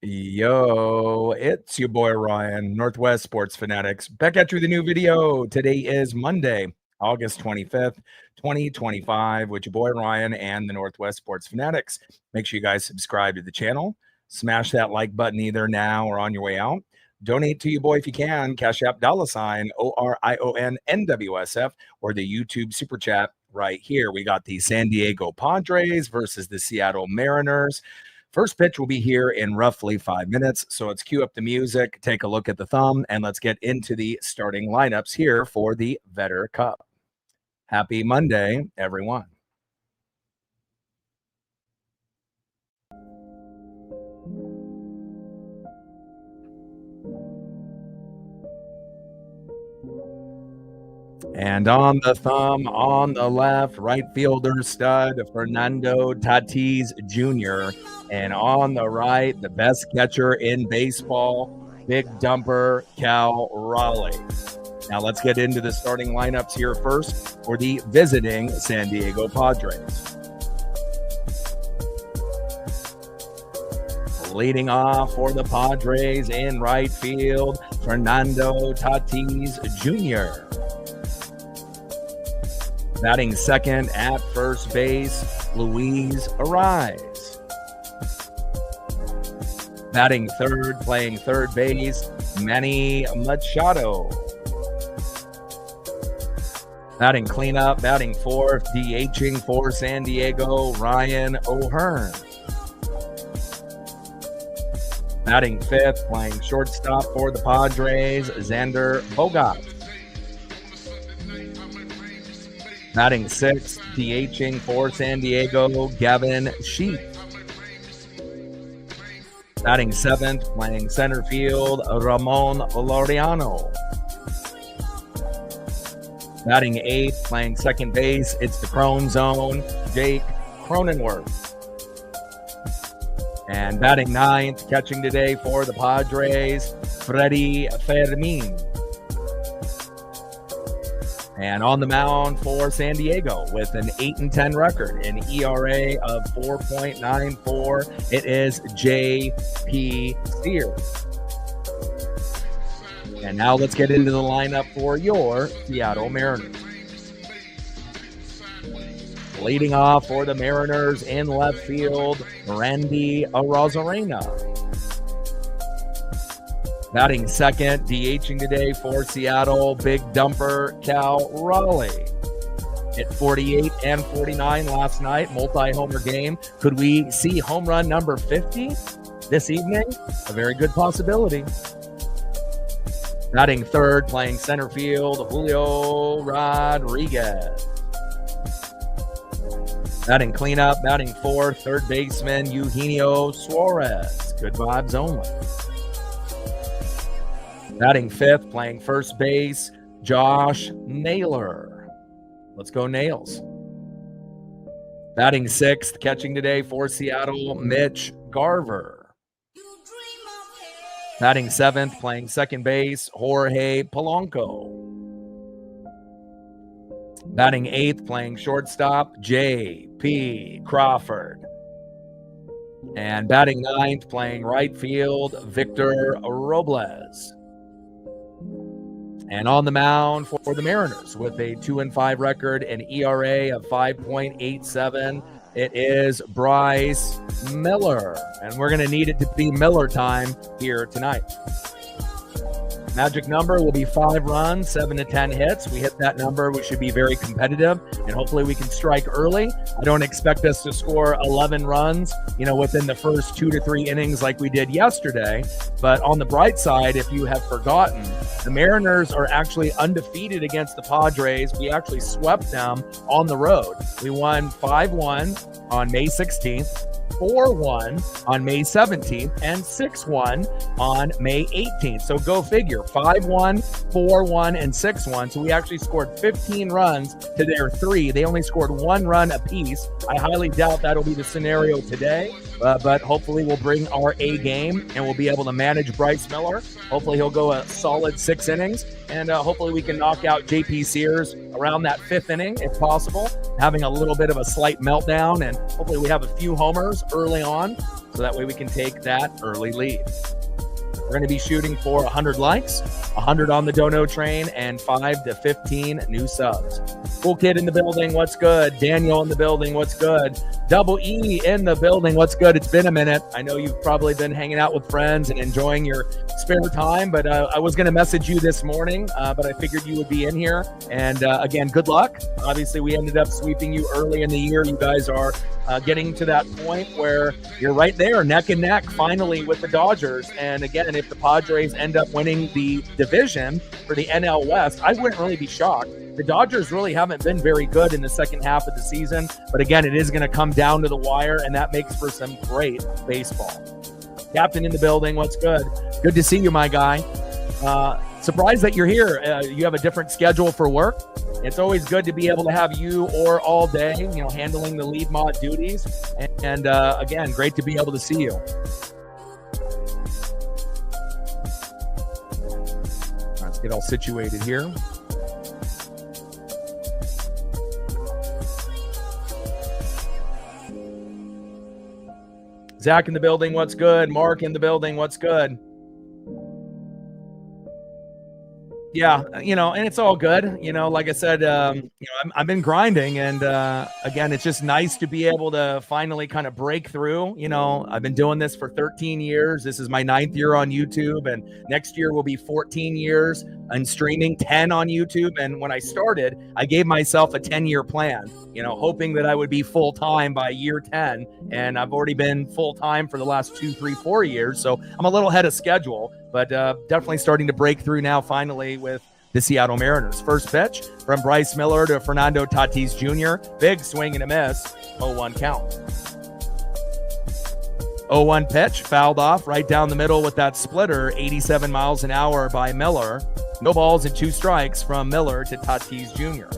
Yo, it's your boy Ryan, Northwest Sports Fanatics, back at you with a new video. Today is Monday, August 25th, 2025, with your boy Ryan and the Northwest Sports Fanatics. Make sure you guys subscribe to the channel, smash that like button either now or on your way out. Donate to your boy if you can, Cash App $ORION NWSF or the YouTube Super Chat right here. We got the San Diego Padres versus the Seattle Mariners. First pitch will be here in roughly 5 minutes, so let's cue up the music, take a look at the thumb, and let's get into the starting lineups here for the Vetter Cup. Happy Monday, everyone. And on the thumb, on the left, right fielder stud, Fernando Tatis Jr. And on the right, the best catcher in baseball, big dumper, Cal Raleigh. Now let's get into the starting lineups here first for the visiting San Diego Padres. Leading off for the Padres in right field, Fernando Tatis Jr. Batting second at first base, Luis Ariz. Batting third, playing third base, Manny Machado. Batting cleanup, batting fourth, DHing for San Diego, Ryan O'Hearn. Batting fifth, playing shortstop for the Padres, Xander Bogaerts. Batting sixth, DHing for San Diego, Gavin Sheets. Batting seventh, playing center field, Ramon Laureano. Batting eighth, playing second base, it's the Crone Zone, Jake Cronenworth. And batting ninth, catching today for the Padres, Freddie Fermin. And on the mound for San Diego with an 8-10 record, an ERA of 4.94, it is J.P. Sears. And now let's get into the lineup for your Seattle Mariners. Leading off for the Mariners in left field, Randy Arozarena. Batting second, DHing today for Seattle, big dumper, Cal Raleigh. Hit 48 and 49 last night, multi-homer game. Could we see home run number 50 this evening? A very good possibility. Batting third, playing center field, Julio Rodriguez. Batting cleanup, batting fourth, third baseman, Eugenio Suarez. Good vibes only. Batting fifth, playing first base, Josh Naylor. Let's go Nails. Batting sixth, catching today for Seattle, Mitch Garver. Batting seventh, playing second base, Jorge Polanco. Batting eighth, playing shortstop, J.P. Crawford. And batting ninth, playing right field, Victor Robles. And on the mound for the Mariners with a 2-5 record, an ERA of 5.87, it is Bryce Miller. And we're going to need it to be Miller time here tonight. Magic number will be 5 runs, 7 to 10 hits. We hit that number, we should be very competitive, and hopefully we can strike early. I don't expect us to score 11 runs, within the first 2 to 3 innings like we did yesterday. But on the bright side, if you have forgotten, the Mariners are actually undefeated against the Padres. We actually swept them on the road. We won 5-1 on May 16th. 4-1 on May 17th and 6-1 on May 18th. So go figure, 5-1, 4-1, and 6-1. So we actually scored 15 runs to their 3. They only scored 1 run apiece. I highly doubt that'll be the scenario today, but hopefully we'll bring our A game and we'll be able to manage Bryce Miller. Hopefully he'll go a solid 6 innings, and hopefully we can knock out J.P. Sears around that 5th inning if possible, having a little bit of a slight meltdown, and hopefully we have a few homers early on so that way we can take that early lead. We're going to be shooting for 100 likes, 100 on the dono train, and 5 to 15 new subs. Cool Kid in the building, what's good? Daniel in the building, what's good? Double E in the building, what's good? It's been a minute. I know you've probably been hanging out with friends and enjoying your spare time, but I was going to message you this morning, but I figured you would be in here. And again, good luck. Obviously, we ended up sweeping you early in the year. You guys are getting to that point where you're right there, neck and neck, finally, with the Dodgers. And again, if the Padres end up winning the division for the NL West, I wouldn't really be shocked. The Dodgers really haven't been very good in the second half of the season. But again, it is going to come down to the wire, and that makes for some great baseball. Captain in the building, what's good? Good to see you, my guy. Surprised that you're here. You have a different schedule for work. It's always good to be able to have you or all day, handling the lead mod duties. And again, great to be able to see you. Let's get all situated here. Zach in the building, what's good? Mark in the building, what's good? Yeah, and it's all good. Like I said, I've been grinding, and again, it's just nice to be able to finally kind of break through. I've been doing this for 13 years. This is my 9th year on YouTube, and next year will be 14 years and streaming, 10 on YouTube. And when I started, I gave myself a 10-year plan, hoping that I would be full-time by year 10. And I've already been full-time for the last 2, 3, 4 years. So I'm a little ahead of schedule, but definitely starting to break through now finally with the Seattle Mariners. First pitch from Bryce Miller to Fernando Tatis Jr. Big swing and a miss, 0-1 count. 0-1 pitch, fouled off right down the middle with that splitter, 87 miles an hour by Miller. No balls and 2 strikes from Miller to Tatis Jr.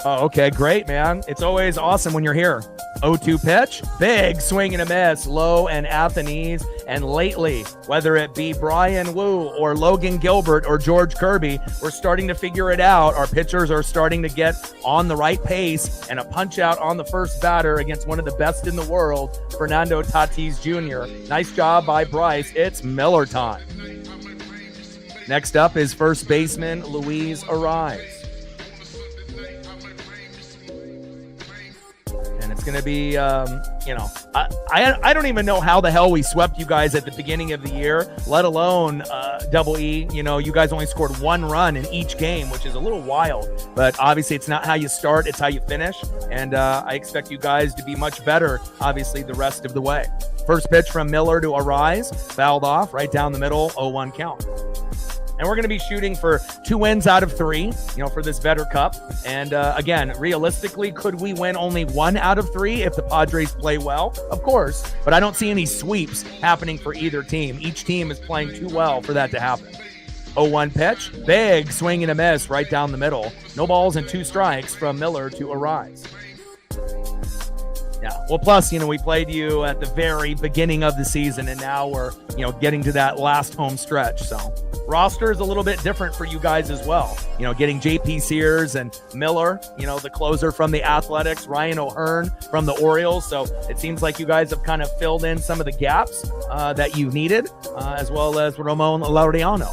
Okay, great, man. It's always awesome when you're here. 0-2 pitch, big swing and a miss, low and Athens. And lately, whether it be Brian Wu or Logan Gilbert or George Kirby, we're starting to figure it out. Our pitchers are starting to get on the right pace, and a punch out on the first batter against one of the best in the world, Fernando Tatis Jr. Nice job by Bryce. It's Miller time. Next up is first baseman Luis Ariz. It's going to be, I don't even know how the hell we swept you guys at the beginning of the year, let alone Double E. You guys only scored 1 run in each game, which is a little wild. But obviously, it's not how you start, it's how you finish. And I expect you guys to be much better, obviously, the rest of the way. First pitch from Miller to Ariz, fouled off right down the middle, 0-1 count. And we're going to be shooting for 2 wins out of 3, for this Vetter Cup. And again, realistically, could we win only 1 out of 3 if the Padres play well? Of course, but I don't see any sweeps happening for either team. Each team is playing too well for that to happen. 0-1 pitch, big swing and a miss right down the middle. No balls and 2 strikes from Miller to Ariz. Yeah, well, plus, we played you at the very beginning of the season, and now we're, getting to that last home stretch. So roster is a little bit different for you guys as well. Getting JP Sears and Miller, the closer from the Athletics, Ryan O'Hearn from the Orioles. So it seems like you guys have kind of filled in some of the gaps that you needed, as well as Ramon Laureano.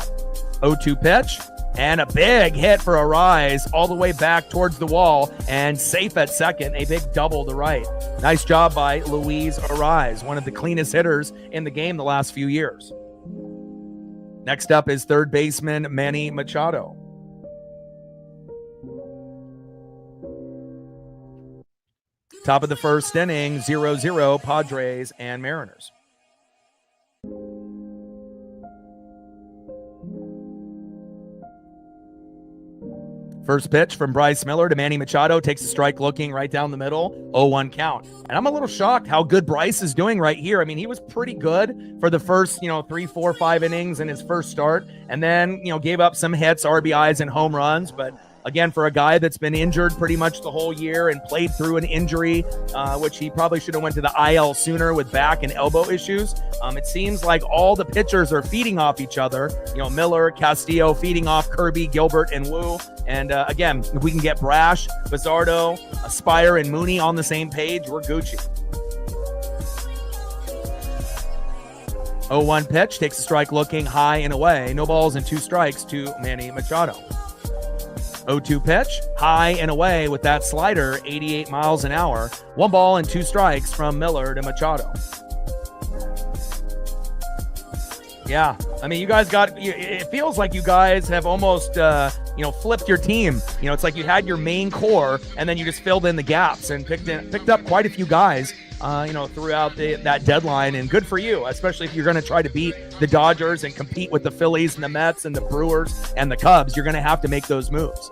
0-2 pitch. And a big hit for Ariz all the way back towards the wall and safe at second, a big double to right. Nice job by Luis Ariz, one of the cleanest hitters in the game the last few years. Next up is third baseman Manny Machado. Top of the first inning, 0-0 Padres and Mariners. First pitch from Bryce Miller to Manny Machado, takes a strike looking right down the middle, 0-1 count. And I'm a little shocked how good Bryce is doing right here. I mean, he was pretty good for the first, 3, 4, 5 innings in his first start, and then, gave up some hits, RBIs, and home runs. But again, for a guy that's been injured pretty much the whole year and played through an injury, which he probably should have went to the IL sooner with back and elbow issues. It seems like all the pitchers are feeding off each other. Miller, Castillo feeding off Kirby, Gilbert, and Wu. And again, if we can get Brash, Bizzardo, Aspire, and Mooney on the same page, we're Gucci. 0-1 pitch, takes a strike looking high and away. No balls and 2 strikes to Manny Machado. 0-2 pitch, high and away with that slider, 88 miles an hour. 1 ball and 2 strikes from Miller to Machado. Yeah, I mean, you guys it feels like you guys have almost, flipped your team. It's like you had your main core and then you just filled in the gaps and picked up quite a few guys, throughout that deadline. And good for you, especially if you're going to try to beat the Dodgers and compete with the Phillies and the Mets and the Brewers and the Cubs. You're going to have to make those moves.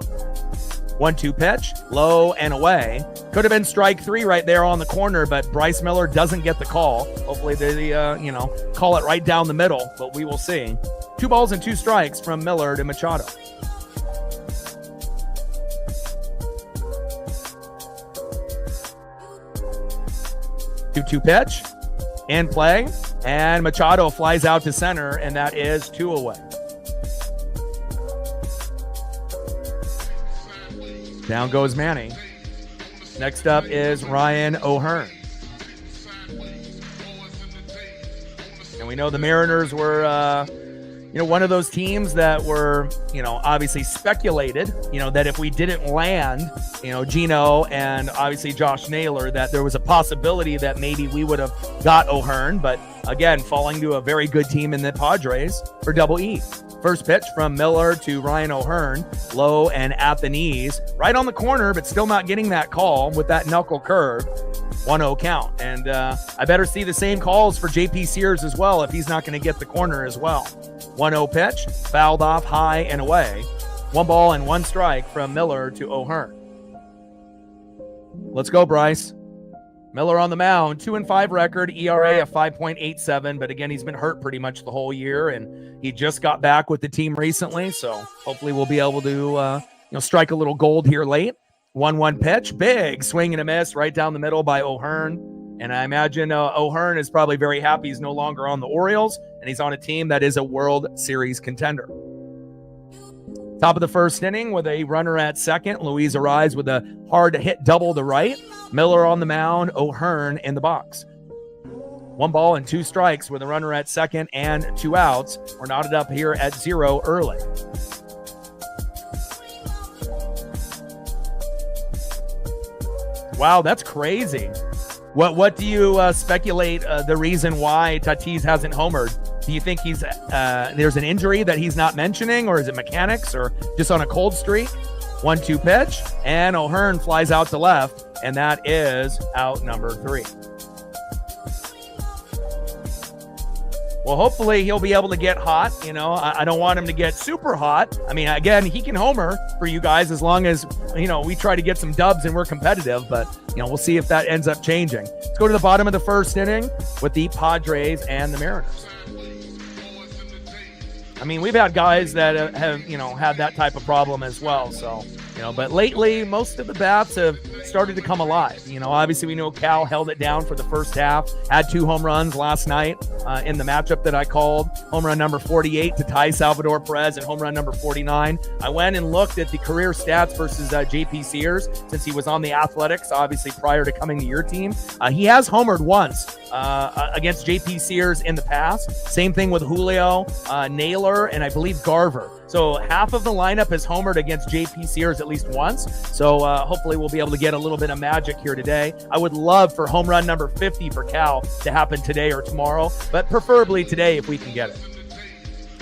1-2 pitch, low and away. Could have been strike 3 right there on the corner, but Bryce Miller doesn't get the call. Hopefully they, call it right down the middle, but we will see. 2 balls and 2 strikes from Miller to Machado. 2-2 pitch, in play, and Machado flies out to center, and that is 2 away. Down goes Manny. Next up is Ryan O'Hearn. And we know the Mariners were, one of those teams that were, obviously speculated, that if we didn't land, Gino and obviously Josh Naylor, that there was a possibility that maybe we would have got O'Hearn. But again, falling to a very good team in the Padres for Double E. First pitch from Miller to Ryan O'Hearn, low and at the knees, right on the corner, but still not getting that call with that knuckle curve. 1-0 count. And I better see the same calls for JP Sears as well if he's not going to get the corner as well. 1-0 pitch, fouled off high and away. 1 ball and 1 strike from Miller to O'Hearn. Let's go, Bryce. Miller on the mound, 2-5 record, ERA of 5.87, but again, he's been hurt pretty much the whole year, and he just got back with the team recently, so hopefully we'll be able to strike a little gold here late. 1-1 pitch, big swing and a miss right down the middle by O'Hearn, and I imagine O'Hearn is probably very happy he's no longer on the Orioles, and he's on a team that is a World Series contender. Top of the first inning with a runner at second. Luis arrives with a hard-to-hit double to right. Miller on the mound, O'Hearn in the box. 1 ball and 2 strikes with a runner at second and 2 outs. We're knotted up here at 0 early. Wow, that's crazy. What do you speculate the reason why Tatis hasn't homered? Do you think he's there's an injury that he's not mentioning, or is it mechanics, or just on a cold streak? 1-2 pitch, and O'Hearn flies out to left, and that is out number 3. Well, hopefully he'll be able to get hot. I don't want him to get super hot. I mean, again, he can homer for you guys as long as, we try to get some dubs and we're competitive, but, we'll see if that ends up changing. Let's go to the bottom of the first inning with the Padres and the Mariners. I mean, we've had guys that have, had that type of problem as well. So, but lately, most of the bats have started to come alive. Obviously, we know Cal held it down for the first half, had 2 home runs last night in the matchup that I called. Home run number 48 to tie Salvador Perez and home run number 49. I went and looked at the career stats versus JP Sears since he was on the Athletics, obviously prior to coming to your team. He has homered once against JP Sears in the past. Same thing with Julio, Naylor, and I believe Garver. So half of the lineup has homered against JP Sears at least once. So hopefully we'll be able to get a little bit of magic here today. I would love for home run number 50 for Cal to happen today or tomorrow, but preferably today if we can get it.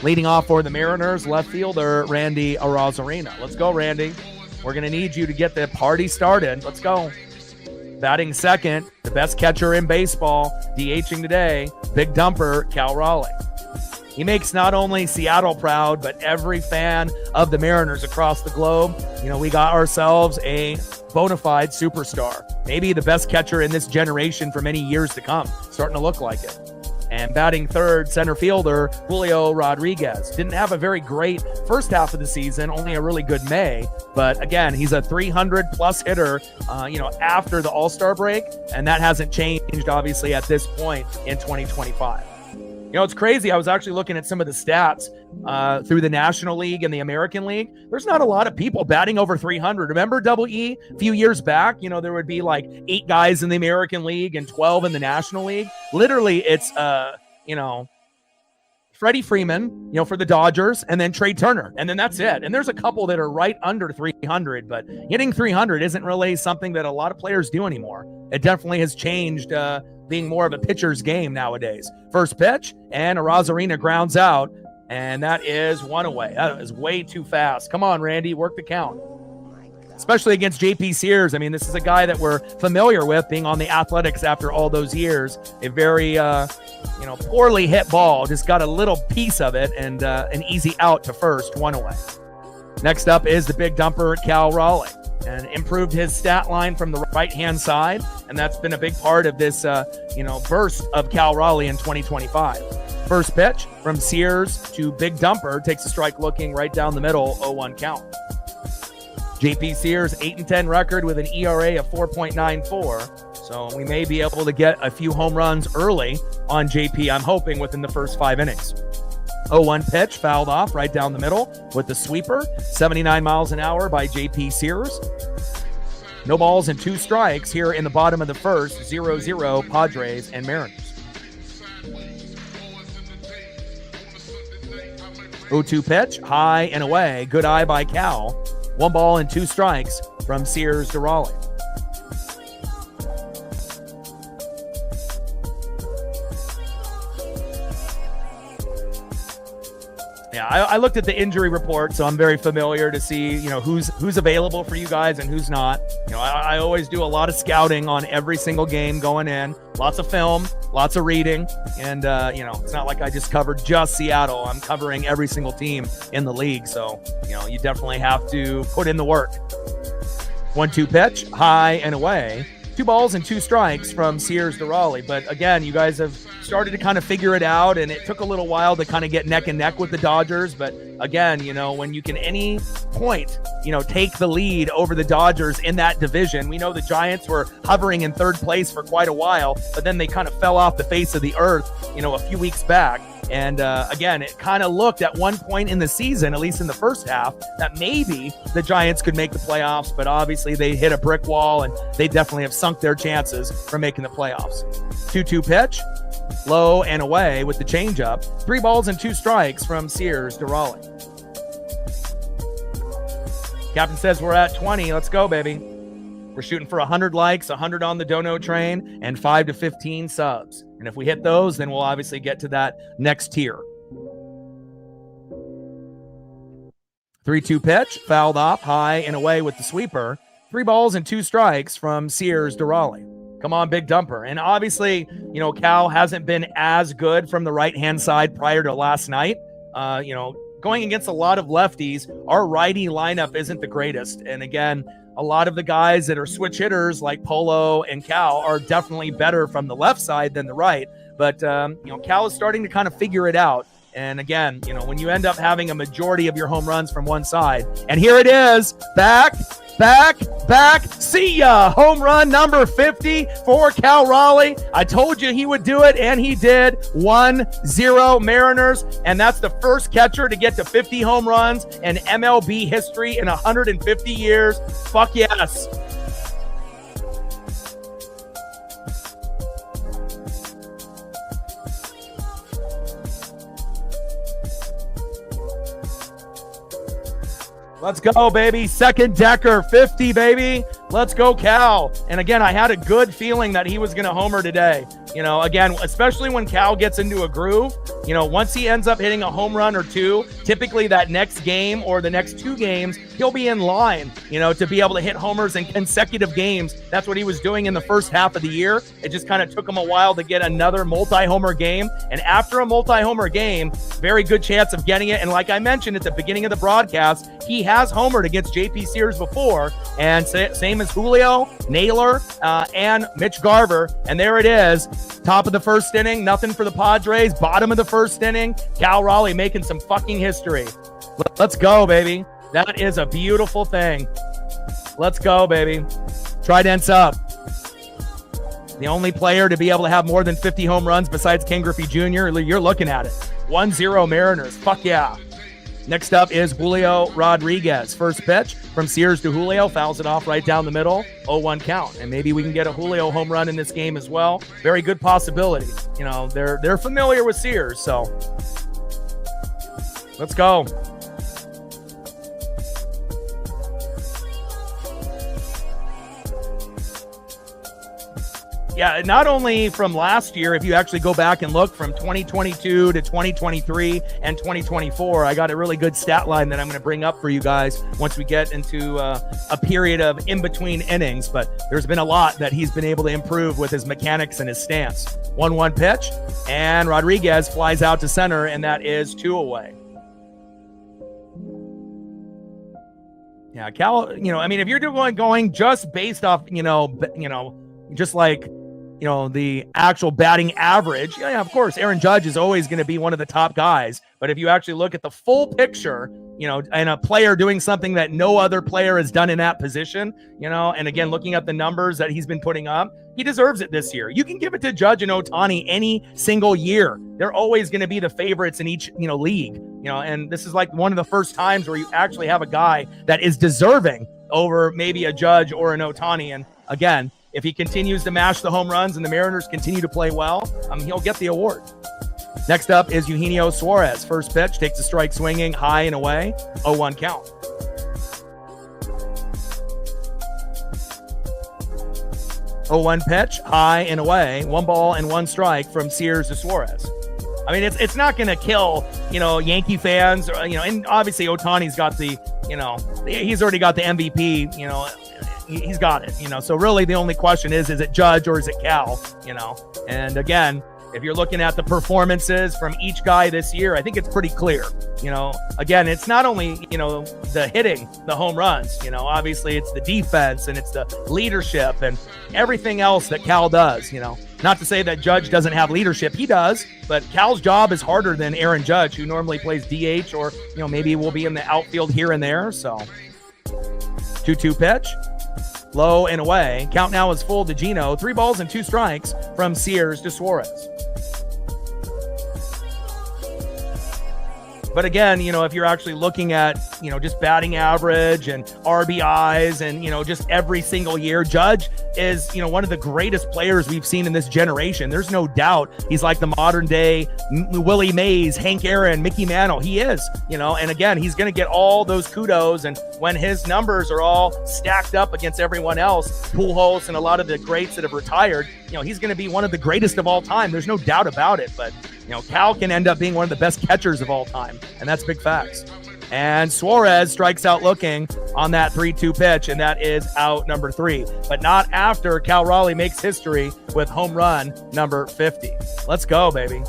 Leading off for the Mariners, left fielder Randy Arozarena. Let's go, Randy. We're going to need you to get the party started. Let's go. Batting second, the best catcher in baseball, DHing today, big dumper, Cal Raleigh. He makes not only Seattle proud, but every fan of the Mariners across the globe. We got ourselves a bona fide superstar. Maybe the best catcher in this generation for many years to come. Starting to look like it. And batting third, center fielder Julio Rodriguez. Didn't have a very great first half of the season, only a really good May. But again, he's a 300-plus hitter, after the All-Star break. And that hasn't changed, obviously, at this point in 2025. It's crazy. I was actually looking at some of the stats through the National League and the American League. There's not a lot of people batting over 300. Remember Double E a few years back? There would be like 8 guys in the American League and 12 in the National League. Literally, it's, Freddie Freeman, for the Dodgers, and then Trey Turner. And then that's it. And there's a couple that are right under 300, but hitting 300 isn't really something that a lot of players do anymore. It definitely has changed, being more of a pitcher's game nowadays. First pitch, and Arozarena grounds out, and that is one away. That is way too fast. Come on, Randy, work the count. Especially against JP Sears. I mean, this is a guy that we're familiar with, being on the Athletics after all those years. A very, poorly hit ball. Just got a little piece of it, and an easy out to first, one away. Next up is the big dumper, Cal Raleigh, and improved his stat line from the right-hand side, and that's been a big part of this, burst of Cal Raleigh in 2025. First pitch from Sears to big dumper, takes a strike looking right down the middle, 0-1 count. JP Sears, 8-10 record with an ERA of 4.94, so we may be able to get a few home runs early on JP, I'm hoping, within the first 5 innings. 0-1 pitch, fouled off right down the middle with the sweeper. 79 miles an hour by JP Sears. No balls and 2 strikes here in the bottom of the first. 0-0 Padres and Mariners. 0-2 pitch, high and away. Good eye by Cal. 1 ball and 2 strikes from Sears to Raleigh. Yeah, I looked at the injury report, so I'm very familiar to see, who's available for you guys and who's not. I always do a lot of scouting on every single game going in. Lots of film, lots of reading, and, it's not like I just covered just Seattle. I'm covering every single team in the league, so, you definitely have to put in the work. 1-2 pitch, high and away. 2 balls and 2 strikes from Sears to Raleigh. But again, you guys have started to kind of figure it out, and it took a little while to kind of get neck and neck with the Dodgers. But again, when you can any point, take the lead over the Dodgers in that division. We know the Giants were hovering in 3rd place for quite a while, but then they kind of fell off the face of the earth, a few weeks back. And again, it kind of looked at one point in the season, at least in the first half, that maybe the Giants could make the playoffs, but obviously they hit a brick wall, and they definitely have sunk their chances for making the playoffs. 2-2 pitch, low and away with the changeup. 3 balls and 2 strikes from Sears to Raleigh. Captain says we're at 20. Let's go, baby. We're shooting for 100 likes, 100 on the Dono train, and 5 to 15 subs. And if we hit those, then we'll obviously get to that next tier. 3-2 pitch, fouled off, high and away with the sweeper. 3 balls and 2 strikes from Sears to Raleigh. Come on, big dumper. And obviously, Cal hasn't been as good from the right-hand side prior to last night. Going against a lot of lefties, our righty lineup isn't the greatest. And again, a lot of the guys that are switch hitters like Polo and Cal are definitely better from the left side than the right. But, Cal is starting to kind of figure it out. And again, when you end up having a majority of your home runs from one side, and here it is, back, see ya. Home run number 50 for Cal Raleigh. I told you he would do it, and he did. 1-0 Mariners, and that's the first catcher to get to 50 home runs in MLB history in 150 years. Fuck yes. Let's go, baby. Second decker, 50, baby. Let's go, Cal. And again, I had a good feeling that he was going to homer today. Again, especially when Cal gets into a groove, once he ends up hitting a home run or 2, typically that next game or the next 2 games, he'll be in line, to be able to hit homers in consecutive games. That's what he was doing in the first half of the year. It just kind of took him a while to get another multi-homer game. And after a multi-homer game, very good chance of getting it. And like I mentioned at the beginning of the broadcast, he has homered against JP Sears before. And same is Julio, Naylor, and Mitch Garver. And there it is. Top of the first inning, nothing for the Padres. Bottom of the first inning, Cal Raleigh making some fucking history. Let's go, baby. That is a beautiful thing. Let's go, baby. Trident's up. The only player to be able to have more than 50 home runs besides Ken Griffey Jr. You're looking at it. 1-0 Mariners. Fuck yeah. Next up is Julio Rodriguez. First pitch from Sears to Julio. Fouls it off right down the middle. 0-1 count. And maybe we can get a Julio home run in this game as well. Very good possibility. You know, they're familiar with Sears, so let's go. Yeah, not only from last year, if you actually go back and look from 2022 to 2023 and 2024, I got a really good stat line that I'm going to bring up for you guys once we get into a period of in-between innings. But there's been a lot that he's been able to improve with his mechanics and his stance. 1-1 pitch, and Rodriguez flies out to center, and that is 2 away. Yeah, Cal, I mean, if you're going just based off, just like, the actual batting average, yeah, of course, Aaron Judge is always going to be one of the top guys. But if you actually look at the full picture, and a player doing something that no other player has done in that position, and again, looking at the numbers that he's been putting up, he deserves it this year. You can give it to Judge and Ohtani any single year. They're always going to be the favorites in each, league, and this is like one of the first times where you actually have a guy that is deserving over maybe a Judge or an Ohtani. And again, if he continues to mash the home runs and the Mariners continue to play well, he'll get the award. Next up is Eugenio Suarez. First pitch, takes a strike swinging, high and away, 0-1 count. Pitch, high and away, 1 ball and 1 strike from Sears to Suarez. I mean, it's not going to kill, Yankee fans, and obviously Ohtani's got the, he's already got the MVP, he's got it, so really the only question is it Judge or is it Cal, and again, if you're looking at the performances from each guy this year, I think it's pretty clear, again, it's not only, the hitting, the home runs, obviously it's the defense and it's the leadership and everything else that Cal does, not to say that Judge doesn't have leadership. He does, but Cal's job is harder than Aaron Judge, who normally plays DH or, maybe will be in the outfield here and there. So 2-2 pitch, low and away. Count now is full to Gino. 3 balls and 2 strikes from Sears to Suarez. But again, if you're actually looking at, just batting average and RBIs and, just every single year, Judge is, one of the greatest players we've seen in this generation. There's no doubt he's like the modern day Willie Mays, Hank Aaron, Mickey Mantle. He is, and again, he's going to get all those kudos. And when his numbers are all stacked up against everyone else, Pujols and a lot of the greats that have retired, he's going to be one of the greatest of all time. There's no doubt about it. But Cal can end up being one of the best catchers of all time, and that's big facts. And Suarez strikes out looking on that 3-2 pitch, and that is out number 3. But not after Cal Raleigh makes history with home run number 50. Let's go, baby.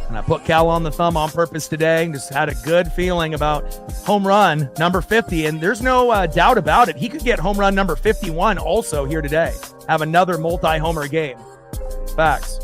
And I put Cal on the thumb on purpose today. Just had a good feeling about home run number 50, and there's no doubt about it. He could get home run number 51 also here today. Have another multi-homer game. Facts.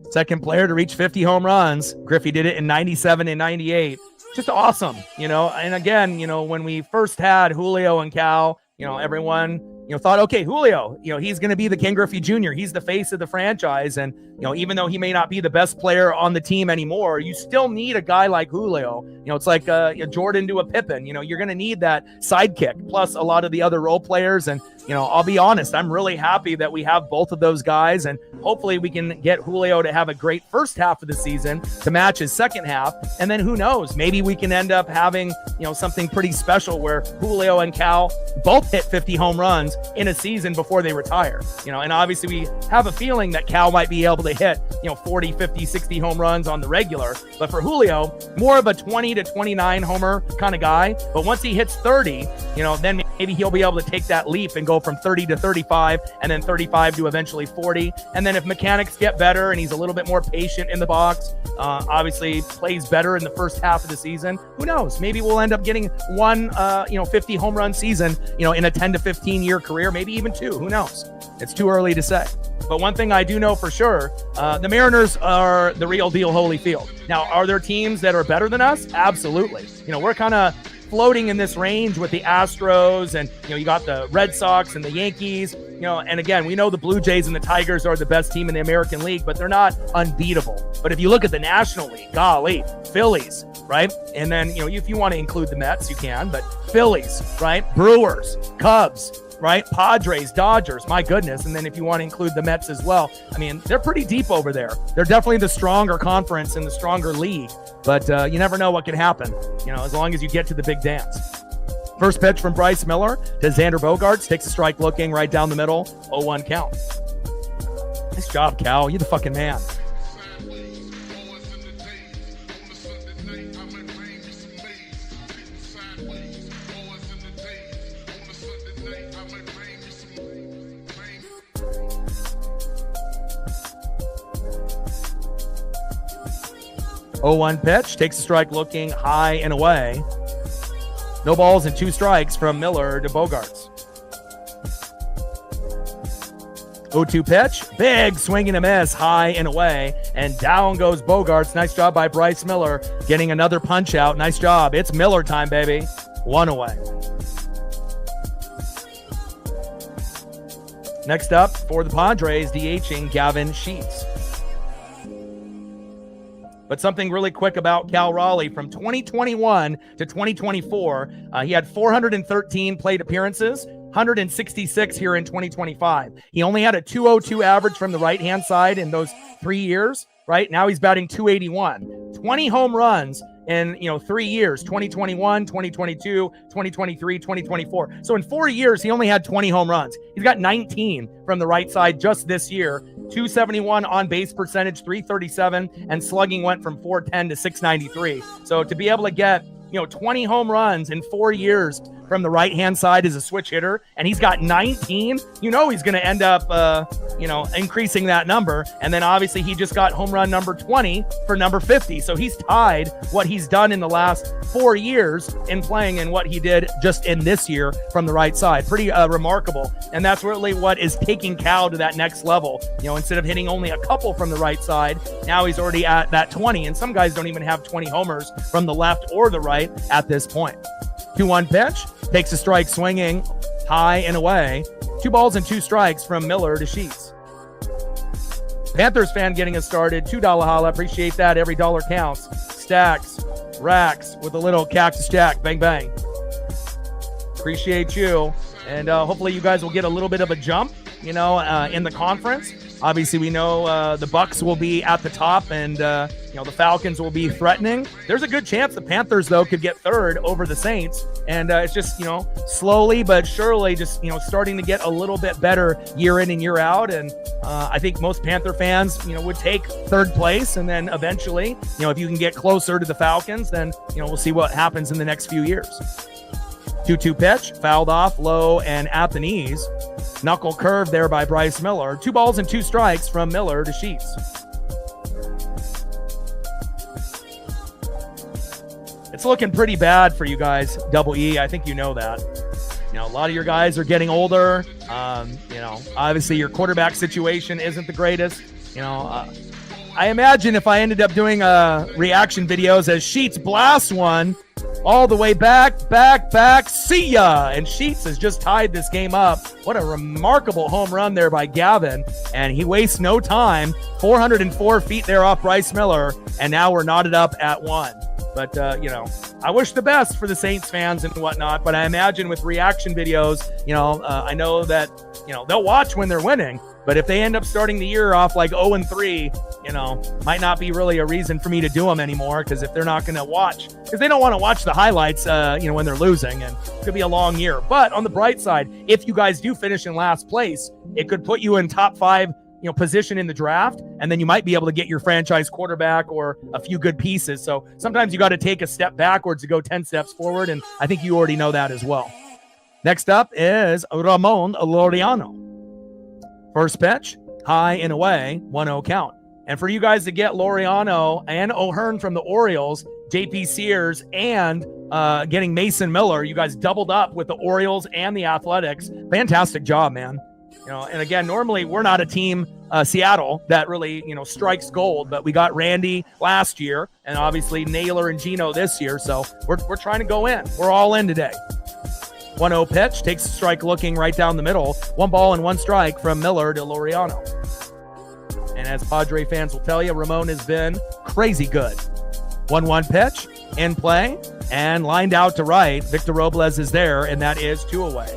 Second player to reach 50 home runs. Griffey did it in 97 and 98. Just awesome, And again, when we first had Julio and Cal, everyone, thought, okay, Julio, he's going to be the Ken Griffey Jr. He's the face of the franchise. And, even though he may not be the best player on the team anymore, you still need a guy like Julio. It's like a Jordan to a Pippen. You're going to need that sidekick plus a lot of the other role players. And I'll be honest, I'm really happy that we have both of those guys, and hopefully we can get Julio to have a great first half of the season to match his second half. And then who knows, maybe we can end up having, something pretty special where Julio and Cal both hit 50 home runs in a season before they retire. And obviously we have a feeling that Cal might be able to hit, 40, 50, 60 home runs on the regular. But for Julio, more of a 20 to 29 homer kind of guy. But once he hits 30, then maybe he'll be able to take that leap and go from 30 to 35 and then 35 to eventually 40. And then if mechanics get better and he's a little bit more patient in the box, obviously plays better in the first half of the season, who knows? Maybe we'll end up getting one, 50 home run season, in a 10 to 15 year career, maybe even two. Who knows? It's too early to say. But one thing I do know for sure, the Mariners are the real deal Holyfield. Now, are there teams that are better than us? Absolutely. We're kind of floating in this range with the Astros, and you got the Red Sox and the Yankees, and again, we know the Blue Jays and the Tigers are the best team in the American League, but they're not unbeatable. But if you look at the National League, golly, Phillies, right? And then, if you want to include the Mets, you can, but Phillies, right? Brewers, Cubs, right? Padres, Dodgers, my goodness. And then if you want to include the Mets as well, I mean, they're pretty deep over there. They're definitely the stronger conference and the stronger league, but you never know what can happen, as long as you get to the big dance. First pitch from Bryce Miller to Xander Bogaerts, takes a strike looking right down the middle, 0-1 count. Nice job, Cal. You're the fucking man. Oh, 0-1 pitch, takes a strike looking high and away. No balls and 2 strikes from Miller to Bogaerts. 0-2 pitch, big swing and a miss, high and away, and down goes Bogaerts. Nice job by Bryce Miller, getting another punch out. Nice job. It's Miller time, baby. 1 away. Next up for the Padres, DHing Gavin Sheets. But something really quick about Cal Raleigh from 2021 to 2024, he had 413 plate appearances, 166 here in 2025. He only had a 202 average from the right-hand side in those 3 years, right? Now he's batting 281. 20 home runs in 3 years, 2021, 2022, 2023, 2024. So in 4 years, he only had 20 home runs. He's got 19 from the right side just this year. 271 on base percentage, 337, and slugging went from 410 to 693. So to be able to get 20 home runs in 4 years from the right-hand side as a switch hitter, and he's got 19, he's going to end up, increasing that number. And then obviously he just got home run number 20 for number 50. So he's tied what he's done in the last 4 years in playing and what he did just in this year from the right side. Pretty remarkable. And that's really what is taking Cal to that next level. Instead of hitting only a couple from the right side, now he's already at that 20. And some guys don't even have 20 homers from the left or the right at this point. 2-1 pitch, takes a strike swinging high and away. 2 balls and 2 strikes from Miller to Sheets. Panthers fan getting us started. $2 holla. Appreciate that. Every dollar counts. Stacks, racks with a little cactus jack. Bang, bang. Appreciate you. And hopefully you guys will get a little bit of a jump, in the conference. Obviously, we know the Bucks will be at the top, and the Falcons will be threatening. There's a good chance the Panthers, though, could get third over the Saints, and it's just slowly but surely, just starting to get a little bit better year in and year out. And I think most Panther fans, would take third place, and then eventually, if you can get closer to the Falcons, then we'll see what happens in the next few years. 2-2 pitch, fouled off low and at the knees. Knuckle curve there by Bryce Miller. 2 balls and 2 strikes from Miller to Sheets. It's looking pretty bad for you guys, Double E. I think you know that. A lot of your guys are getting older. Obviously your quarterback situation isn't the greatest. I imagine if I ended up doing reaction videos as Sheets blasts one, All the way back. See ya! And Sheets has just tied this game up. What a remarkable home run there by Gavin. And he wastes no time. 404 feet there off Bryce Miller. And now we're knotted up at 1. But, I wish the best for the Saints fans and whatnot. But I imagine with reaction videos, I know that, they'll watch when they're winning. But if they end up starting the year off like 0-3, might not be really a reason for me to do them anymore, because if they're not going to watch, because they don't want to watch the highlights, when they're losing, and it could be a long year. But on the bright side, if you guys do finish in last place, it could put you in top 5, position in the draft, and then you might be able to get your franchise quarterback or a few good pieces. So sometimes you got to take a step backwards to go 10 steps forward, and I think you already know that as well. Next up is Ramon Laureano. First pitch, high and away, 1-0 count. And for you guys to get Laureano and O'Hearn from the Orioles, JP Sears, and getting Mason Miller, you guys doubled up with the Orioles and the Athletics. Fantastic job, man. And again, normally we're not a team, Seattle, that really, strikes gold, but we got Randy last year and obviously Naylor and Gino this year. So we're trying to go in. We're all in today. 1-0 pitch, takes a strike looking right down the middle. 1 ball and 1 strike from Miller to Laureano. And as Padre fans will tell you, Ramon has been crazy good. 1-1 pitch, in play, and lined out to right. Victor Robles is there, and that is 2 away.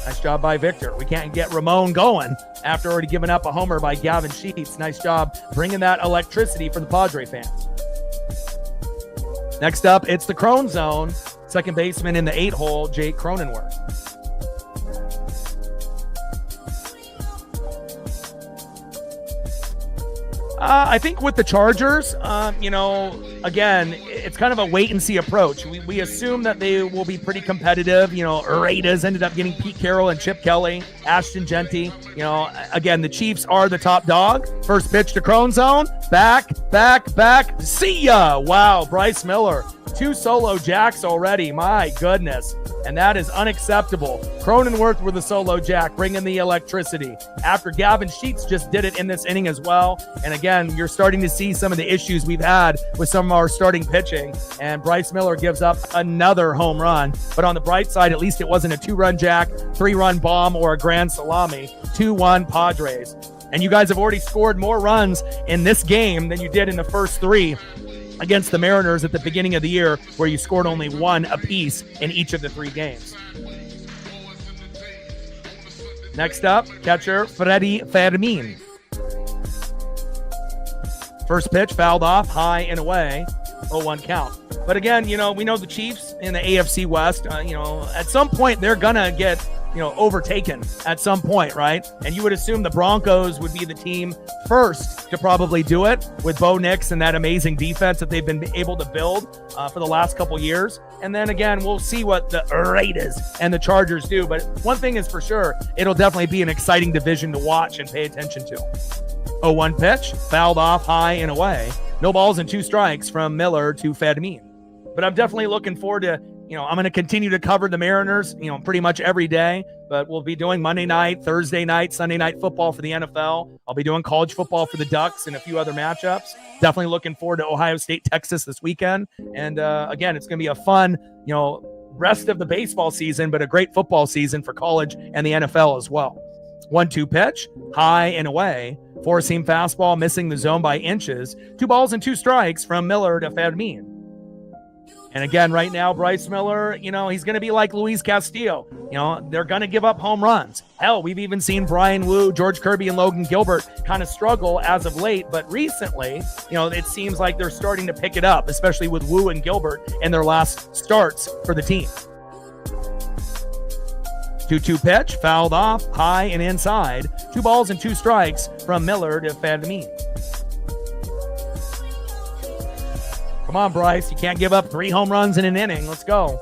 Nice job by Victor. We can't get Ramon going after already giving up a homer by Gavin Sheets. Nice job bringing that electricity for the Padre fans. Next up, it's the Crone Zone. Second baseman in the 8-hole, Jake Cronenworth. I think with the Chargers, again, it's kind of a wait-and-see approach. We assume that they will be pretty competitive. Raiders ended up getting Pete Carroll and Chip Kelly, Ashton Genty. Again, the Chiefs are the top dog. First pitch to Crone Zone. Back. See ya! Wow, Bryce Miller. 2 solo jacks already. My goodness. And that is unacceptable. Cronenworth with a solo jack, bringing the electricity. After Gavin Sheets just did it in this inning as well. And again, you're starting to see some of the issues we've had with some of our starting pitching. And Bryce Miller gives up another home run. But on the bright side, at least it wasn't a 2-run jack, 3-run bomb, or a grand salami. 2-1 Padres. And you guys have already scored more runs in this game than you did in the first 3 against the Mariners at the beginning of the year, where you scored only 1 apiece in each of the 3 games. Next up, catcher Freddie Fermin. First pitch fouled off, high and away, 0-1 count. But again, we know the Chiefs in the AFC West, at some point they're going to get overtaken at some point, right? And you would assume the Broncos would be the team first to probably do it with Bo Nix and that amazing defense that they've been able to build for the last couple years. And then again, we'll see what the Raiders and the Chargers do. But one thing is for sure, it'll definitely be an exciting division to watch and pay attention to. 0-1 pitch, fouled off, high and away. No balls and 2 strikes from Miller to Fermin. But I'm definitely looking forward to I'm going to continue to cover the Mariners, pretty much every day, but we'll be doing Monday night, Thursday night, Sunday night football for the NFL. I'll be doing college football for the Ducks and a few other matchups. Definitely looking forward to Ohio State, Texas this weekend. And again, it's going to be a fun, rest of the baseball season, but a great football season for college and the NFL as well. 1-2 pitch, high and away. 4-seam fastball, missing the zone by inches. 2 balls and 2 strikes from Miller to Fermin. And again, right now, Bryce Miller, he's going to be like Luis Castillo. They're going to give up home runs. Hell, we've even seen Brian Wu, George Kirby, and Logan Gilbert kind of struggle as of late. But recently, it seems like they're starting to pick it up, especially with Wu and Gilbert in their last starts for the team. 2-2 pitch, fouled off, high and inside. 2 balls and 2 strikes from Miller to Fermin. Come on, Bryce. You can't give up 3 home runs in an inning. Let's go.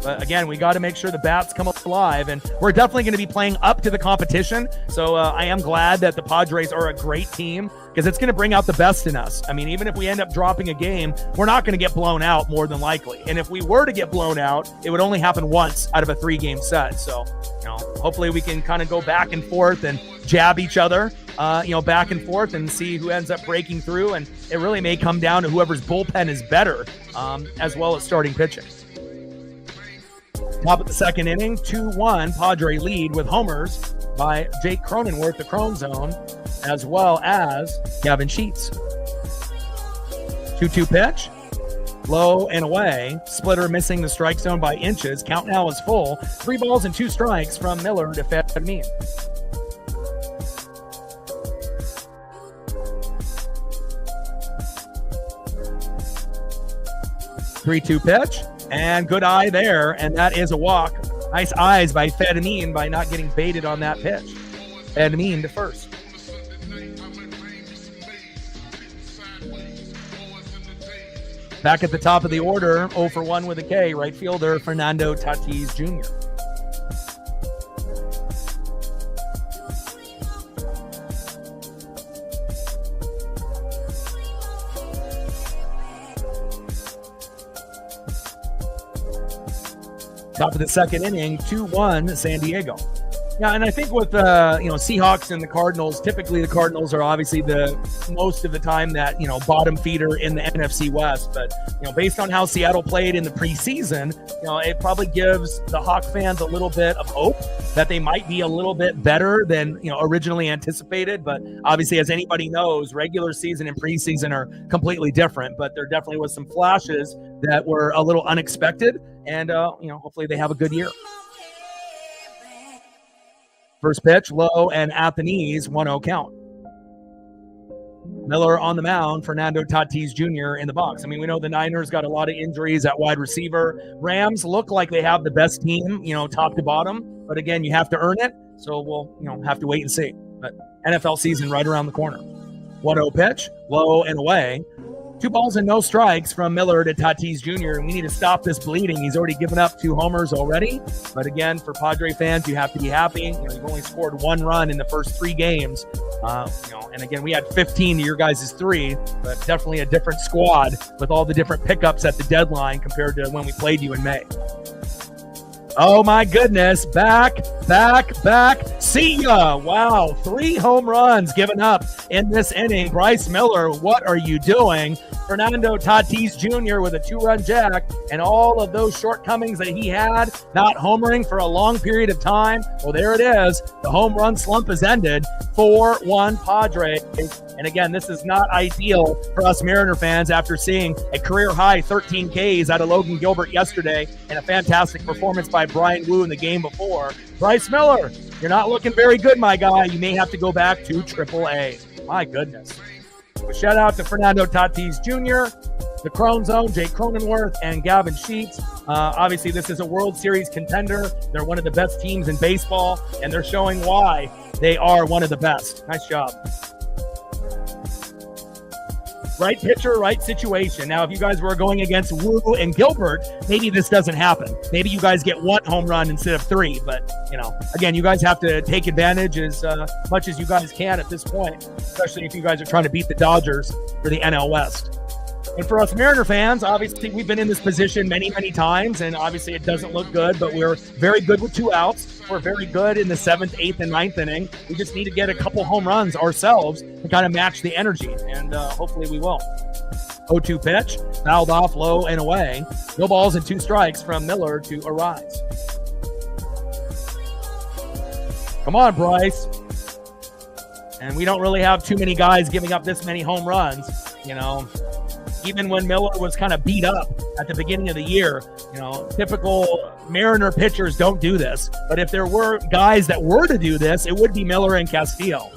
But again, we got to make sure the bats come alive, and we're definitely going to be playing up to the competition. So I am glad that the Padres are a great team, because it's going to bring out the best in us. I mean, even if we end up dropping a game, we're not going to get blown out more than likely. And if we were to get blown out, it would only happen once out of a 3-game set. So, hopefully we can kind of go back and forth and jab each other, back and forth, and see who ends up breaking through. And it really may come down to whoever's bullpen is better, as well as starting pitching. Top of the second inning, 2-1 Padre lead with homers by Jake Cronenworth, the Crone Zone, as well as Gavin Sheets. 2-2 pitch. Low and away. Splitter missing the strike zone by inches. Count now is full. 3 balls and 2 strikes from Miller to Fanatics. 3-2 pitch. And good eye there. And that is a walk. Nice eyes by Fanatics by not getting baited on that pitch. Fanatics to first. Back at the top of the order, 0 for 1 with a K, right fielder Fernando Tatis Jr. Top of the second inning, 2-1 San Diego. Yeah, and I think with Seahawks and the Cardinals, typically the Cardinals are obviously the most of the time that bottom feeder in the NFC West. But based on how Seattle played in the preseason, it probably gives the Hawk fans a little bit of hope that they might be a little bit better than originally anticipated. But obviously, as anybody knows, regular season and preseason are completely different. But there definitely was some flashes that were a little unexpected, and hopefully they have a good year. First pitch, low and at the knees, 1-0 count. Miller on the mound, Fernando Tatis Jr. in the box. I mean, we know the Niners got a lot of injuries at wide receiver. Rams look like they have the best team, top to bottom. But again, you have to earn it. So we'll, have to wait and see. But NFL season right around the corner. 1-0 pitch, low and away. 2 balls and no strikes from Miller to Tatis Jr. And we need to stop this bleeding. He's already given up 2 homers already. But again, for Padre fans, you have to be happy. You've only scored 1 run in the first 3 games. And again, we had 15 to your guys' 3, but definitely a different squad with all the different pickups at the deadline compared to when we played you in May. Oh my goodness, back. See ya. Wow, 3 home runs given up in this inning. Bryce Miller, what are you doing? Fernando Tatis Jr. with a 2-run jack, and all of those shortcomings that he had, not homering for a long period of time. Well, there it is. The home run slump has ended. 4-1 Padres. And again, this is not ideal for us Mariner fans after seeing a career-high 13 Ks out of Logan Gilbert yesterday and a fantastic performance by Brian Wu in the game before. Bryce Miller, you're not looking very good, my guy. You may have to go back to AAA. My goodness. A shout out to Fernando Tatis Jr., the Crone Zone, Jake Cronenworth, and Gavin Sheets. Obviously, this is a World Series contender. They're one of the best teams in baseball, and they're showing why they are one of the best. Nice job. Right pitcher, right situation. Now, if you guys were going against Wu and Gilbert, maybe this doesn't happen. Maybe you guys get 1 home run instead of 3. But, again, you guys have to take advantage as much as you guys can at this point, especially if you guys are trying to beat the Dodgers for the NL West. And for us Mariner fans, obviously, we've been in this position many, many times, and obviously it doesn't look good, but we're very good with 2 outs. We're very good in the 7th, 8th, and 9th inning. We just need to get a couple home runs ourselves to kind of match the energy, and hopefully we will. 0-2 pitch, fouled off low and away. No balls and 2 strikes from Miller to Arise. Come on, Bryce. And we don't really have too many guys giving up this many home runs, Even when Miller was kind of beat up at the beginning of the year, typical Mariner pitchers don't do this. But if there were guys that were to do this, it would be Miller and Castillo,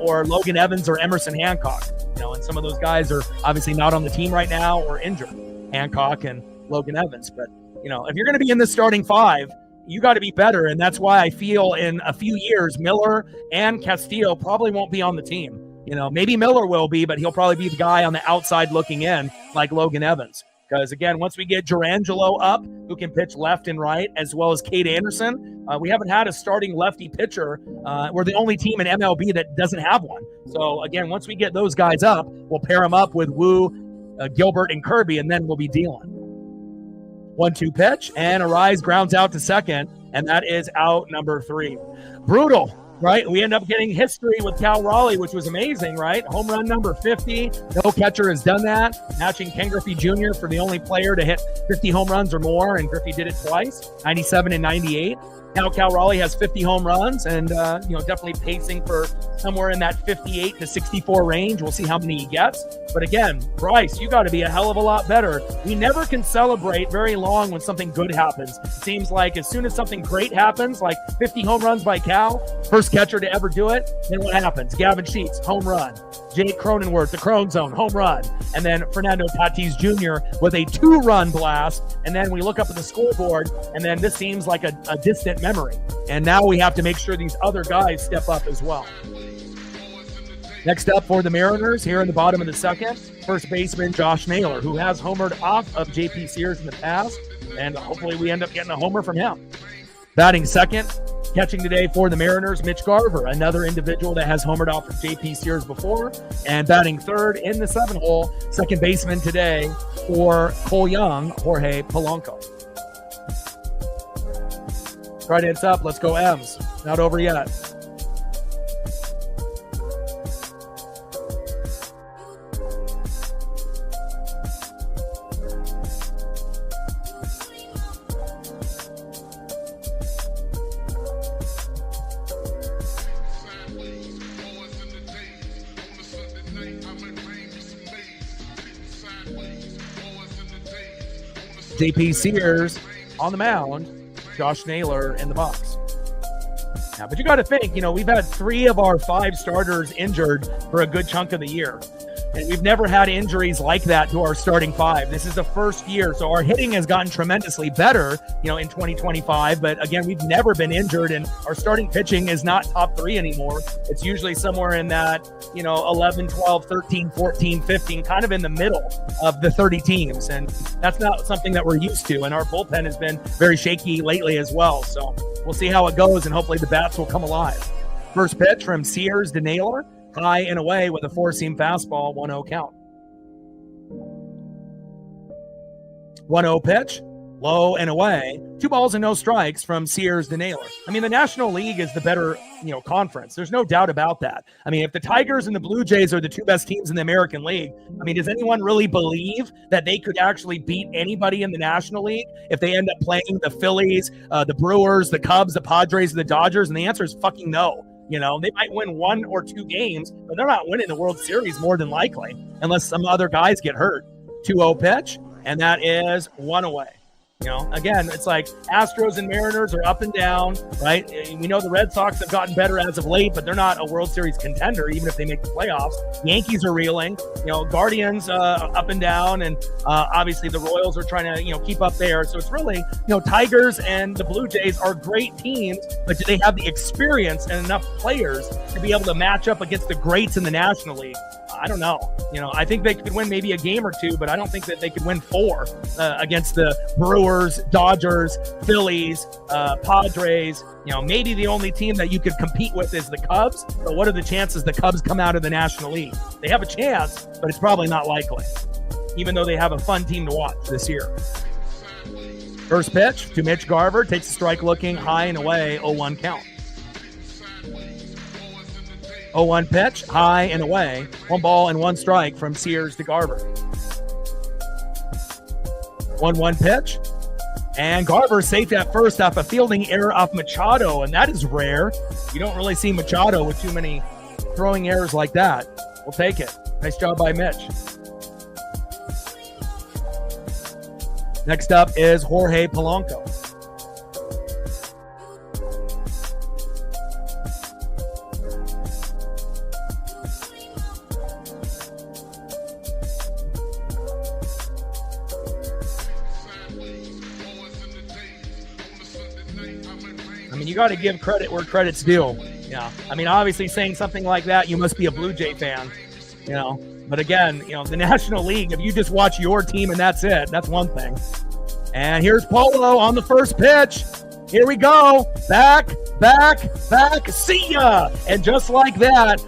or Logan Evans or Emerson Hancock. And some of those guys are obviously not on the team right now or injured, Hancock and Logan Evans. But, if you're going to be in the starting 5, you got to be better. And that's why I feel in a few years, Miller and Castillo probably won't be on the team. Maybe Miller will be, but he'll probably be the guy on the outside looking in like Logan Evans. Because, again, once we get Durangelo up, who can pitch left and right, as well as Cade Anderson, we haven't had a starting lefty pitcher. We're the only team in MLB that doesn't have one. So, again, once we get those guys up, we'll pair them up with Wu, Gilbert, and Kirby, and then we'll be dealing. 1-2 pitch, and Arise grounds out to second, and that is out number 3. Brutal. right? We end up getting history with Cal Raleigh, which was amazing, right? Home run number 50. No catcher has done that. Matching Ken Griffey Jr. for the only player to hit 50 home runs or more, and Griffey did it twice, 97 and 98. Now Cal Raleigh has 50 home runs and, definitely pacing for somewhere in that 58 to 64 range. We'll see how many he gets. But again, Bryce, you got to be a hell of a lot better. We never can celebrate very long when something good happens. It seems like as soon as something great happens, like 50 home runs by Cal, first catcher to ever do it, then what happens? Gavin Sheets, home run. Jake Cronenworth, the Crone Zone, home run. And then Fernando Tatis Jr. with a 2-run blast. And then we look up at the scoreboard, and then this seems like a distant memory. And now we have to make sure these other guys step up as well. Next up for the Mariners, here in the bottom of the second, first baseman Josh Naylor, who has homered off of J.P. Sears in the past, and hopefully we end up getting a homer from him. Batting second, catching today for the Mariners, Mitch Garver, another individual that has homered off of J.P. Sears before, and batting third in the 7-hole, second baseman today for Cole Young, Jorge Polanco. Right hands up, let's go M's. Not over yet. J.P. Sears on the mound, Josh Naylor in the box. Now, but you got to think, we've had 3 of our 5 starters injured for a good chunk of the year. And we've never had injuries like that to our starting 5. This is the first year. So our hitting has gotten tremendously better, in 2025. But again, we've never been injured, and our starting pitching is not top 3 anymore. It's usually somewhere in that, 11, 12, 13, 14, 15, kind of in the middle of the 30 teams. And that's not something that we're used to. And our bullpen has been very shaky lately as well. So we'll see how it goes, and hopefully the bats will come alive. First pitch from Sears to Naylor. High and away with a 4-seam fastball, 1-0 count. 1-0 pitch, low and away. 2 balls and no strikes from Sears to Naylor. I mean, the National League is the better, conference. There's no doubt about that. I mean, if the Tigers and the Blue Jays are the 2 best teams in the American League, I mean, does anyone really believe that they could actually beat anybody in the National League if they end up playing the Phillies, the Brewers, the Cubs, the Padres, and the Dodgers? And the answer is fucking no. They might win 1 or 2 games, but they're not winning the World Series more than likely, unless some other guys get hurt. 2-0 pitch, and that is 1 away. Again, it's like Astros and Mariners are up and down, right? We know the Red Sox have gotten better as of late, but they're not a World Series contender, even if they make the playoffs. Yankees are reeling, Guardians up and down, and obviously the Royals are trying to, keep up there. So it's really, Tigers and the Blue Jays are great teams, but do they have the experience and enough players to be able to match up against the greats in the National League? I don't know. I think they could win maybe a game or 2, but I don't think that they could win 4 against the Brewers, Dodgers, Phillies, Padres. Maybe the only team that you could compete with is the Cubs. But what are the chances the Cubs come out of the National League? They have a chance, but it's probably not likely, even though they have a fun team to watch this year. First pitch to Mitch Garver. Takes a strike looking, high and away, 0-1 count. 0-1 pitch, high and away. 1 ball and 1 strike from Sears to Garver. 1-1 pitch. And Garver safe at first off a fielding error off Machado, and that is rare. You don't really see Machado with too many throwing errors like that. We'll take it. Nice job by Mitch. Next up is Jorge Polanco. You got to give credit where credit's due. Yeah. I mean, obviously saying something like that, you must be a Blue Jay fan, But again, the National League, if you just watch your team and that's it, that's one thing. And here's Polo on the first pitch. Here we go. Back. See ya. And just like that,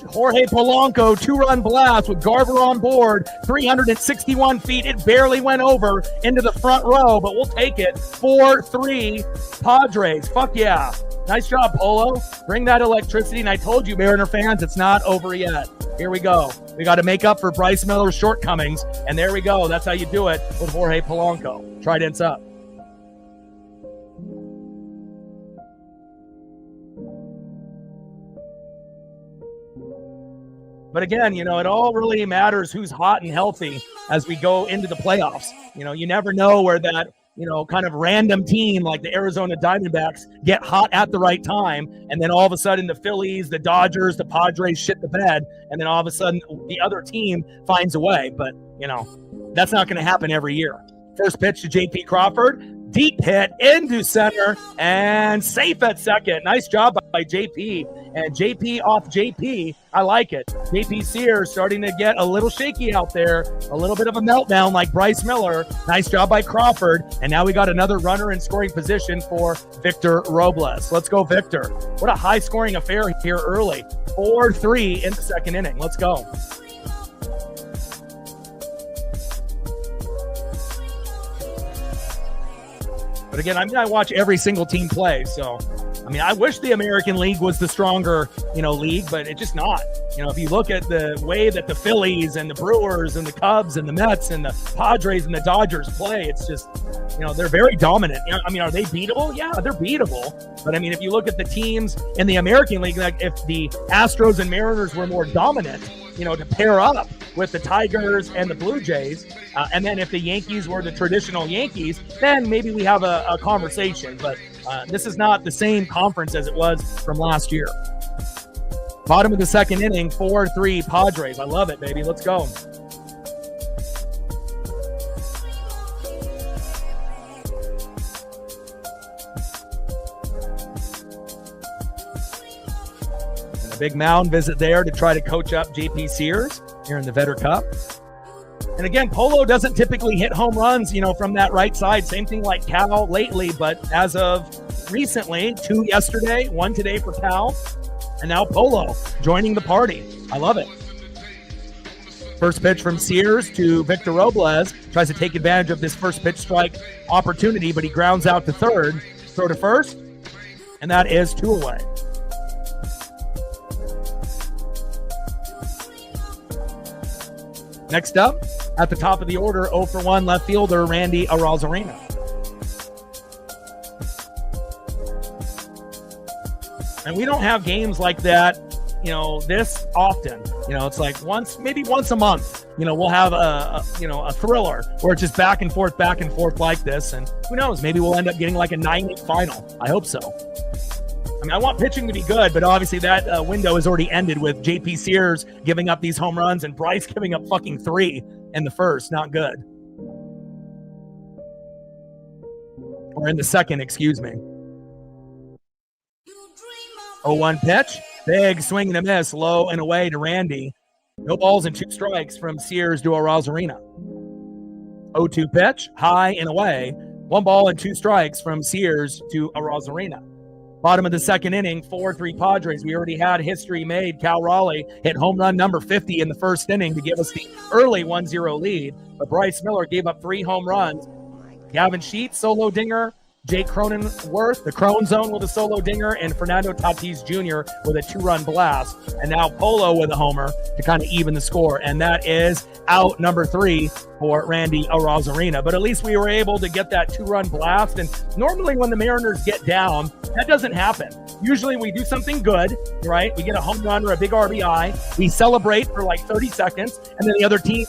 Jorge Polanco, 2-run blast with Garver on board, 361 feet. It barely went over into the front row, but we'll take it. 4-3 Padres. Fuck yeah. Nice job, Polo. Bring that electricity. And I told you, Mariner fans, it's not over yet. Here we go. We got to make up for Bryce Miller's shortcomings. And there we go. That's how you do it with Jorge Polanco. Trident's up. But again, it all really matters who's hot and healthy as we go into the playoffs. You never know where that, kind of random team like the Arizona Diamondbacks get hot at the right time. And then all of a sudden the Phillies, the Dodgers, the Padres shit the bed. And then all of a sudden the other team finds a way. But, that's not going to happen every year. First pitch to J.P. Crawford. Deep hit into center and safe at second. Nice job by JP. And JP off JP. I like it. JP Sears starting to get a little shaky out there. A little bit of a meltdown like Bryce Miller. Nice job by Crawford. And now we got another runner in scoring position for Victor Robles. Let's go, Victor. What a high-scoring affair here early. 4-3 in the second inning. Let's go. But again, I watch every single team play. So, I wish the American League was the stronger, league, but it's just not. If you look at the way that the Phillies and the Brewers and the Cubs and the Mets and the Padres and the Dodgers play, it's just, they're very dominant. Are they beatable? Yeah, they're beatable. But if you look at the teams in the American League, like if the Astros and Mariners were more dominant, to pair up with the Tigers and the Blue Jays. And then if the Yankees were the traditional Yankees, then maybe we have a conversation. But this is not the same conference as it was from last year. Bottom of the second inning, 4-3 Padres. I love it, baby. Let's go. Big mound visit there to try to coach up JP Sears here in the Vetter Cup. And again, Polo doesn't typically hit home runs, from that right side. Same thing like Cal lately, but as of recently, 2 yesterday, 1 today for Cal, and now Polo joining the party. I love it. First pitch from Sears to Victor Robles. Tries to take advantage of this first pitch strike opportunity, but he grounds out to third. Throw to first, and that is 2 away. Next up, at the top of the order, 0 for 1 left fielder Randy Arozarena. And we don't have games like that, this often. It's like maybe once a month, we'll have a thriller where it's just back and forth like this. And who knows, maybe we'll end up getting like a 9-8 final. I hope so. I want pitching to be good, but obviously that window has already ended with JP Sears giving up these home runs and Bryce giving up fucking 3 in the first. Not good. Or in the second, excuse me. 0-1 pitch. Big swing and a miss. Low and away to Randy. No balls and 2 strikes from Sears to Arozarena. 0-2 pitch. High and away. 1 ball and 2 strikes from Sears to Arozarena. Bottom of the second inning, 4-3 Padres. We already had history made. Cal Raleigh hit home run number 50 in the first inning to give us the early 1-0 lead. But Bryce Miller gave up 3 home runs. Gavin Sheets, solo dinger. Jake Cronenworth, the Crone Zone with a solo dinger, and Fernando Tatis Jr. with a 2-run blast. And now Polo with a homer to kind of even the score. And that is out number 3 for Randy Arozarena. But at least we were able to get that 2-run blast. And normally when the Mariners get down, that doesn't happen. Usually we do something good, right? We get a home run or a big RBI. We celebrate for like 30 seconds, and then the other team,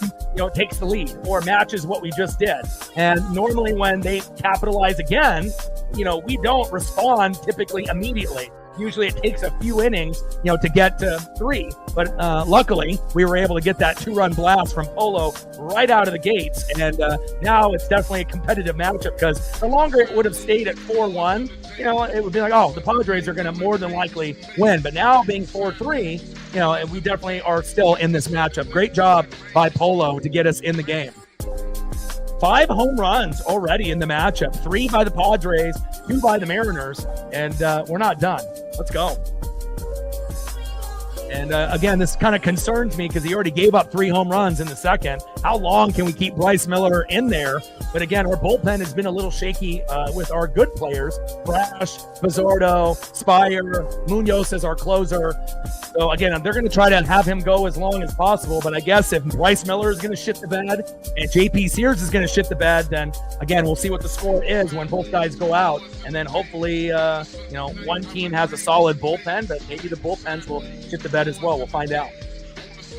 takes the lead or matches what we just did. And normally when they capitalize again, we don't respond typically immediately. Usually it takes a few innings, to get to 3. But luckily, we were able to get that 2-run blast from Polo right out of the gates. And now it's definitely a competitive matchup because the longer it would have stayed at 4-1, it would be like, oh, the Padres are going to more than likely win. But now being 4-3, we definitely are still in this matchup. Great job by Polo to get us in the game. 5 home runs already in the matchup. 3 by the Padres, 2 by the Mariners, and we're not done. Let's go. And again, this kind of concerns me because he already gave up 3 home runs in the second. how long can we keep Bryce Miller in there? But again, our bullpen has been a little shaky with our good players. Brash, Pizzardo, Spire, Munoz as our closer. So again, they're going to try to have him go as long as possible. But I guess if Bryce Miller is going to shit the bed and JP Sears is going to shit the bed, then again, we'll see what the score is when both guys go out. And then hopefully, one team has a solid bullpen, but maybe the bullpens will shit the bed as well. We'll find out.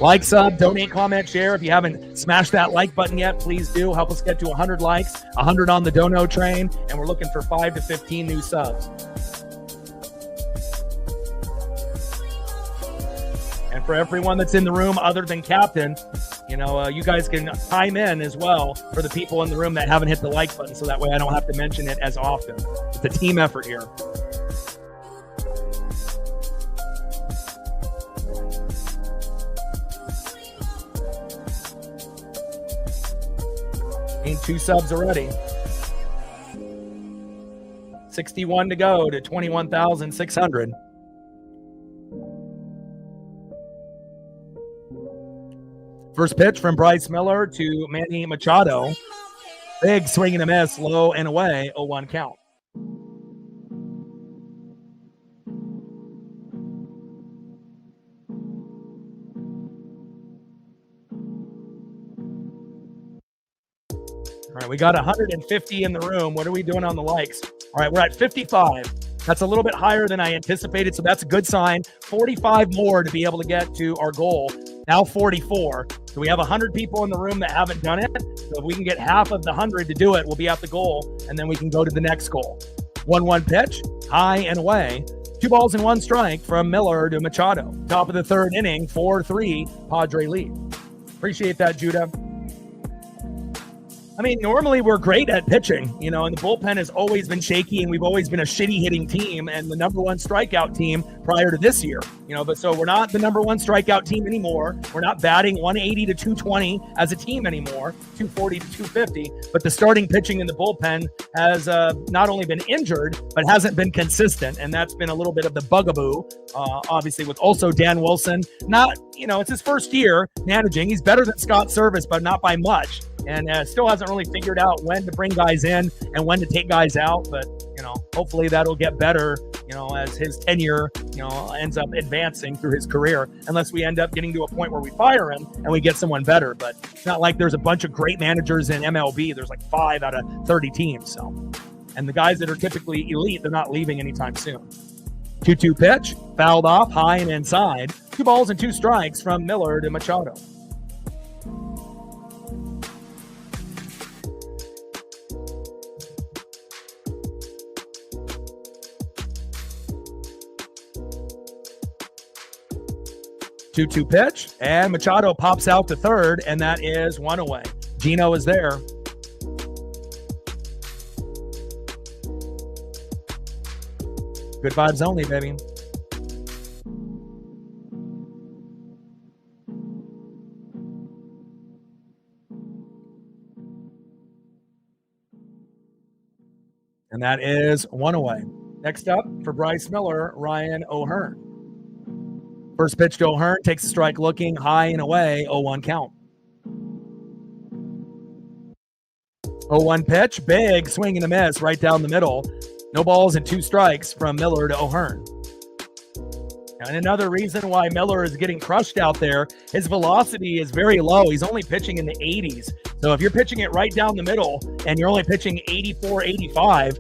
Like, sub, donate, comment, share. If you haven't smashed that like button yet, please do. Help us get to 100 likes, 100 on the dono train, and we're looking for 5 to 15 new subs. And for everyone that's in the room other than Captain, you guys can chime in as well for the people in the room that haven't hit the like button, so that way I don't have to mention it as often. It's a team effort here. Gained 2 subs already. 61 to go to 21,600. First pitch from Bryce Miller to Manny Machado. Big swing and a miss, low and away, 0-1 count. All right, we got 150 in the room. What are we doing on the likes? All right, we're at 55. That's a little bit higher than I anticipated, so that's a good sign. 45 more to be able to get to our goal. Now 44. So we have 100 people in the room that haven't done it. So if we can get half of the 100 to do it, we'll be at the goal, and then we can go to the next goal. 1-1 pitch, high and away. 2 balls and 1 strike from Miller to Machado. Top of the third inning, 4-3, Padre lead. Appreciate that, Judah. I mean, normally we're great at pitching, and the bullpen has always been shaky, and we've always been a shitty hitting team and the number 1 strikeout team prior to this year, but so we're not the number 1 strikeout team anymore. We're not batting 180 to 220 as a team anymore, 240 to 250, but the starting pitching in the bullpen has not only been injured, but hasn't been consistent. And that's been a little bit of the bugaboo, obviously with also Dan Wilson. Not, it's his first year managing. He's better than Scott Service, but not by much. And still hasn't really figured out when to bring guys in and when to take guys out. But, hopefully that'll get better, as his tenure, ends up advancing through his career, unless we end up getting to a point where we fire him and we get someone better. But it's not like there's a bunch of great managers in MLB. There's like 5 out of 30 teams. So, and the guys that are typically elite, they're not leaving anytime soon. 2-2 pitch, fouled off, high and inside. 2 balls and 2 strikes from Miller to Machado. Two-two pitch, and Machado pops out to third, and that is 1 away. Gino is there. Good vibes only, baby. And that is 1 away. Next up for Bryce Miller, Ryan O'Hearn. First pitch to O'Hearn, takes a strike looking, high and away, 0-1 count. 0-1 pitch, big swing and a miss right down the middle. No balls and 2 strikes from Miller to O'Hearn. And another reason why Miller is getting crushed out there, his velocity is very low. He's only pitching in the 80s. So if you're pitching it right down the middle and you're only pitching 84, 85,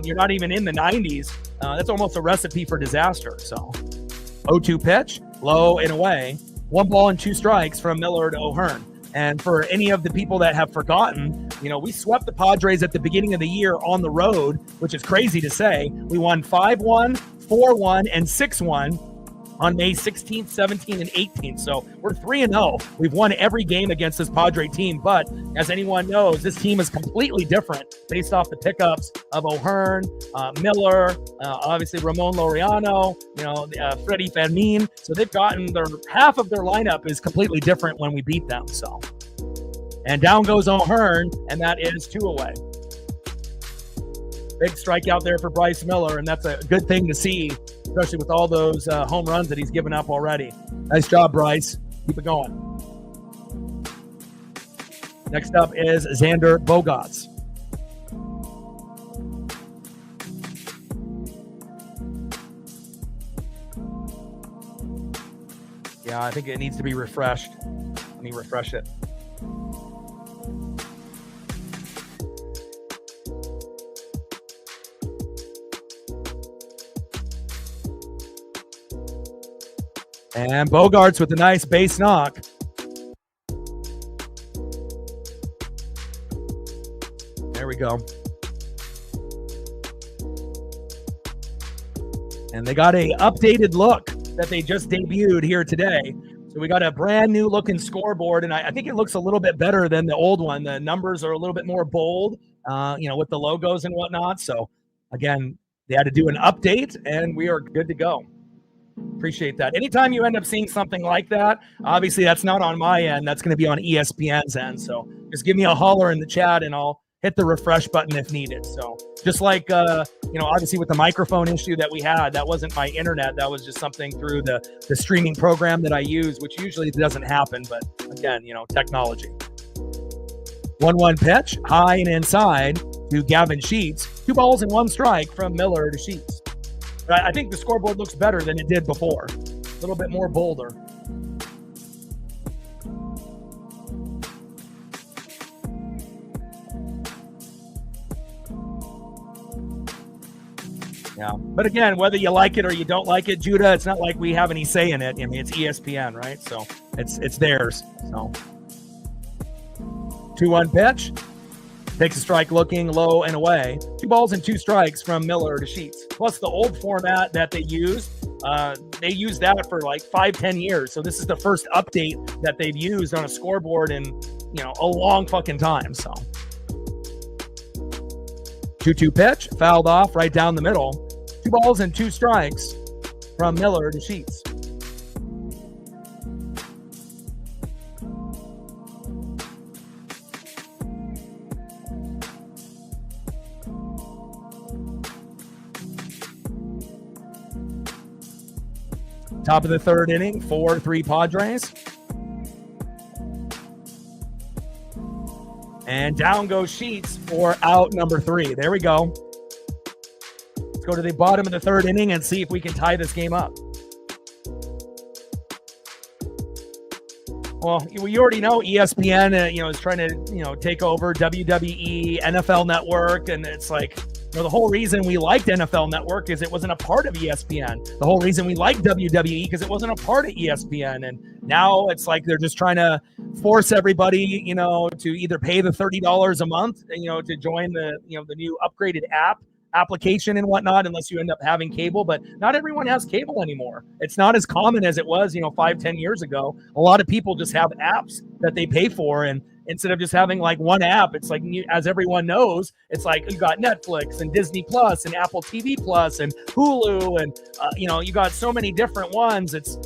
you're not even in the 90s. That's almost a recipe for disaster. So 0-2 pitch, low and away. 1 ball and 2 strikes from Miller to O'Hearn. And for any of the people that have forgotten, we swept the Padres at the beginning of the year on the road, which is crazy to say. We won 5-1, 4-1, and 6-1 on May 16th, 17th, and 18th. So we're 3-0. We've won every game against this Padre team. But as anyone knows, this team is completely different based off the pickups of O'Hearn, Miller, obviously Ramon Laureano, Freddie Fermin. So they've gotten half of their lineup is completely different when we beat them. So, and down goes O'Hearn, and that is 2 away. Big strikeout there for Bryce Miller, and that's a good thing to see, especially with all those home runs that he's given up already. Nice job, Bryce. Keep it going. Next up is Xander Bogaerts. Yeah, I think it needs to be refreshed. Let me refresh it. And Bogaerts with a nice base knock. There we go. And they got a updated look that they just debuted here today. So we got a brand new looking scoreboard, and I think it looks a little bit better than the old one. The numbers are a little bit more bold, with the logos and whatnot. So again, they had to do an update, and we are good to go. Appreciate that. Anytime you end up seeing something like that, obviously that's not on my end. That's going to be on ESPN's end. So just give me a holler in the chat, and I'll hit the refresh button if needed. So just like, obviously with the microphone issue that we had, that wasn't my internet. That was just something through the streaming program that I use, which usually doesn't happen. But again, technology. 1-1 pitch, high and inside to Gavin Sheets. 2 balls and 1 strike from Miller to Sheets. But I think the scoreboard looks better than it did before. A little bit more bolder. Yeah, but again, whether you like it or you don't like it, Judah, it's not like we have any say in it. I mean, it's ESPN, right? So it's theirs. So 2-1 pitch, takes a strike, looking low and away. 2 balls and 2 strikes from Miller to Sheets. Plus the old format that they used that for like 5-10 years. So this is the first update that they've used on a scoreboard in a long fucking time. So 2-2 pitch, fouled off right down the middle. 2 balls and 2 strikes from Miller to Sheets. Top of the 3rd inning, 4-3 Padres. And down goes Sheets for out number 3. There we go. Let's go to the bottom of the 3rd inning and see if we can tie this game up. Well, you already know ESPN, is trying to, take over WWE, NFL Network, and it's like, the whole reason we liked NFL Network is it wasn't a part of ESPN. The whole reason we liked WWE because it wasn't a part of ESPN. And now it's like they're just trying to force everybody, to either pay the $30 a month, to join the new upgraded application and whatnot, unless you end up having cable. But not everyone has cable anymore. It's not as common as it was, 5-10 years ago. A lot of people just have apps that they pay for, and instead of just having like one app, it's like, as everyone knows, it's like you got Netflix and Disney Plus and Apple TV Plus and Hulu, and you got so many different ones. It's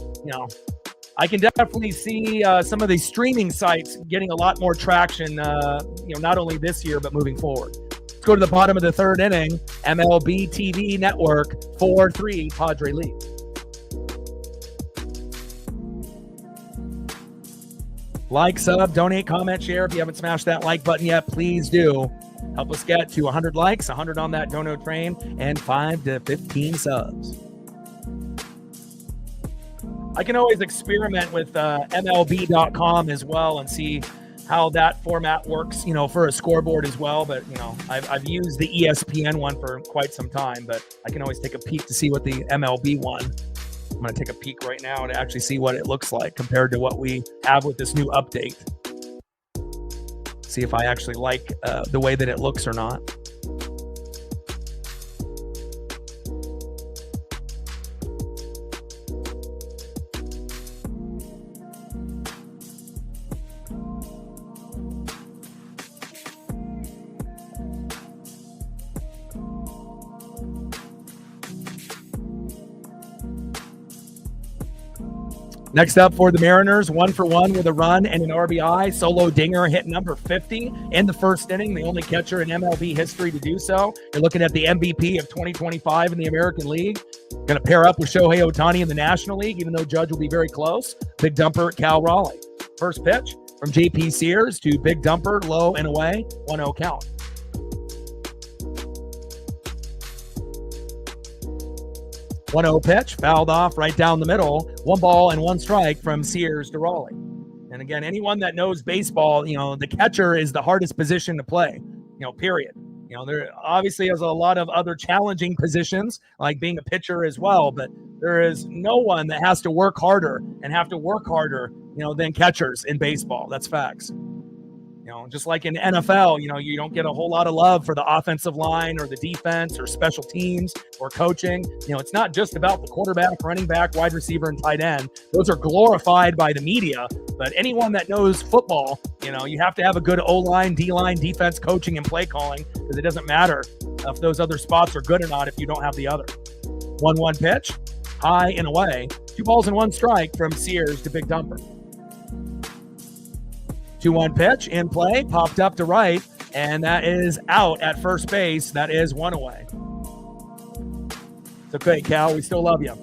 I can definitely see some of these streaming sites getting a lot more traction, not only this year but moving forward. Let's go to the bottom of the 3rd inning. MLB TV Network 4-3 Padre lead. Like, sub, donate, comment, share. If you haven't smashed that like button yet, please do. Help us get to 100 likes, 100 on that dono train, and 5 to 15 subs. I can always experiment with MLB.com as well and see how that format works, for a scoreboard as well. But, I've used the ESPN one for quite some time, but I can always take a peek to see what the MLB one. I'm going to take a peek right now to actually see what it looks like compared to what we have with this new update. See if I actually like the way that it looks or not. Next up for the Mariners, 1-for-1 with a run and an RBI. Solo dinger hit number 50 in the 1st inning, the only catcher in MLB history to do so. You're looking at the MVP of 2025 in the American League. Going to pair up with Shohei Ohtani in the National League, even though Judge will be very close. Big dumper at Cal Raleigh. First pitch, from J.P. Sears to Big Dumper, low and away, 1-0 count. One 0 pitch, fouled off right down the middle. 1 ball and 1 strike from Sears to Raleigh. And again, anyone that knows baseball, the catcher is the hardest position to play, period. There obviously is a lot of other challenging positions, like being a pitcher as well, but there is no one that has to work harder than catchers in baseball. That's facts. Just like in NFL, you don't get a whole lot of love for the offensive line or the defense or special teams or coaching. It's not just about the quarterback, running back, wide receiver, and tight end. Those are glorified by the media. But anyone that knows football, you have to have a good O-line, D-line, defense, coaching, and play calling, because it doesn't matter if those other spots are good or not if you don't have the other. 1-1 pitch, high and away. 2 balls and 1 strike from Sears to Big Dumper. 2-1 pitch in play, popped up to right, and that is out at first base. That is 1 away. It's okay, Cal. We still love you.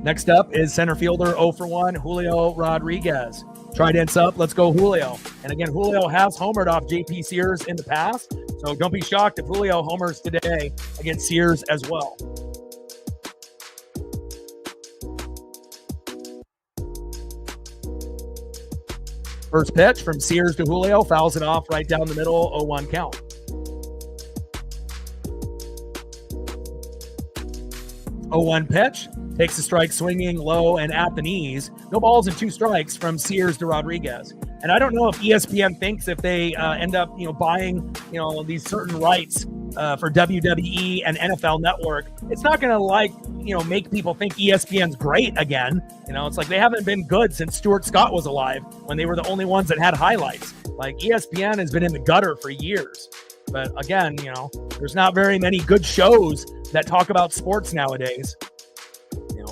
Next up is center fielder 0 for 1, Julio Rodriguez. Trident's up. Let's go, Julio. And again, Julio has homered off J.P. Sears in the past, so don't be shocked if Julio homers today against Sears as well. First pitch from Sears to Julio, fouls it off right down the middle, 0-1 count. 0-1 pitch, takes a strike swinging low and at the knees. No balls and 2 strikes from Sears to Rodriguez. And I don't know if ESPN thinks if they end up, buying, these certain rights for WWE and NFL Network, it's not going to make people think ESPN's great again. It's like they haven't been good since Stuart Scott was alive, when they were the only ones that had highlights. Like, ESPN has been in the gutter for years. But again, there's not very many good shows that talk about sports nowadays.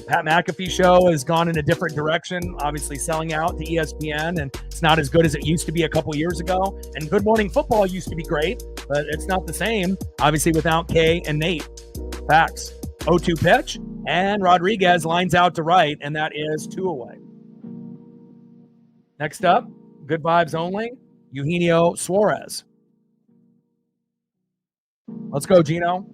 Pat McAfee show has gone in a different direction, obviously selling out to ESPN, and it's not as good as it used to be a couple years ago. And Good Morning Football used to be great, but it's not the same, obviously, without Kay and Nate. Facts. 0-2 pitch, and Rodriguez lines out to right, and that is 2 away. Next up, good vibes only, Eugenio Suarez. Let's go, Gino.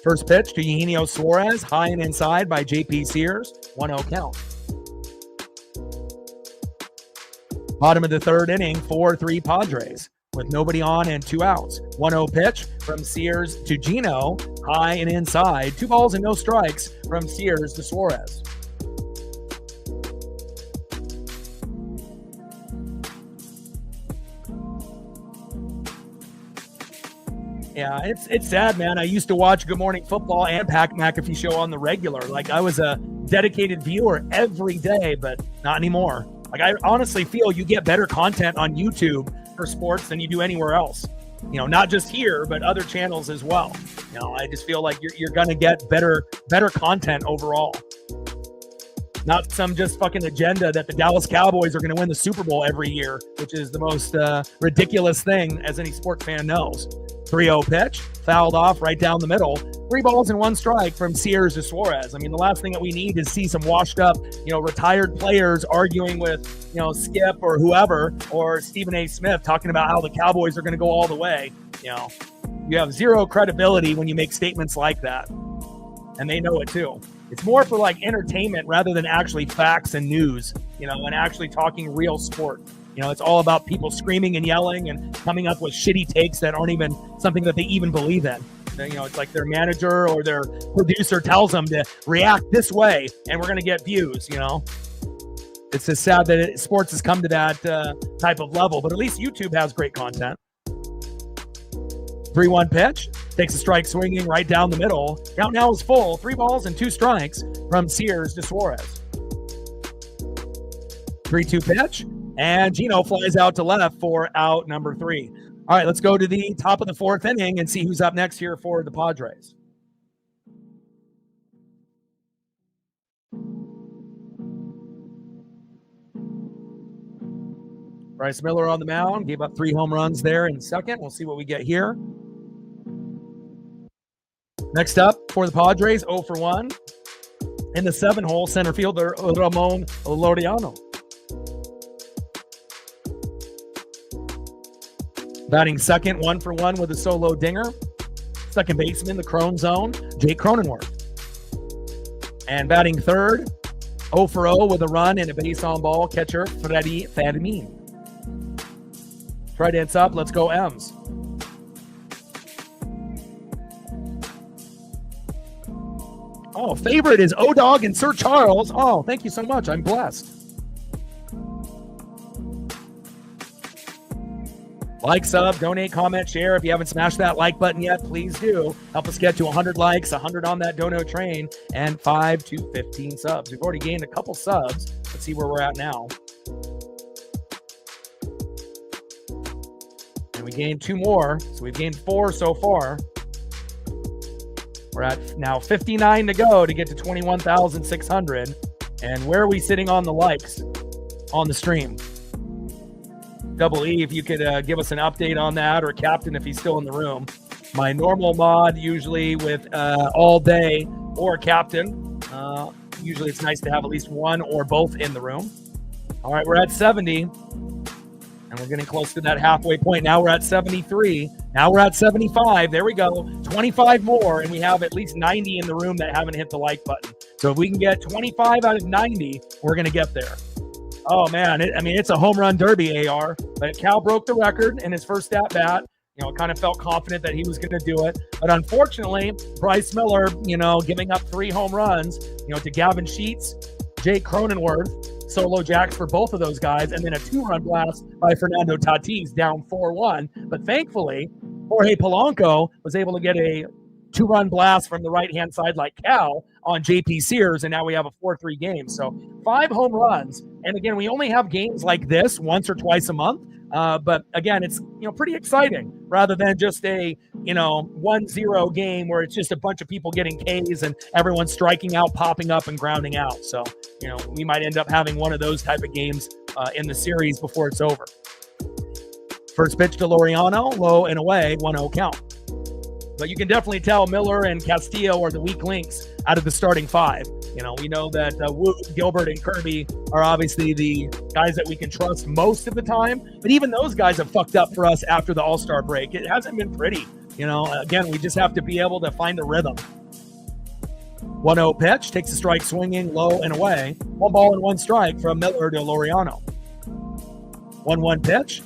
First pitch to Eugenio Suarez, high and inside by J.P. Sears, 1-0 count. Bottom of the third inning, 4-3 Padres, with nobody on and 2 outs. 1-0 pitch from Sears to Gino, high and inside. 2 balls and no strikes from Sears to Suarez. Yeah, it's sad, man. I used to watch Good Morning Football and Pat McAfee show on the regular. Like, I was a dedicated viewer every day, but not anymore. Like, I honestly feel you get better content on YouTube for sports than you do anywhere else. Not just here, but other channels as well. I just feel like you're going to get better content overall. Not some just fucking agenda that the Dallas Cowboys are going to win the Super Bowl every year, which is the most ridiculous thing, as any sports fan knows. 3-0 pitch, fouled off right down the middle. 3 balls and 1 strike from Sears to Suarez. I mean, the last thing that we need is see some washed up, retired players arguing with, Skip or whoever, or Stephen A. Smith talking about how the Cowboys are going to go all the way. You have zero credibility when you make statements like that. And they know it too. It's more for like entertainment rather than actually facts and news, and actually talking real sport. It's all about people screaming and yelling and coming up with shitty takes that aren't even something that they even believe in. It's like their manager or their producer tells them to react this way and we're going to get views, It's just sad that sports has come to that type of level, but at least YouTube has great content. 3-1 pitch, takes a strike swinging right down the middle. Count now is full, 3 balls and 2 strikes from Sears to Suarez. 3-2 pitch. And Gino flies out to left for out number 3. All right, let's go to the top of the 4th inning and see who's up next here for the Padres. Bryce Miller on the mound, gave up 3 home runs there in second. We'll see what we get here. Next up for the Padres, 0 for 1. In the 7-hole, center fielder Ramon Laureano. Batting second, 1 for 1 with a solo dinger. Second baseman, the Crone Zone, Jake Cronenworth. And batting third, 0 for 0 with a run and a base on ball, catcher Freddy Fermin. Trident's up. Let's go M's. Oh, favorite is O-Dog and Sir Charles. Oh, thank you so much. I'm blessed. Like, sub, donate, comment, share. If you haven't smashed that like button yet, please do. Help us get to 100 likes, 100 on that dono train, and 5 to 15 subs. We've already gained a couple subs. Let's see where we're at now. And we gained 2 more, so we've gained 4 so far. We're at now 59 to go to get to 21,600. And where are we sitting on the likes on the stream? Double E, if you could give us an update on that, or Captain if he's still in the room. My normal mod, usually with all day or Captain. Usually it's nice to have at least one or both in the room. All right, we're at 70. And we're getting close to that halfway point. Now we're at 73. Now we're at 75. There we go. 25 more, and we have at least 90 in the room that haven't hit the like button. So if we can get 25 out of 90, we're going to get there. Oh, man. It's a home run derby, AR. But Cal broke the record in his first at-bat. Kind of felt confident that he was going to do it. But unfortunately, Bryce Miller, giving up 3 home runs, to Gavin Sheets, Jake Cronenworth, solo jacks for both of those guys, and then a 2-run blast by Fernando Tatis down 4-1. But thankfully, Jorge Polanco was able to get a 2-run blast from the right-hand side like Cal on JP Sears, and now we have a 4-3 game. So 5 home runs. And again, we only have games like this once or twice a month. But again, it's pretty exciting rather than just a 1-0 game where it's just a bunch of people getting Ks and everyone striking out, popping up, and grounding out. So we might end up having one of those type of games in the series before it's over. First pitch to Laureano, low and away, 1-0 count. But you can definitely tell Miller and Castillo are the weak links out of the starting 5. We know that Wood, Gilbert, and Kirby are obviously the guys that we can trust most of the time. But even those guys have fucked up for us after the All-Star break. It hasn't been pretty. Again, we just have to be able to find a rhythm. 1-0 pitch, takes a strike swinging, low and away. 1 ball and 1 strike from Miller to Laureano. 1-1 pitch.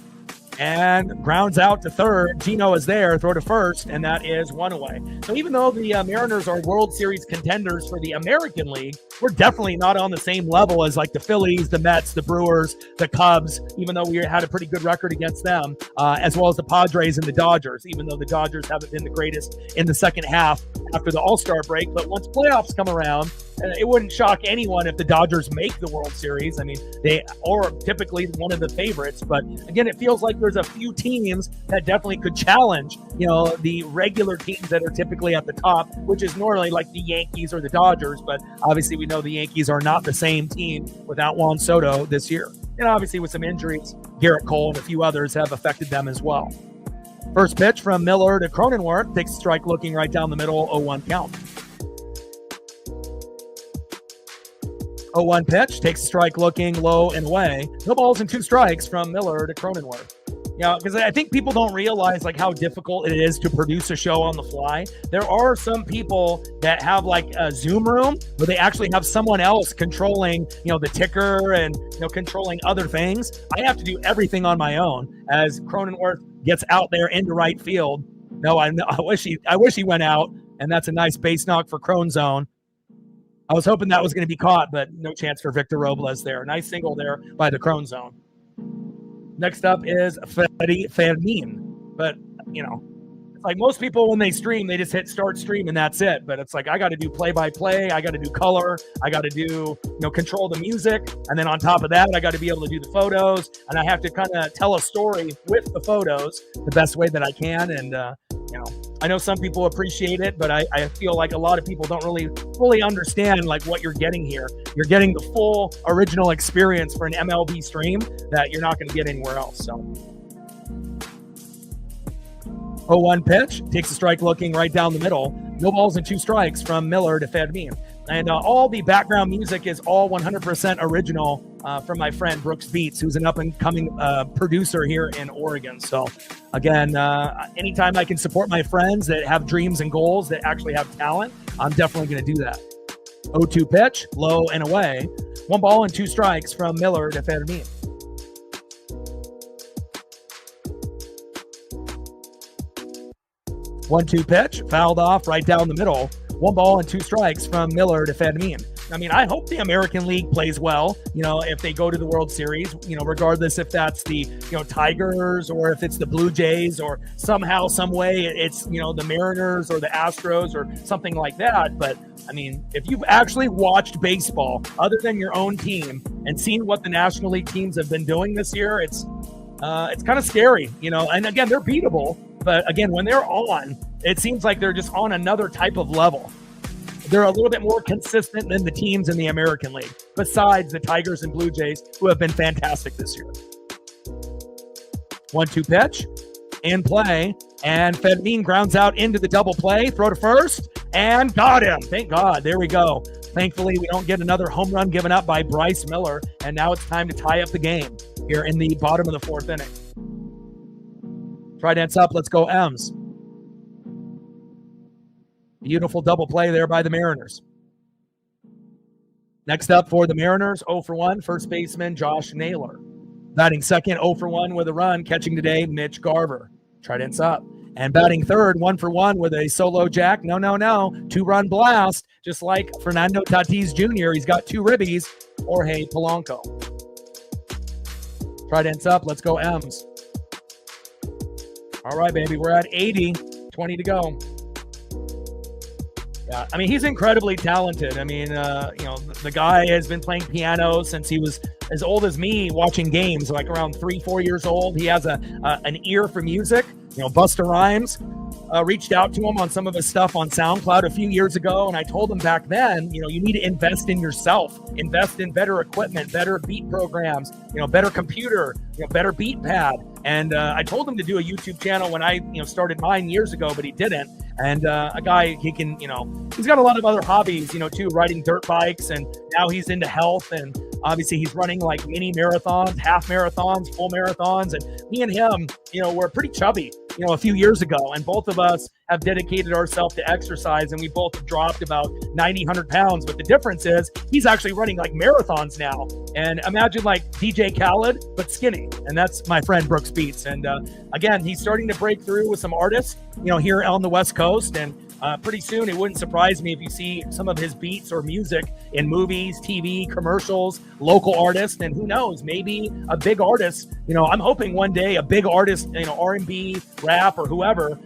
And grounds out to third. Gino is there, throw to first, and that is 1 away. So even though the Mariners are World Series contenders for the American League, we're definitely not on the same level as like the Phillies, the Mets, the Brewers, the Cubs, even though we had a pretty good record against them, as well as the Padres and the Dodgers, even though the Dodgers haven't been the greatest in the second half after the All-Star break. But once playoffs come around, it wouldn't shock anyone if the Dodgers make the World Series. They are typically one of the favorites, but again, it feels like there's a few teams that definitely could challenge, the regular teams that are typically at the top, which is normally like the Yankees or the Dodgers. But obviously we know the Yankees are not the same team without Juan Soto this year. And obviously with some injuries, Garrett Cole and a few others have affected them as well. First pitch from Miller to Cronenworth, takes a strike looking right down the middle, 0-1 count. 0-1 pitch, takes a strike looking low and away. No balls and 2 strikes from Miller to Cronenworth. Because I think people don't realize like how difficult it is to produce a show on the fly. There are some people that have like a Zoom room where they actually have someone else controlling, the ticker and, controlling other things. I have to do everything on my own as Cronenworth gets out there into right field. No, I wish he went out, and that's a nice base knock for Crone Zone. I was hoping that was going to be caught, but no chance for Victor Robles there. Nice single there by the Crone Zone. Next up is Freddy Fermin. But, it's like most people when they stream, they just hit start stream and that's it. But it's like I got to do play-by-play. I got to do color. I got to do, control the music. And then on top of that, I got to be able to do the photos. And I have to kind of tell a story with the photos the best way that I can. And, I know some people appreciate it, but I feel like a lot of people don't really fully understand like what you're getting here. You're getting the full original experience for an MLB stream that you're not going to get anywhere else. So 0-1 pitch, takes a strike looking right down the middle. No balls and 2 strikes from Miller to Fermin. And all the background music is all 100% original from my friend Brooks Beats, who's an up-and-coming producer here in Oregon. So, again, anytime I can support my friends that have dreams and goals that actually have talent, I'm definitely going to do that. 0-2 pitch, low and away. 1 ball and 2 strikes from Miller to Fermin. One-two pitch, fouled off right down the middle. 1 ball and 2 strikes from Miller to Fermin. I mean, I hope the American League plays well, if they go to the World Series, regardless if that's the, Tigers or if it's the Blue Jays or somehow, some way it's, the Mariners or the Astros or something like that. But I mean, if you've actually watched baseball other than your own team and seen what the National League teams have been doing this year, it's kind of scary, and again, they're beatable. But again, when they're on, it seems like they're just on another type of level. They're a little bit more consistent than the teams in the American League, besides the Tigers and Blue Jays, who have been fantastic this year. 1-2 pitch, in play, and Fermin grounds out into the double play, throw to first, and got him. Thank God. There we go. Thankfully, we don't get another home run given up by Bryce Miller, and now it's time to tie up the game here in the bottom of the 4th inning. Trident's up. Let's go, M's. Beautiful double play there by the Mariners. Next up for the Mariners, 0-for-1, first baseman Josh Naylor. Batting second, 0-for-1 with a run, catching today, Mitch Garver. Trident's up. And batting third, 1-for-1 with a solo jack. No. 2-run blast, just like Fernando Tatis Jr. He's got 2 ribbies, Jorge Polanco. Trident's up. Let's go, M's. All right, baby, we're at 80, 20 to go. Yeah, I mean, he's incredibly talented. I mean, the guy has been playing piano since he was as old as me, watching games, like around 3-4 years old. He has an ear for music. Busta Rhymes reached out to him on some of his stuff on SoundCloud a few years ago, and I told him back then, you need to invest in yourself, invest in better equipment, better beat programs, better computer, better beat pad. And I told him to do a YouTube channel when I, started mine years ago, but he didn't. And a guy, he can, he's got a lot of other hobbies, too, riding dirt bikes, and now he's into health, and obviously he's running like mini marathons, half marathons, full marathons, and me and him, we're pretty chubby, a few years ago, and both of us have dedicated ourselves to exercise, and we both have dropped about 90, 100 pounds, but the difference is he's actually running like marathons now, and imagine like DJ Khaled, but skinny, and that's my friend Brooks Beats, and again, he's starting to break through with some artists, here on the West Coast, and pretty soon it wouldn't surprise me if you see some of his beats or music in movies, TV, commercials, local artists, and who knows, maybe a big artist, I'm hoping one day a big artist, R&B, rap, or whoever,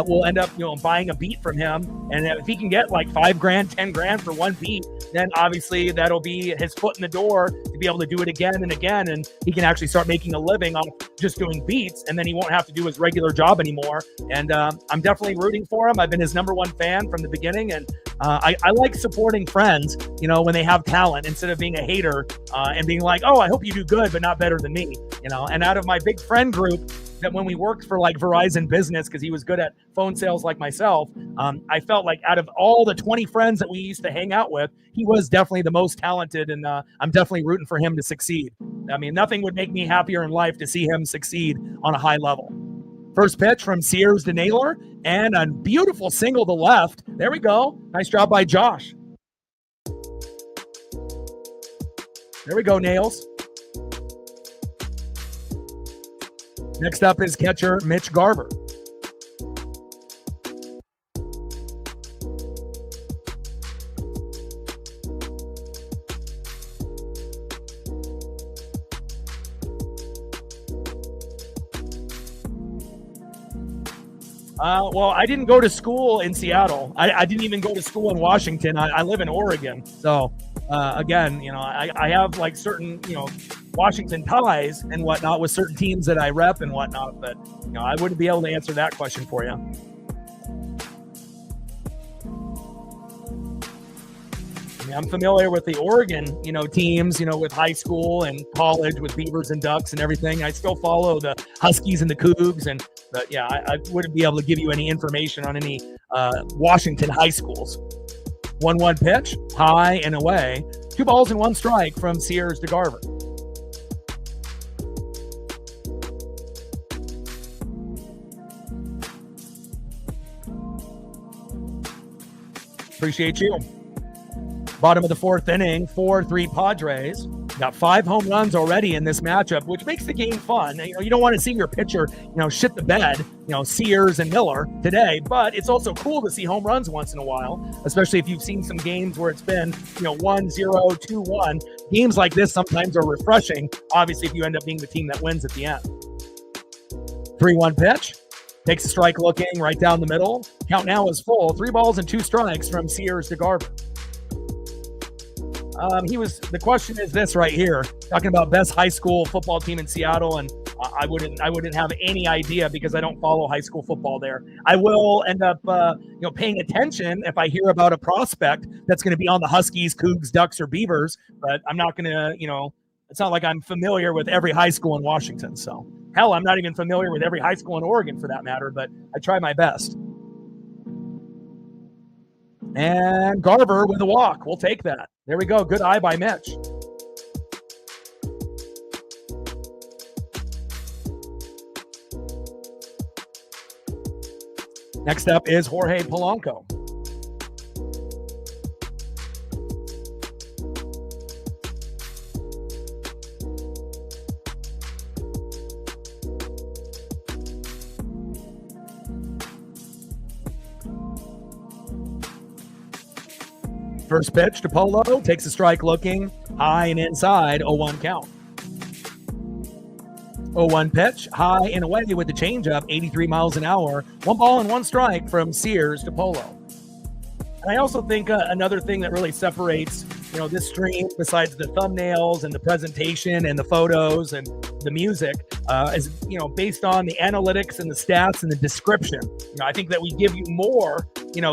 will end up, buying a beat from him. And if he can get like $5,000, $10,000 for one beat, then obviously that'll be his foot in the door to be able to do it again and again. And he can actually start making a living off just doing beats. And then he won't have to do his regular job anymore. And I'm definitely rooting for him. I've been his #1 fan from the beginning. And I like supporting friends, when they have talent, instead of being a hater and being like, oh, I hope you do good, but not better than me, And out of my big friend group, that when we worked for like Verizon Business, because he was good at phone sales like myself, I felt like out of all the 20 friends that we used to hang out with, he was definitely the most talented, and I'm definitely rooting for him to succeed. I mean, nothing would make me happier in life to see him succeed on a high level. First pitch from Sears to Naylor, and a beautiful single to left. There we go. Nice job by Josh. There we go, Nails. Next up is catcher Mitch Garver. Well, I didn't go to school in Seattle. I didn't even go to school in Washington. I live in Oregon. So, again, I have like certain, Washington ties and whatnot with certain teams that I rep and whatnot. But, I wouldn't be able to answer that question for you. mean, I'm familiar with the Oregon, teams, with high school and college with Beavers and Ducks and everything. I still follow the Huskies and the Cougs, but yeah, I wouldn't be able to give you any information on any Washington high schools. 1-1 pitch, high and away. 2 balls and 1 strike from Sears to Garver. Appreciate you. Bottom of the 4th inning, 4-3 Padres. Got 5 home runs already in this matchup, which makes the game fun. You don't want to see your pitcher, shit the bed, Sears and Miller today, but it's also cool to see home runs once in a while, especially if you've seen some games where it's been, 1-0, 2-1. Games like this sometimes are refreshing, obviously, if you end up being the team that wins at the end. 3-1 pitch. Takes a strike looking right down the middle. Count now is full. 3 balls and 2 strikes from Sears to Garver. The question is this right here, talking about best high school football team in Seattle, and I wouldn't have any idea because I don't follow high school football there. I will end up, paying attention if I hear about a prospect that's going to be on the Huskies, Cougs, Ducks, or Beavers, but I'm not going to, it's not like I'm familiar with every high school in Washington. So hell, I'm not even familiar with every high school in Oregon for that matter, but I try my best. And Garver with a walk. We'll take that. There we go. Good eye by Mitch. Next up is Jorge Polanco. First pitch to Polo, takes a strike looking, high and inside, 0-1 count. 0-1 pitch, high and away with the changeup, 83 miles an hour. 1 ball and 1 strike from Sears to Polo. And I also think another thing that really separates, this stream, besides the thumbnails and the presentation and the photos and the music, is, based on the analytics and the stats and the description. I think that we give you more,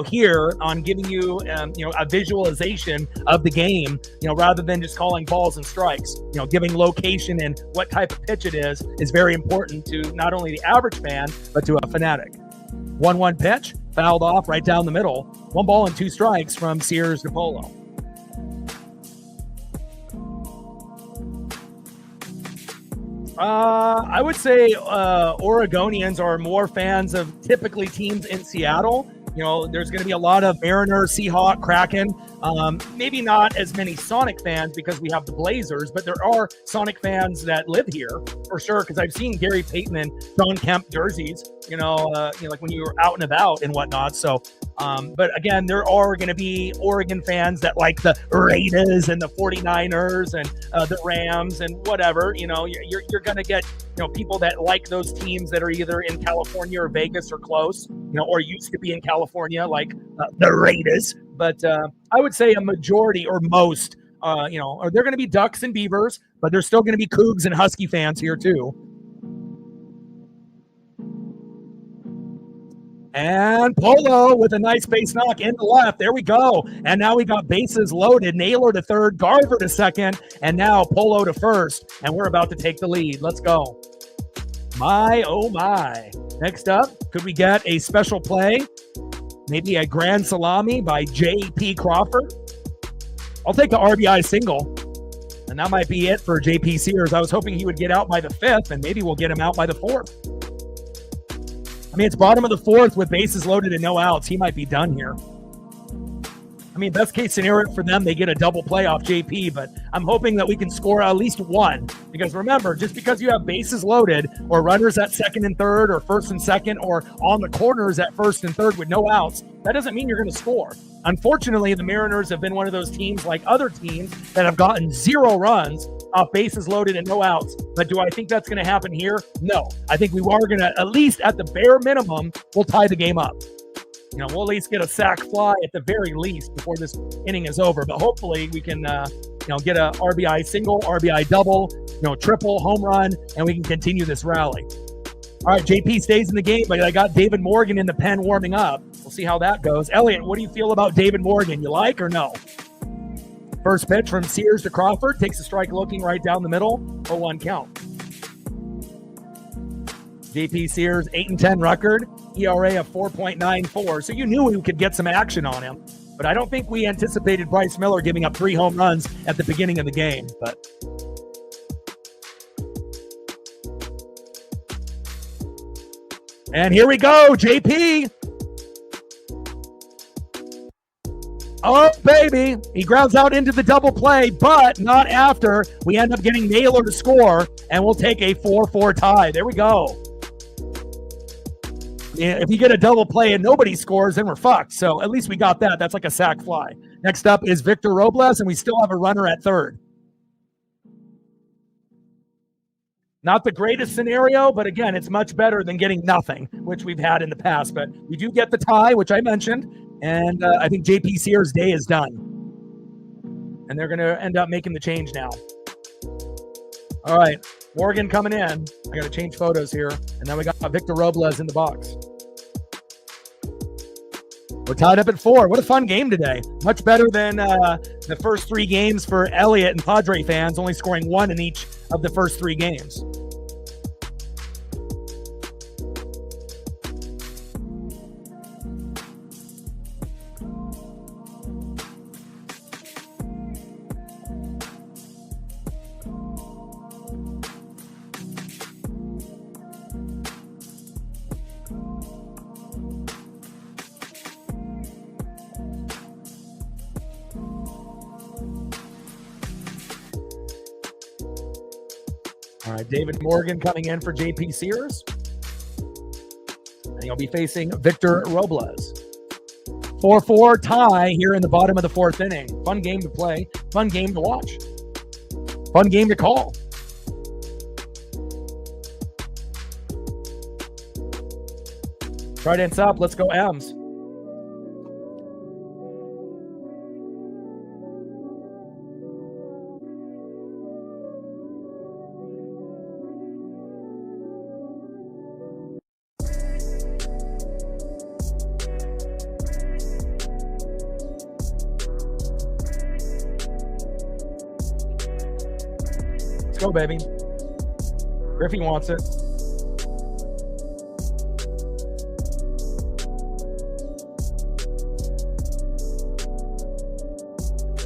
here on giving you, a visualization of the game, rather than just calling balls and strikes. Giving location and what type of pitch it is very important to not only the average fan, but to a fanatic. 1-1 pitch, fouled off right down the middle. 1 ball and 2 strikes from Sears to Polo. I would say Oregonians are more fans of typically teams in Seattle. There's going to be a lot of Mariners, Seahawk, Kraken. Maybe not as many Sonic fans because we have the Blazers, but there are Sonic fans that live here for sure. Because I've seen Gary Payton and John Kemp jerseys, like when you were out and about and whatnot. So, but again, there are going to be Oregon fans that like the Raiders and the 49ers and the Rams and whatever. You're going to get people that like those teams that are either in California or Vegas or close, or used to be in California, like the Raiders. But I would say a majority or most, are they're going to be Ducks and Beavers, but there's still going to be Cougs and Husky fans here too. And Polo with a nice base knock into left. There we go. And now we got bases loaded. Naylor to third, Garver to second, and now Polo to first. And we're about to take the lead. Let's go. My, oh my. Next up, could we get a special play? Maybe a grand salami by J.P. Crawford. I'll take the RBI single. And that might be it for J.P. Sears. I was hoping he would get out by the 5th, and maybe we'll get him out by the 4th. I mean, it's bottom of the 4th with bases loaded and no outs. He might be done here. I mean, best case scenario for them, they get a double play off JP, but I'm hoping that we can score at least 1. Because remember, just because you have bases loaded or runners at second and third or first and second or on the corners at first and third with no outs, that doesn't mean you're going to score. Unfortunately, the Mariners have been one of those teams like other teams that have gotten 0 runs off bases loaded and no outs. But do I think that's going to happen here? No. I think we are going to, at least at the bare minimum, we'll tie the game up. We'll at least get a sac fly at the very least before this inning is over. But hopefully we can, get a RBI single, RBI double, triple, home run, and we can continue this rally. All right, JP stays in the game, but I got David Morgan in the pen warming up. We'll see how that goes. Elliot, what do you feel about David Morgan? You like or no? First pitch from Sears to Crawford. Takes a strike looking right down the middle. 0-1 count. JP Sears, 8-10 record. ERA of 4.94. So you knew we could get some action on him. But I don't think we anticipated Bryce Miller giving up 3 home runs at the beginning of the game. But and here we go, JP. Oh, baby. He grounds out into the double play, but not after. We end up getting Naylor to score, and we'll take a 4-4 tie. There we go. If you get a double play and nobody scores, then we're fucked. So at least we got that. That's like a sac fly. Next up is Victor Robles, and we still have a runner at third. Not the greatest scenario, but again, it's much better than getting nothing, which we've had in the past. But we do get the tie, which I mentioned, and I think JP Sears' day is done. And they're going to end up making the change now. All right, Morgan coming in. I got to change photos here. And then we got Victor Robles in the box. We're tied up at 4. What a fun game today. Much better than the first 3 games for Elliott and Padre fans, only scoring 1 in each of the first 3 games. All right, David Morgan coming in for JP Sears. And he'll be facing Victor Robles. 4-4 tie here in the bottom of the 4th inning. Fun game to play. Fun game to watch. Fun game to call. Trident's up. Let's go, M's. Go, baby. Griffey wants it.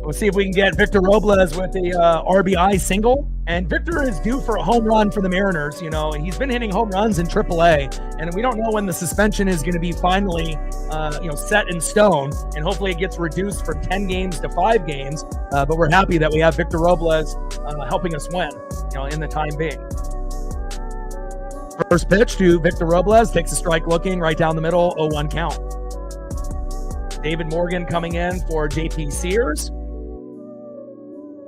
We'll see if we can get Victor Robles with the RBI single. And Victor is due for a home run for the Mariners. You know, he's been hitting home runs in AAA, and we don't know when the suspension is going to be finally, set in stone. And hopefully it gets reduced from 10 games to 5 games. But we're happy that we have Victor Robles helping us win, in the time being. First pitch to Victor Robles, takes a strike looking right down the middle, 0-1 count. David Morgan coming in for JP Sears.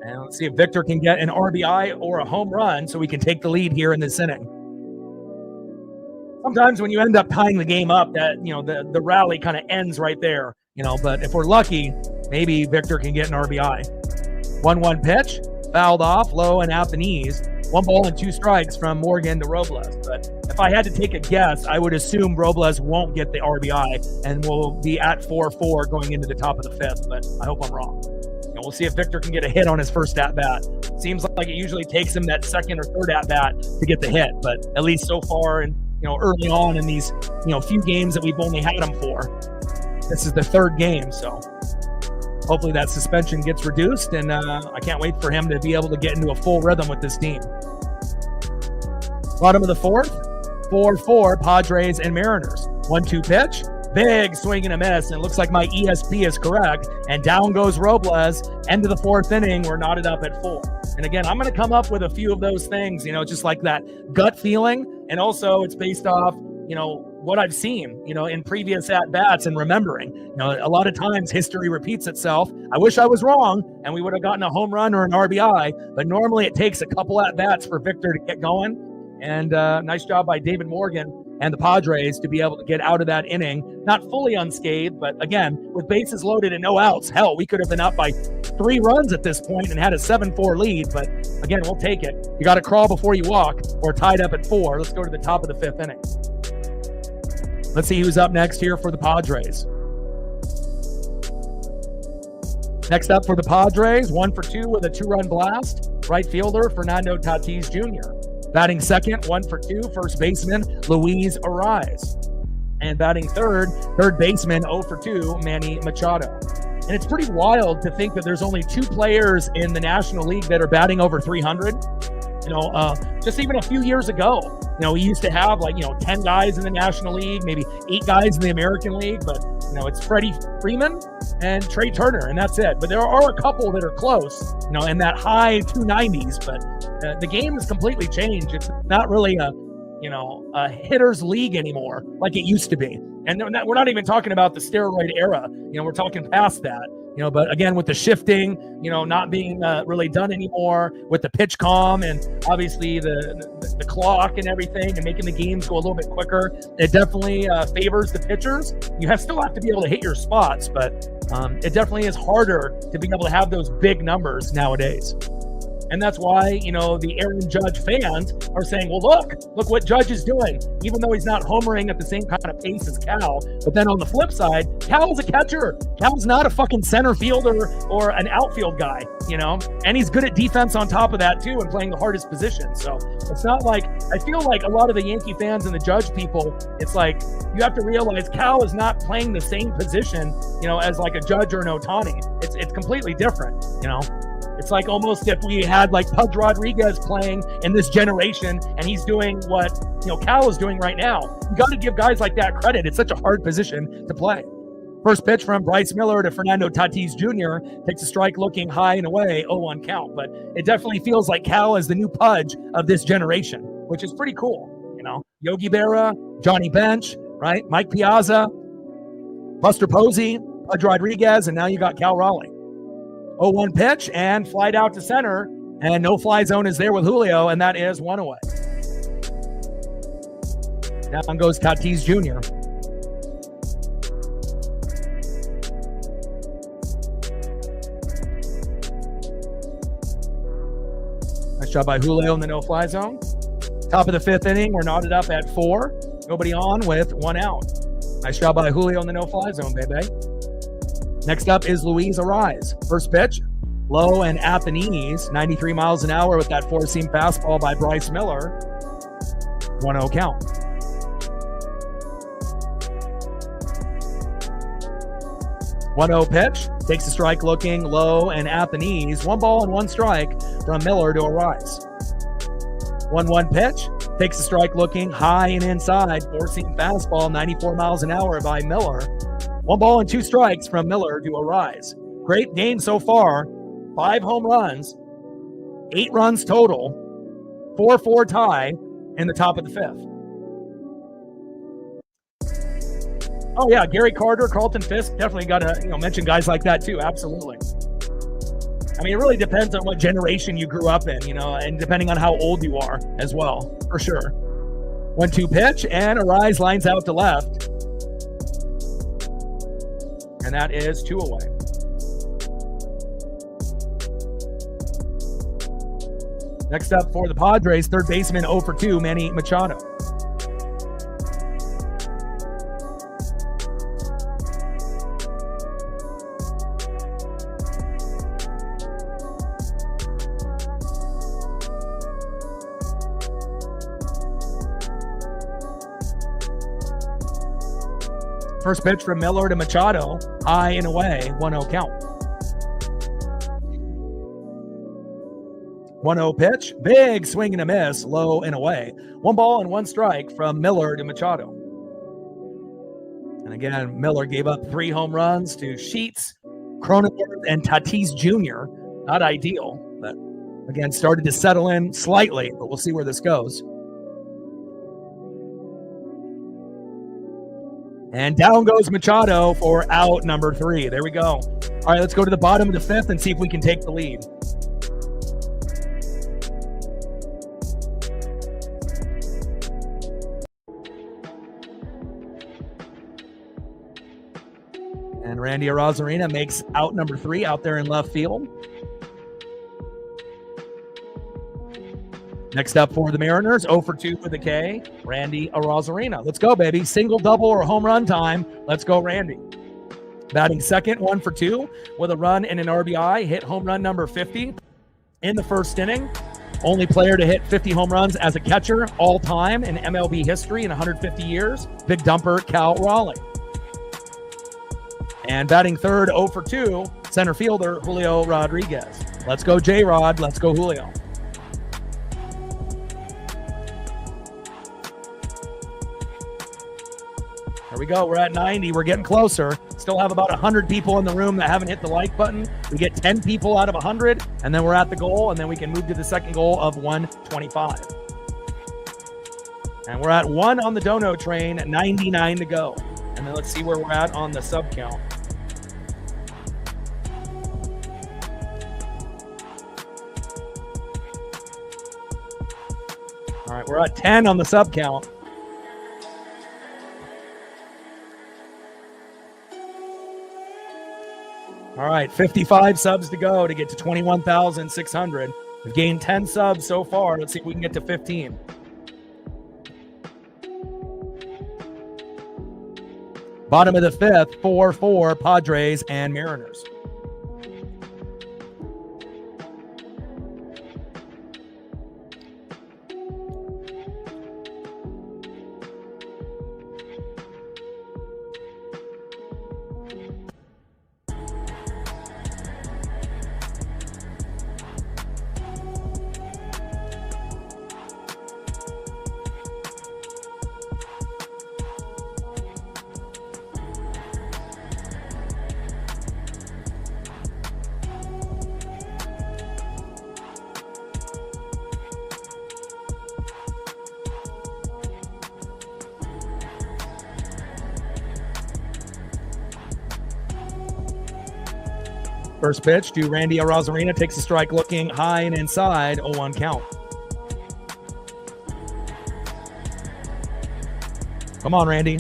And let's see if Victor can get an RBI or a home run so we can take the lead here in this inning. Sometimes when you end up tying the game up, that the rally kind of ends right there. But if we're lucky, maybe Victor can get an RBI. 1-1 pitch, fouled off, low and at the knees. 1 ball and 2 strikes from Morgan to Robles. But if I had to take a guess, I would assume Robles won't get the RBI and will be at 4-4 going into the top of the 5th. But I hope I'm wrong. And we'll see if Victor can get a hit on his first at-bat. Seems like it usually takes him that second or third at-bat to get the hit. But at least so far, and early on in these few games that we've only had him for, this is the 3rd game. So hopefully that suspension gets reduced, and I can't wait for him to be able to get into a full rhythm with this team. Bottom of the 4th, 4-4 Padres and Mariners. 1-2 pitch, big swing and a miss, and it looks like my ESP is correct, and down goes Robles. End of the 4th inning, we're knotted up at 4. And again, I'm going to come up with a few of those things, just like that gut feeling, and also it's based off, what I've seen, in previous at-bats and remembering. A lot of times history repeats itself. I wish I was wrong and we would have gotten a home run or an RBI, but normally it takes a couple at-bats for Victor to get going. And nice job by David Morgan and the Padres to be able to get out of that inning, not fully unscathed, but again, with bases loaded and no outs. Hell, we could have been up by 3 runs at this point and had a 7-4 lead, but again, we'll take it. You got to crawl before you walk, or tied up at 4. Let's go to the top of the 5th inning. Let's see who's up next here for the Padres. Next up for the Padres, 1 for 2 with a 2-run blast. Right fielder, Fernando Tatis Jr. Batting second, 1 for 2, first baseman, Luis Ariz. And batting third baseman, 0 for 2, Manny Machado. And it's pretty wild to think that there's only 2 players in the National League that are batting over 300. Just even a few years ago, we used to have 10 guys in the National League, maybe 8 guys in the American League, but it's Freddie Freeman and Trey Turner, and that's it. But there are a couple that are close, in that high 290s, but the game has completely changed. It's not really a hitter's league anymore like it used to be. And we're not even talking about the steroid era. We're talking past that. But again, with the shifting, not being really done anymore, with the pitch calm and obviously the clock and everything, and making the games go a little bit quicker, it definitely favors the pitchers. You still have to be able to hit your spots, but it definitely is harder to be able to have those big numbers nowadays. And that's why, the Aaron Judge fans are saying, well, look what Judge is doing, even though he's not homering at the same kind of pace as Cal. But then on the flip side, Cal's a catcher. Cal's not a fucking center fielder or an outfield guy, and he's good at defense on top of that too, and playing the hardest position. So it's not like, I feel like a lot of the Yankee fans and the Judge people, it's like, you have to realize Cal is not playing the same position, as like a Judge or an Ohtani. It's completely different, It's like almost if we had like Pudge Rodriguez playing in this generation and he's doing what, Cal is doing right now. You got to give guys like that credit. It's such a hard position to play. First pitch from Bryce Miller to Fernando Tatis Jr. Takes a strike looking high and away, 0-1 count. But it definitely feels like Cal is the new Pudge of this generation, which is pretty cool. Yogi Berra, Johnny Bench, right? Mike Piazza, Buster Posey, Pudge Rodriguez, and now you got Cal Raleigh. 0-1 pitch and flied out to center, and no fly zone is there with Julio, and that is 1 away. Down goes Tatis Jr. Nice job by Julio in the no fly zone. Top of the 5th inning, we're knotted up at 4. Nobody on with 1 out. Nice job by Julio in the no fly zone, baby. Next up is Luis Ariz. First pitch, low and at the knees, 93 miles an hour with that 4-seam fastball by Bryce Miller. 1-0 count. One-0 pitch, takes a strike looking low and at the knees. 1 ball and 1 strike from Miller to Ariz. 1-1 pitch, takes a strike looking high and inside. 4-seam fastball, 94 miles an hour by Miller. 1 ball and 2 strikes from Miller to Ariz. Great game so far. 5 home runs, 8 runs total, 4-4 tie in the top of the 5th. Oh yeah, Gary Carter, Carlton Fisk, definitely got to mention guys like that too. Absolutely. I mean, it really depends on what generation you grew up in, and depending on how old you are as well, for sure. 1-2 pitch, and Ariz lines out to left. And that is 2 away. Next up for the Padres, third baseman 0 for 2, Manny Machado. First pitch from Miller to Machado, high and away, 1-0 count. 1-0 pitch, big swing and a miss, low and away. 1 ball and 1 strike from Miller to Machado. And again, Miller gave up 3 home runs to Sheets, Cronenworth, and Tatis Jr. Not ideal, but again, started to settle in slightly, but we'll see where this goes. And down goes Machado for out number 3. There we go. All right, let's go to the bottom of the 5th and see if we can take the lead. And Randy Arozarena makes out number 3 out there in left field. Next up for the Mariners, 0 for 2 with a K, Randy Arozarena. Let's go, baby. Single, double, or home run time. Let's go, Randy. Batting second, 1 for 2 with a run and an RBI. Hit home run number 50 in the first inning. Only player to hit 50 home runs as a catcher all time in MLB history in 150 years. Big dumper, Cal Raleigh. And batting third, 0 for 2, center fielder, Julio Rodriguez. Let's go J-Rod. Let's go Julio. There we go. We're at 90. We're getting closer. Still have about 100 people in the room that haven't hit the like button. We get 10 people out of 100, and then we're at the goal, and then we can move to the second goal of 125. And we're at 1 on the dono train, 99 to go. And then let's see where we're at on the sub count. All right, we're at 10 on the sub count. All right, 55 subs to go to get to 21,600. We've gained 10 subs so far. Let's see if we can get to 15. Bottom of the fifth, 4-4, Padres and Mariners. First pitch to Randy Arozarena, takes a strike looking high and inside, 0-1 count. Come on, Randy.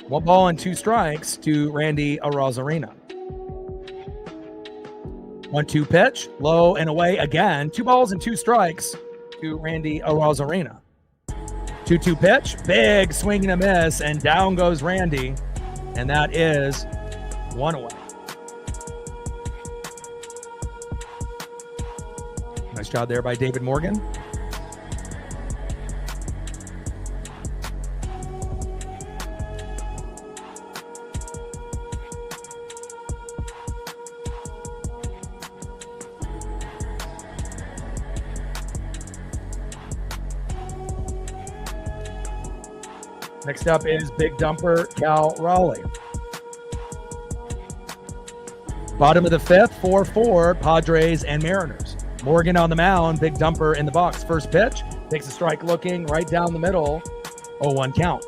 One ball and 2 strikes to Randy Arozarena. 1-2 pitch, low and away again. 2 balls and 2 strikes to Randy Arozarena. 2-2 pitch, big swing and a miss, and down goes Randy, and that is 1 away. Nice job there by David Morgan. Next up is big dumper Cal Raleigh. Bottom of the fifth, 4-4, Padres and Mariners. Morgan on the mound, big dumper in the box. First pitch, takes a strike looking right down the middle, 0-1 count.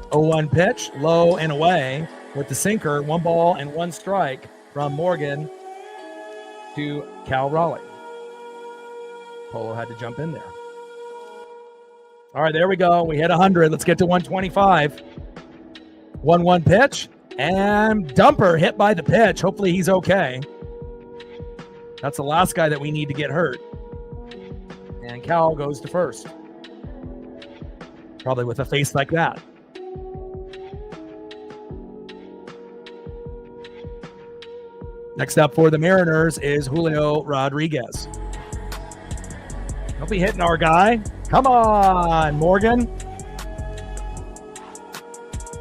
0-1 pitch, low and away with the sinker, 1 ball and 1 strike from Morgan to Cal Raleigh. Polo had to jump in there. All right, there we go. We hit 100. Let's get to 125. 1-1 pitch, and dumper hit by the pitch. Hopefully he's okay. That's the last guy that we need to get hurt. And Cal goes to first. Probably with a face like that. Next up for the Mariners is Julio Rodriguez. Don't be hitting our guy. Come on, Morgan.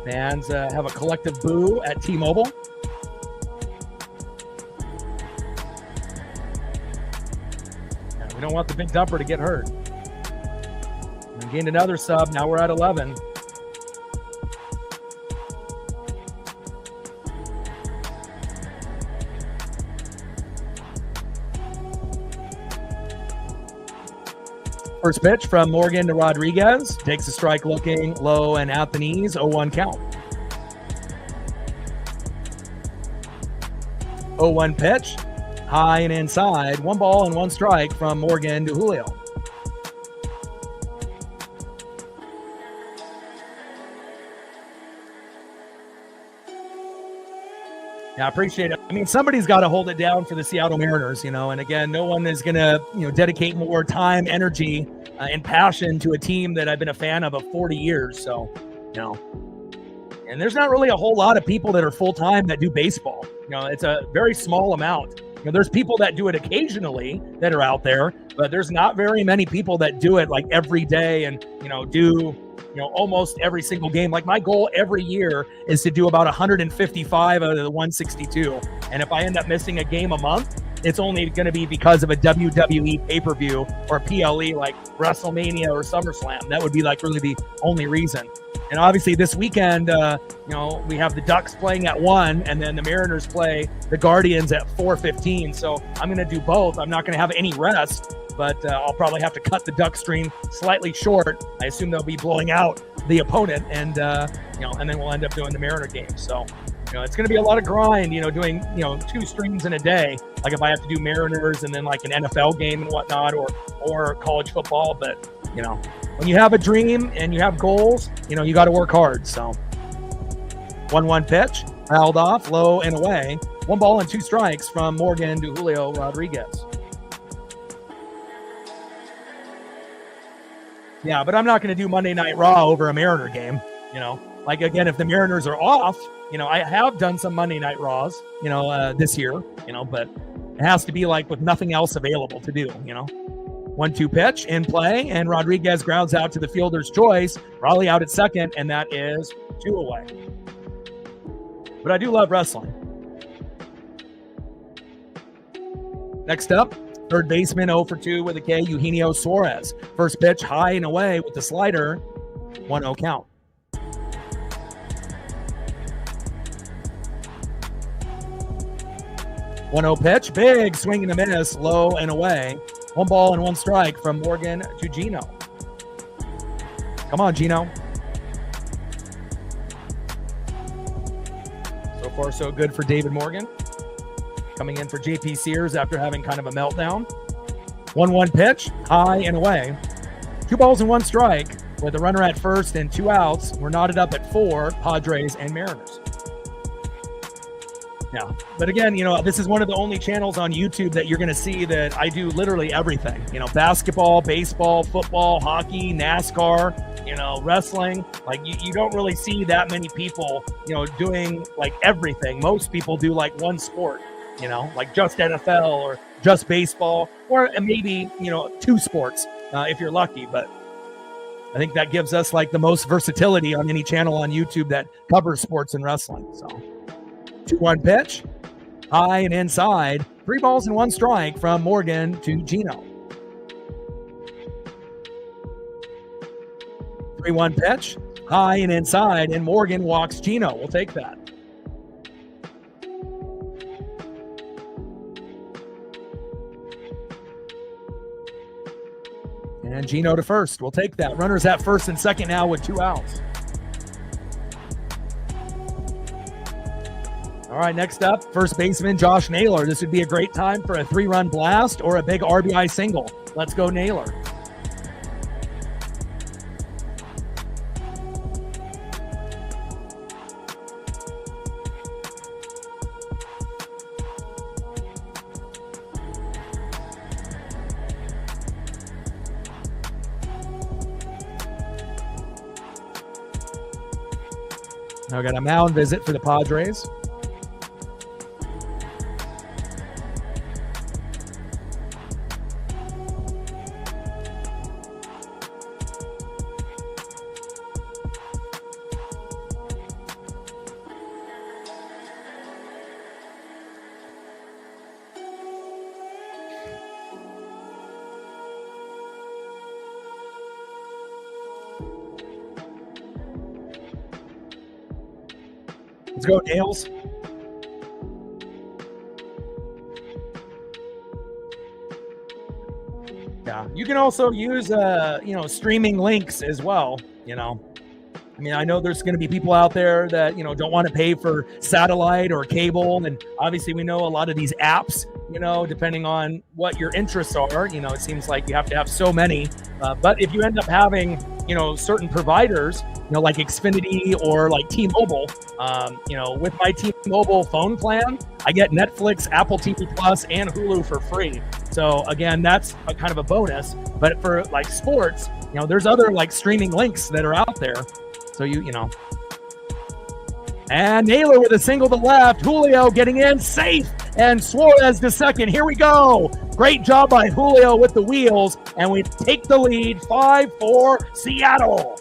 Fans have a collective boo at T-Mobile. Yeah, we don't want the big dumper to get hurt. We gained another sub. Now we're at 11. First pitch from Morgan to Rodriguez. Takes a strike looking low and at the knees. 0-1 count. 0-1 pitch. High and inside. 1 ball and 1 strike from Morgan to Julio. Yeah, I appreciate it. I mean, somebody's got to hold it down for the Seattle Mariners, and again, no one is going to, dedicate more time, energy, and passion to a team that I've been a fan of 40 years. So, and there's not really a whole lot of people that are full-time that do baseball. It's a very small amount. There's people that do it occasionally that are out there, but there's not very many people that do it like every day and, do almost every single game. Like my goal every year is to do about 155 out of the 162. And if I end up missing a game a month, it's only going to be because of a WWE pay-per-view or PLE like WrestleMania or SummerSlam. That would be like really the only reason. And obviously this weekend, we have the Ducks playing at 1 and then the Mariners play the Guardians at 4:15. So I'm going to do both. I'm not going to have any rest, but I'll probably have to cut the Duck stream slightly short. I assume they'll be blowing out the opponent and, and then we'll end up doing the Mariner game. So, it's going to be a lot of grind, doing, 2 streams in a day. Like if I have to do Mariners and then like an NFL game and whatnot or college football. But, when you have a dream and you have goals, you got to work hard. So 1-1 pitch, fouled off, low and away. 1 ball and 2 strikes from Morgan to Julio Rodriguez. Yeah, but I'm not going to do Monday Night Raw over a Mariner game. Like again, if the Mariners are off, I have done some Monday Night Raws, this year, but it has to be like with nothing else available to do, 1-2 pitch in play, and Rodriguez grounds out to the fielder's choice. Raleigh out at second, and that is 2 away. But I do love wrestling. Next up, third baseman 0 for 2 with a K, Eugenio Suarez. First pitch high and away with the slider, 1-0 count. 1-0 pitch, big swing and a miss, low and away. 1 ball and 1 strike from Morgan to Gino. Come on, Gino. So far, so good for David Morgan. Coming in for JP Sears after having kind of a meltdown. 1-1 pitch, high and away. 2 balls and 1 strike with a runner at first and 2 outs. We're knotted up at 4, Padres and Mariners. Yeah, but again, this is one of the only channels on YouTube that you're going to see that I do literally everything. Basketball, baseball, football, hockey, NASCAR, wrestling. Like you don't really see that many people, doing like everything. Most people do like one sport, like just NFL or just baseball or maybe, 2 sports if you're lucky. But I think that gives us like the most versatility on any channel on YouTube that covers sports and wrestling. So 2-1 pitch, high and inside. 3 balls and 1 strike from Morgan to Gino. 3-1 pitch, high and inside, and Morgan walks Gino. We'll take that. And Gino to first. We'll take that. Runners at first and second now with 2 outs. All right, next up, first baseman Josh Naylor. This would be a great time for a 3-run blast or a big RBI single. Let's go Naylor. Now we got a mound visit for the Padres. Let's go, Nails. Yeah, You can also use, streaming links as well, I mean, I know there's going to be people out there that, don't want to pay for satellite or cable. And obviously we know a lot of these apps, depending on what your interests are, it seems like you have to have so many. But if you end up having, certain providers, like Xfinity or like T-Mobile, with my T-Mobile phone plan, I get Netflix, Apple TV Plus, and Hulu for free. So again, that's a kind of a bonus. But for like sports, there's other like streaming links that are out there. So and Naylor with a single to left. Julio getting in safe, and Suarez to second. Here we go. Great job by Julio with the wheels, and we take the lead 5-4 Seattle.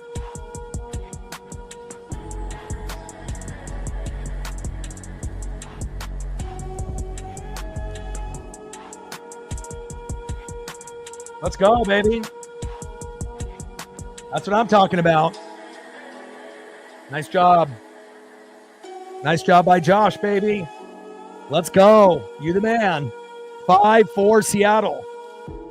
Let's go, baby. That's what I'm talking about. Nice job. Nice job by Josh, baby. Let's go. You the man. 5-4 Seattle.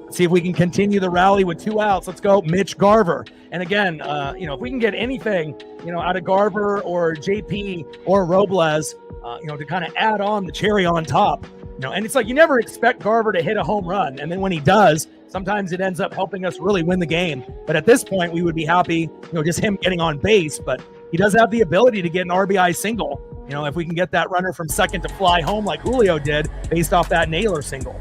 Let's see if we can continue the rally with 2 outs. Let's go, Mitch Garver. And again, if we can get anything, out of Garver or JP or Robles, to kind of add on the cherry on top, and it's like you never expect Garver to hit a home run. And then when he does, sometimes it ends up helping us really win the game. But at this point, we would be happy, just him getting on base. But he does have the ability to get an RBI single, if we can get that runner from second to fly home like Julio did based off that Naylor single.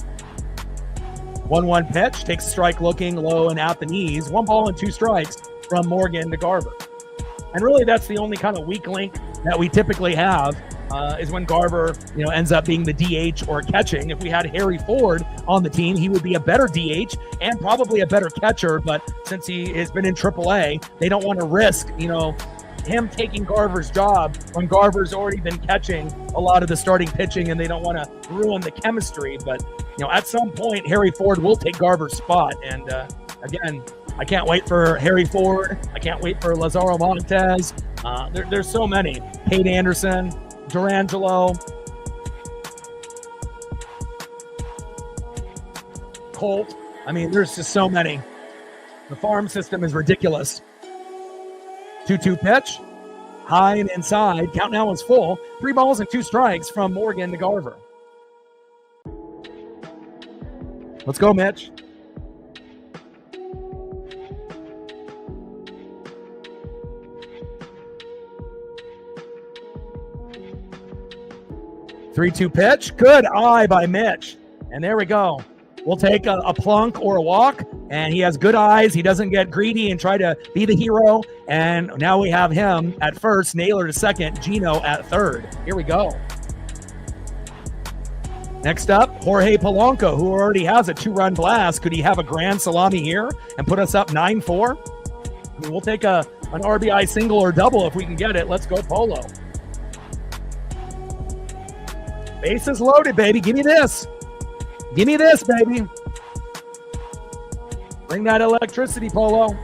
1-1 pitch, takes a strike looking low and at the knees. 1 ball and 2 strikes from Morgan to Garver. And really that's the only kind of weak link that we typically have is when Garver, ends up being the DH or catching. If we had Harry Ford on the team, he would be a better DH and probably a better catcher. But since he has been in AAA, they don't want to risk, him taking Garver's job when Garver's already been catching a lot of the starting pitching, and they don't want to ruin the chemistry. But, at some point, Harry Ford will take Garver's spot. And again, I can't wait for Harry Ford. I can't wait for Lazaro Montes. There's so many. Cade Anderson, Durangelo, Colt. I mean, there's just so many. The farm system is ridiculous. 2-2 pitch, high and inside. Count now is full. 3 balls and 2 strikes from Morgan to Garver. Let's go, Mitch. Three-two pitch. Good eye by Mitch. And there we go. We'll take a plunk or a walk, and he has good eyes. He doesn't get greedy and try to be the hero. And now we have him at first, Naylor to second, Gino at third. Here we go. Next up, Jorge Polanco, who already has a 2-run blast. Could he have a grand salami here and put us up 9-4? I mean, we'll take an RBI single or double if we can get it. Let's go, Polo. Bases loaded, baby. Give me this. Give me this, baby. Bring that electricity, Polo.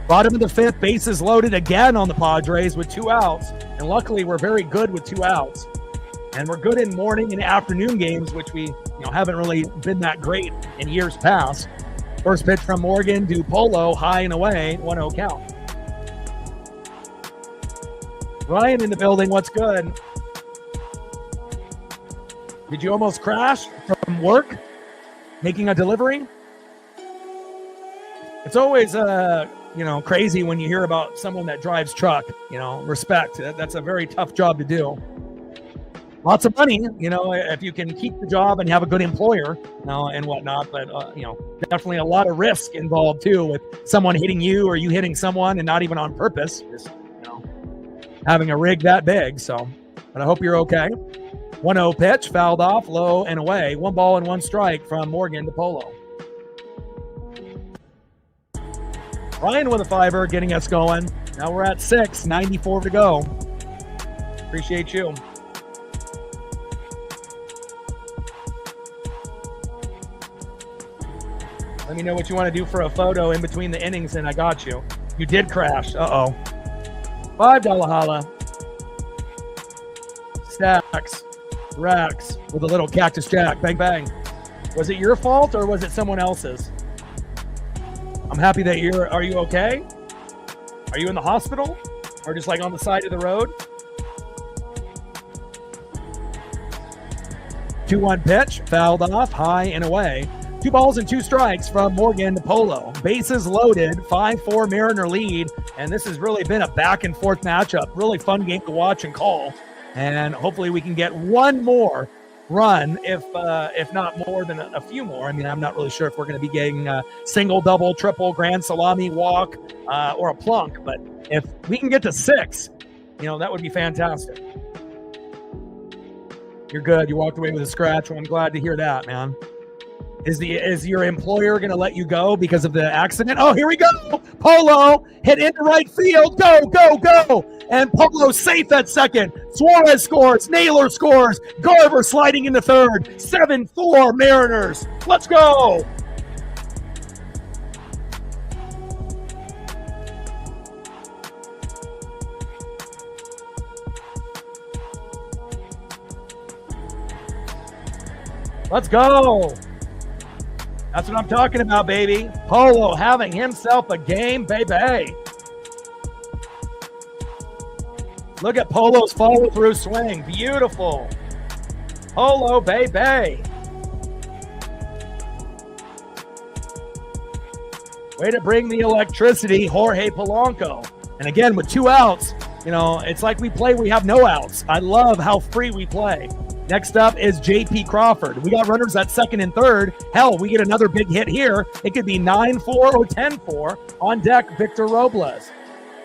Bottom of the 5th, bases loaded again on the Padres with 2 outs. And luckily, we're very good with 2 outs. And we're good in morning and afternoon games, which we haven't really been that great in years past. First pitch from Morgan to Polo, high and away, 1-0 count. Ryan in the building, what's good? Did you almost crash from work, making a delivery? It's always, crazy when you hear about someone that drives truck. Respect. That's a very tough job to do. Lots of money, if you can keep the job and have a good employer, and whatnot. But, definitely a lot of risk involved, too, with someone hitting you or you hitting someone and not even on purpose. Just, having a rig that big. So, but I hope you're okay. 1-0 pitch, fouled off, low and away. 1 ball and 1 strike from Morgan to Polo. Ryan with a 5er, getting us going. Now we're at 6, 94 to go. Appreciate you. Let me know what you want to do for a photo in between the innings, and I got you. You did crash. Uh-oh. $5 holla. Stacks. Racks with a little Cactus Jack. Bang, bang. Was it your fault or was it someone else's? I'm happy that are you okay? Are you in the hospital? Or just like on the side of the road? 2-1 pitch, fouled off, high and away. 2 balls and 2 strikes from Morgan to Polo. Bases loaded, 5-4 Mariner lead. And this has really been a back and forth matchup. Really fun game to watch and call. And hopefully we can get one more run, if not more than a few more. I mean, I'm not really sure if we're going to be getting a single, double, triple, grand salami, walk, or a plunk. But if we can get to 6, that would be fantastic. You're good. You walked away with a scratch. Well, I'm glad to hear that, man. Is your employer going to let you go because of the accident? Oh, here we go. Polo hit into right field. Go, go, go. And Polo's safe at second. Suarez scores. Naylor scores. Garver sliding into third. 7-4 Mariners. Let's go. Let's go. That's what I'm talking about, baby. Polo having himself a game, baby. Look at Polo's follow-through swing. Beautiful. Polo, baby. Way to bring the electricity, Jorge Polanco. And again, with 2 outs, it's like we have no outs. I love how free we play. Next up is J.P. Crawford. We got runners at second and third. Hell, we get another big hit here. It could be 9-4 or 10-4. On deck, Victor Robles.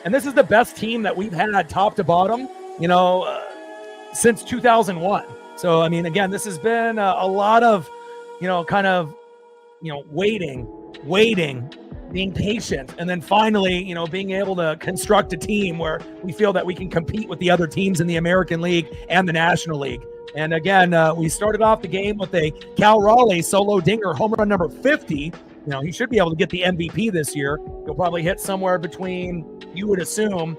And this is the best team that we've had top to bottom, since 2001. So, I mean, again, this has been a lot of, waiting, being patient, and then finally, being able to construct a team where we feel that we can compete with the other teams in the American League and the National League. And again, we started off the game with a Cal Raleigh solo dinger, home run number 50. He should be able to get the MVP this year. He'll probably hit somewhere between, you would assume,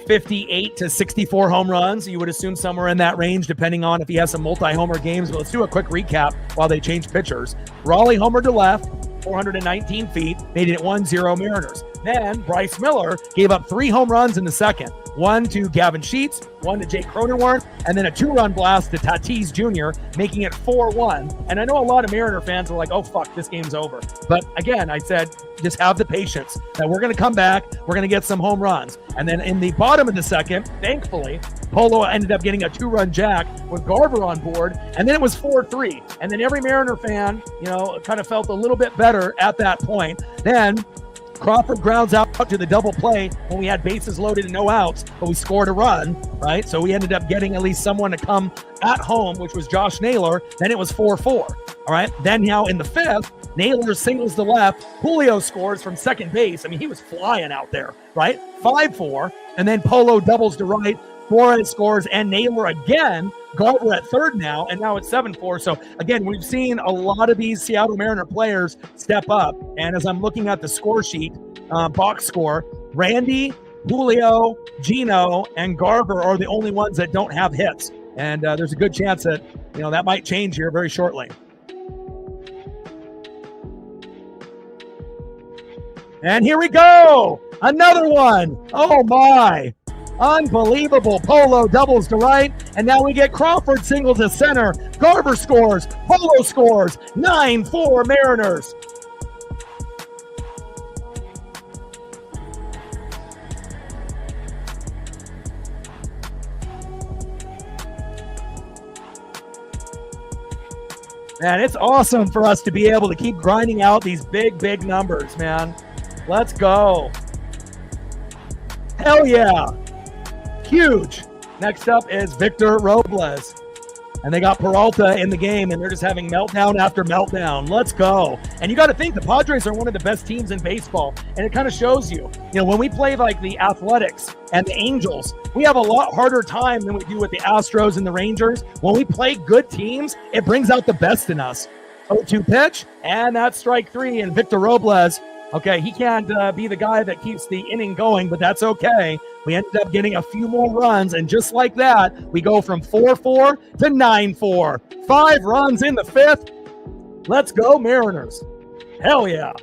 58 to 64 home runs. You would assume somewhere in that range, depending on if he has some multi-homer games. But let's do a quick recap while they change pitchers. Raleigh homered to left, 419 feet, made it 1-0 Mariners. Then Bryce Miller gave up 3 home runs in the second. 1 to Gavin Sheets, 1 to Jake Cronenworth, and then a 2-run blast to Tatis Jr., making it 4-1. And I know a lot of Mariner fans were like, oh, fuck, this game's over. But again, I said, just have the patience that we're going to come back. We're going to get some home runs. And then in the bottom of the second, thankfully, Polo ended up getting a 2-run jack with Garver on board. And then it was 4-3. And then every Mariner fan, kind of felt a little bit better at that point. Then Crawford grounds out to the double play when we had bases loaded and no outs, but we scored a run, right? So we ended up getting at least someone to come at home, which was Josh Naylor. Then it was 4-4, all right? Then now in the 5th, Naylor singles to left. Julio scores from second base. I mean, he was flying out there, right? 5-4, and then Polo doubles to right. Suarez scores, and Naylor again. Garver at third now, and now it's 7-4. So, again, we've seen a lot of these Seattle Mariner players step up. And as I'm looking at the score sheet, box score, Randy, Julio, Gino, and Garver are the only ones that don't have hits. And there's a good chance that, that might change here very shortly. And here we go. Another one. Oh, my. Unbelievable. Polo doubles to right, and now we get Crawford single to center. Garver scores. Polo scores. 9-4 Mariners. Man, it's awesome for us to be able to keep grinding out these big, big numbers, man. Let's go. Hell yeah. Huge. Next up is Victor Robles. And they got Peralta in the game, and they're just having meltdown after meltdown. Let's go. And you got to think the Padres are one of the best teams in baseball, and it kind of shows you. When we play like the Athletics and the Angels, we have a lot harder time than we do with the Astros and the Rangers. When we play good teams, it brings out the best in us. 0-2 pitch, and that's strike 3, and Victor Robles, okay, he can't be the guy that keeps the inning going, but that's okay. We ended up getting a few more runs, and just like that, we go from 4-4 to 9-4. 5 runs in the 5th. Let's go, Mariners. Hell yeah.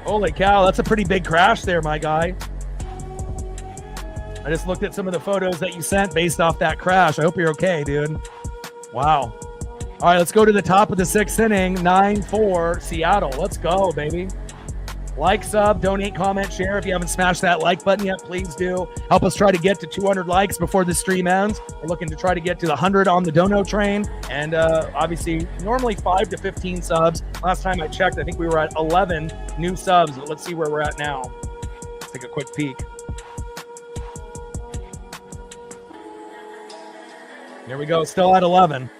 Holy cow, that's a pretty big crash there, my guy. I just looked at some of the photos that you sent based off that crash. I hope you're okay, dude. Wow. All right, let's go to the top of the 6th inning. 9-4 Seattle. Let's go, baby. Like, sub, donate, comment, share. If you haven't smashed that like button yet, please do. Help us try to get to 200 likes before the stream ends. We're looking to try to get to the 100 on the dono train. And obviously, normally 5 to 15 subs. Last time I checked, I think we were at 11 new subs. But let's see where we're at now. Let's take a quick peek. Here we go, still at 11.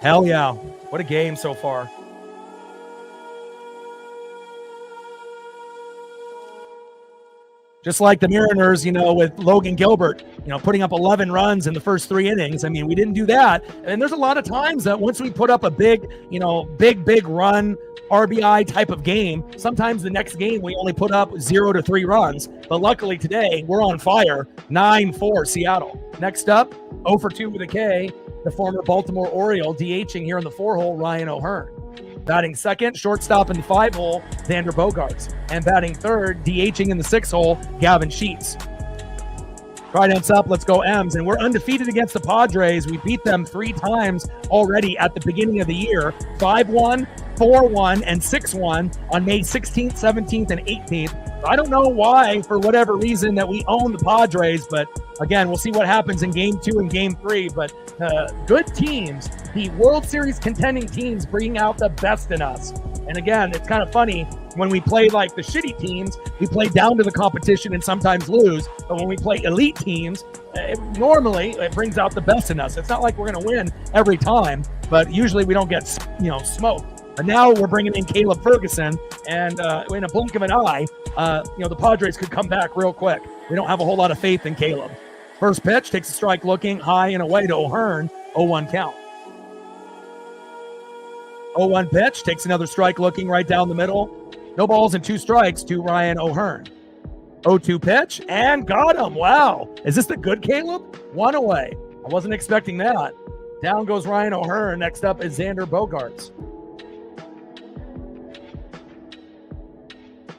Hell yeah. What a game so far. Just like the Mariners, with Logan Gilbert, putting up 11 runs in the first 3 innings. I mean, we didn't do that. And there's a lot of times that once we put up a big run, RBI type of game, sometimes the next game we only put up 0 to 3 runs. But luckily today, we're on fire. 9-4 Seattle. Next up, 0 for 2 with a K, the former Baltimore Oriole, DHing here in the 4-hole, Ryan O'Hearn. Batting second, shortstop in the 5-hole, Xander Bogaerts. And batting third, DHing in the 6-hole, Gavin Sheets. Trident's up, let's go M's. And we're undefeated against the Padres. We beat them 3 times already at the beginning of the year. 5-1, 4-1, and 6-1 on May 16th, 17th, and 18th. I don't know why, for whatever reason, that we own the Padres, but again, we'll see what happens in Game 2 and Game 3. But good teams, the World Series contending teams, bring out the best in us. And again, it's kind of funny, when we play like the shitty teams, we play down to the competition and sometimes lose. But when we play elite teams, normally it brings out the best in us. It's not like we're going to win every time, but usually we don't get smoked. But now we're bringing in Caleb Ferguson, and in a blink of an eye, the Padres could come back real quick. We don't have a whole lot of faith in Caleb. First pitch, takes a strike looking high and away to O'Hearn, 0-1 count. 0-1 pitch, takes another strike looking right down the middle. No balls and 2 strikes to Ryan O'Hearn. 0-2 pitch, and got him. Wow. Is this the good Caleb? 1 away. I wasn't expecting that. Down goes Ryan O'Hearn. Next up is Xander Bogaerts.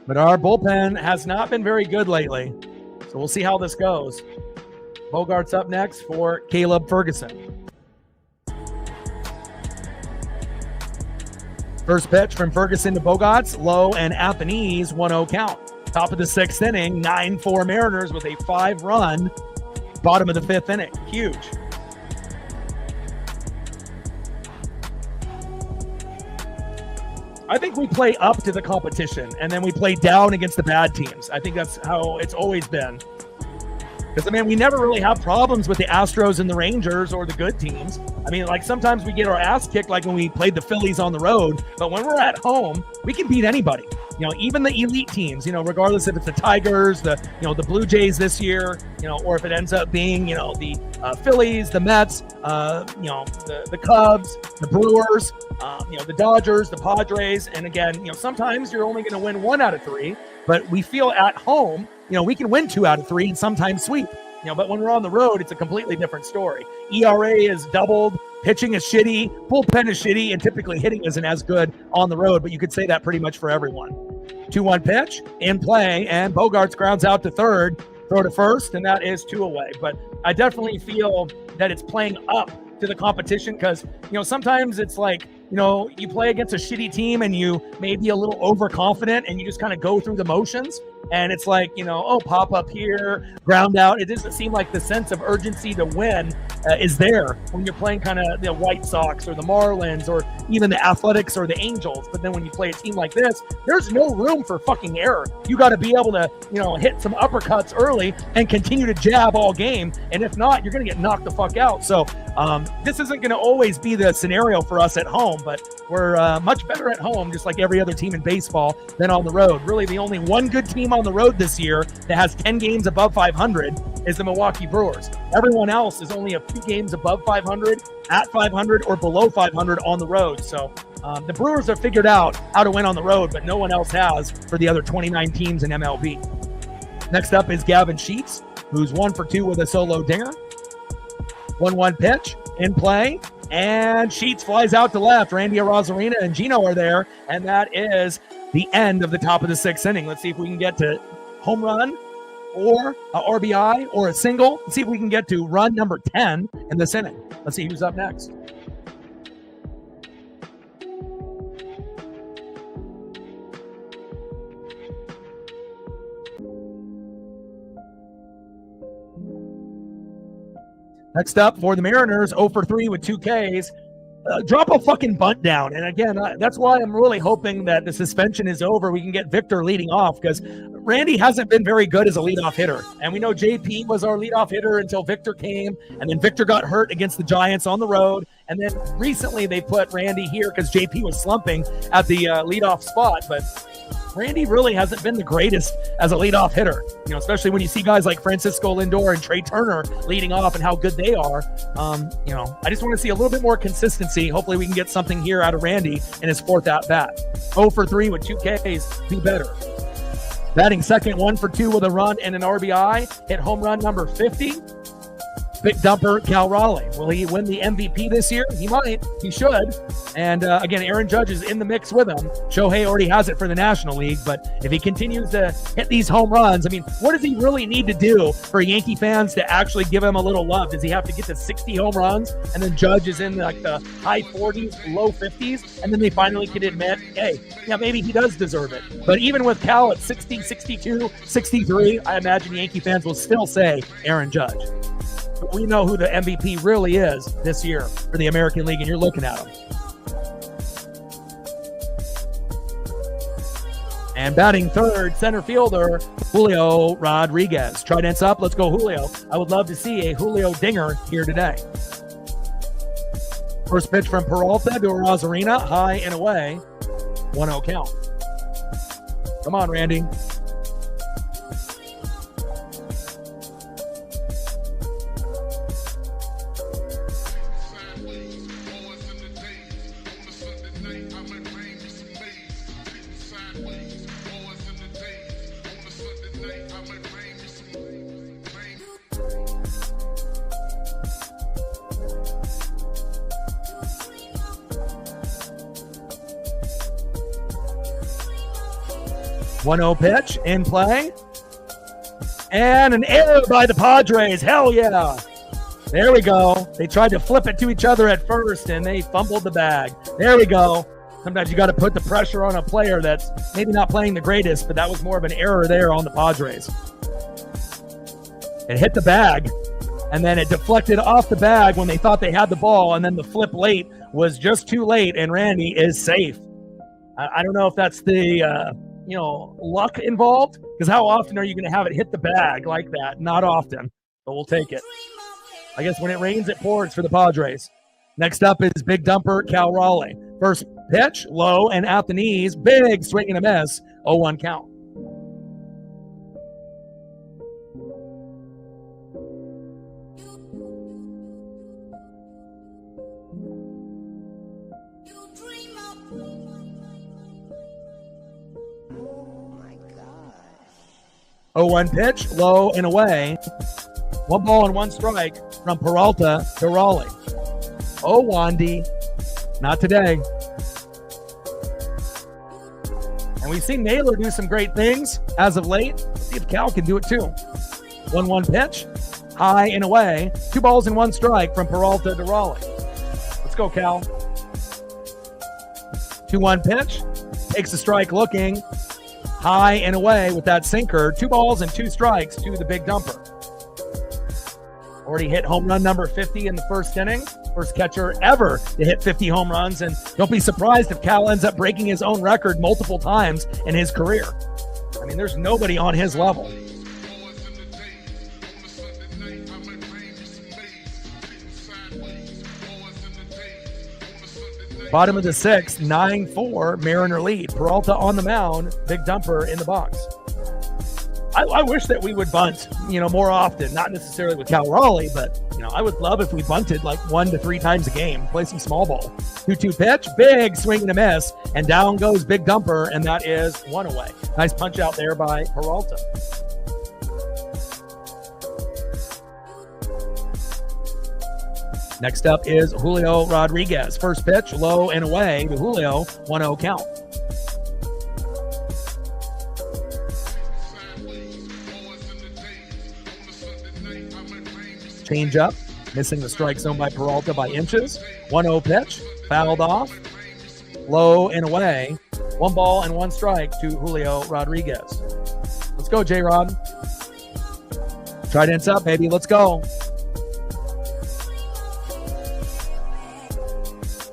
But our bullpen has not been very good lately. So we'll see how this goes. Bogaerts up next for Caleb Ferguson. First pitch from Ferguson to Bogaerts, low and at the knees, 1-0 count. Top of the 6th inning, 9-4 Mariners with a 5-run bottom of the 5th inning. Huge. I think we play up to the competition, and then we play down against the bad teams. I think that's how it's always been. Because, we never really have problems with the Astros and the Rangers or the good teams. Sometimes we get our ass kicked like when we played the Phillies on the road. But when we're at home, we can beat anybody. Even the elite teams, regardless if it's the Tigers, the Blue Jays this year, or if it ends up being, the Phillies, the Mets, the Cubs, the Brewers, the Dodgers, the Padres. And again, sometimes you're only going to win 1 out of 3, but we feel at home, we can win 2 out of 3 and sometimes sweep. But when we're on the road, it's a completely different story. ERA is doubled, pitching is shitty, bullpen is shitty, and typically hitting isn't as good on the road, but you could say that pretty much for everyone. 2-1 pitch, in play, and Bogaerts grounds out to third, throw to first, and that is 2 away. But I definitely feel that it's playing up to the competition because, sometimes it's like, you play against a shitty team and you may be a little overconfident and you just kind of go through the motions. And it's like, pop up here, ground out. It doesn't seem like the sense of urgency to win is there when you're playing kind of the White Sox or the Marlins or even the Athletics or the Angels. But then when you play a team like this, there's no room for fucking error. You got to be able to, hit some uppercuts early and continue to jab all game. And if not, you're going to get knocked the fuck out. So this isn't going to always be the scenario for us at home, but we're much better at home, just like every other team in baseball, than on the road. Really, the only one good team on the road this year that has 10 games above 500 is the Milwaukee Brewers. Everyone else is only a few games above 500, at 500, or below 500 on the road. So the Brewers have figured out how to win on the road, but no one else has for the other 29 teams in MLB. Next up is Gavin Sheets, who's 1 for 2 with a solo dinger. 1-1 pitch, in play, and Sheets flies out to left. Randy Arozarena and Gino are there, and that is the end of the top of the 6th inning. Let's see if we can get to home run or a RBI or a single. Let's see if we can get to run number 10 in this inning. Let's see who's up next. Next up for the Mariners, 0 for 3 with 2 Ks. Drop a fucking bunt down. And again, that's why I'm really hoping that the suspension is over. We can get Victor leading off, because Randy hasn't been very good as a leadoff hitter. And we know JP was our leadoff hitter until Victor came. And then Victor got hurt against the Giants on the road. And then recently they put Randy here because JP was slumping at the leadoff spot. But Randy really hasn't been the greatest as a leadoff hitter, especially when you see guys like Francisco Lindor and Trey Turner leading off and how good they are. I just want to see a little bit more consistency. Hopefully we can get something here out of Randy in his 4th at-bat. 0 for 3 with 2 Ks, be better. Batting second, 1 for 2 with a run and an RBI. Hit home run number 50. Big dumper, Cal Raleigh. Will he win the MVP this year? He might. He should. And again, Aaron Judge is in the mix with him. Shohei already has it for the National League, but if he continues to hit these home runs, what does he really need to do for Yankee fans to actually give him a little love? Does he have to get to 60 home runs, and then Judge is in like the high 40s, low 50s, and then they finally can admit, hey, yeah, maybe he does deserve it. But even with Cal at 60, 62, 63, I imagine Yankee fans will still say Aaron Judge. But we know who the MVP really is this year for the American League, and you're looking at him. And batting third, center fielder, Julio Rodriguez. Trident's up. Let's go, Julio. I would love to see a Julio dinger here today. First pitch from Peralta to Rosarina, high and away. 1-0 count. Come on, Randy. One-0 pitch in play. And an error by the Padres. Hell yeah. There we go. They tried to flip it to each other at first, and they fumbled the bag. There we go. Sometimes you got to put the pressure on a player that's maybe not playing the greatest, but that was more of an error there on the Padres. It hit the bag, and then it deflected off the bag when they thought they had the ball, and then the flip late was just too late, and Randy is safe. I don't know if that's the luck involved, because how often are you going to have it hit the bag like that? Not often, but we'll take it. I guess when it rains, it pours for the Padres. Next up is big dumper Cal Raleigh. First pitch, low and at the knees. Big swing and a miss. 0-1 count. Oh, 1 pitch, low and away. 1 ball and 1 strike from Peralta to Raleigh. Oh, Wandy, not today. And we've seen Naylor do some great things as of late. Let's see if Cal can do it too. 1-1 pitch, high and away. 2 balls and 1 strike from Peralta to Raleigh. Let's go, Cal. 2-1 pitch, takes a strike looking. High and away with that sinker. 2 balls and 2 strikes to the big dumper. Already hit home run number 50 in the first inning. First catcher ever to hit 50 home runs. And don't be surprised if Cal ends up breaking his own record multiple times in his career. I mean, there's nobody on his level. Bottom of the 6th, 9-4, Mariner lead. Peralta on the mound, big dumper in the box. I wish that we would bunt, more often. Not necessarily with Cal Raleigh, but, I would love if we bunted like 1 to 3 times a game. Play some small ball. 2-2 pitch, big swing and a miss, and down goes big dumper, and that is 1 away. Nice punch out there by Peralta. Next up is Julio Rodriguez. First pitch, low and away to Julio, 1-0 count. Change up, missing the strike zone by Peralta by inches. 1-0 pitch, fouled off, low and away. 1 ball and 1 strike to Julio Rodriguez. Let's go, J-Rod. Trident's up, baby. Let's go.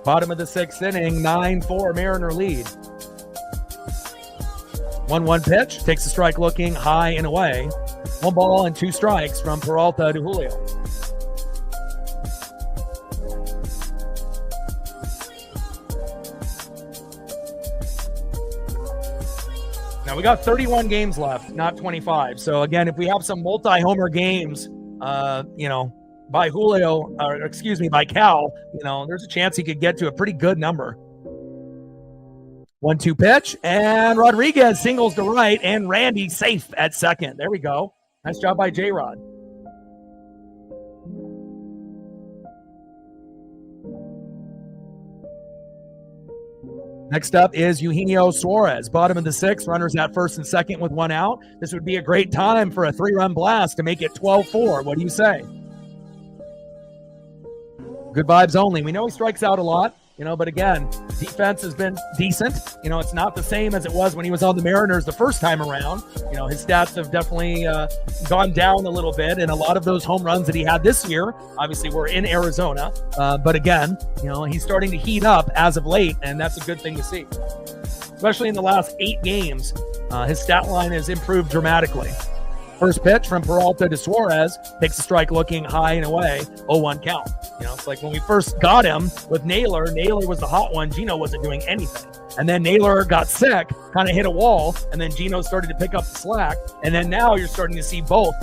Bottom of the 6th inning, 9-4 Mariner lead. 1-1 pitch, takes a strike looking high and away. 1 ball and 2 strikes from Peralta to Julio. Now we got 31 games left, not 25. So again, if we have some multi-homer games, by Julio, by Cal, there's a chance he could get to a pretty good number. 1-2 pitch, and Rodriguez singles to right, and Randy safe at second. There we go. Nice job by J-Rod. Next up is Eugenio Suarez. Bottom of the 6th, runners at first and second with 1 out. This would be a great time for a 3-run blast to make it 12-4. What do you say? Good vibes only. We know he strikes out a lot, but again, defense has been decent. It's not the same as it was when he was on the Mariners the first time around. His stats have definitely gone down a little bit, and a lot of those home runs that he had this year, obviously, were in Arizona. But again, he's starting to heat up as of late, and that's a good thing to see. Especially in the last 8 games, his stat line has improved dramatically. First pitch from Peralta to Suarez, takes a strike looking high and away, 0-1 count. It's like when we first got him with Naylor was the hot one. Gino wasn't doing anything. And then Naylor got sick, kind of hit a wall, and then Gino started to pick up the slack. And then now you're starting to see both,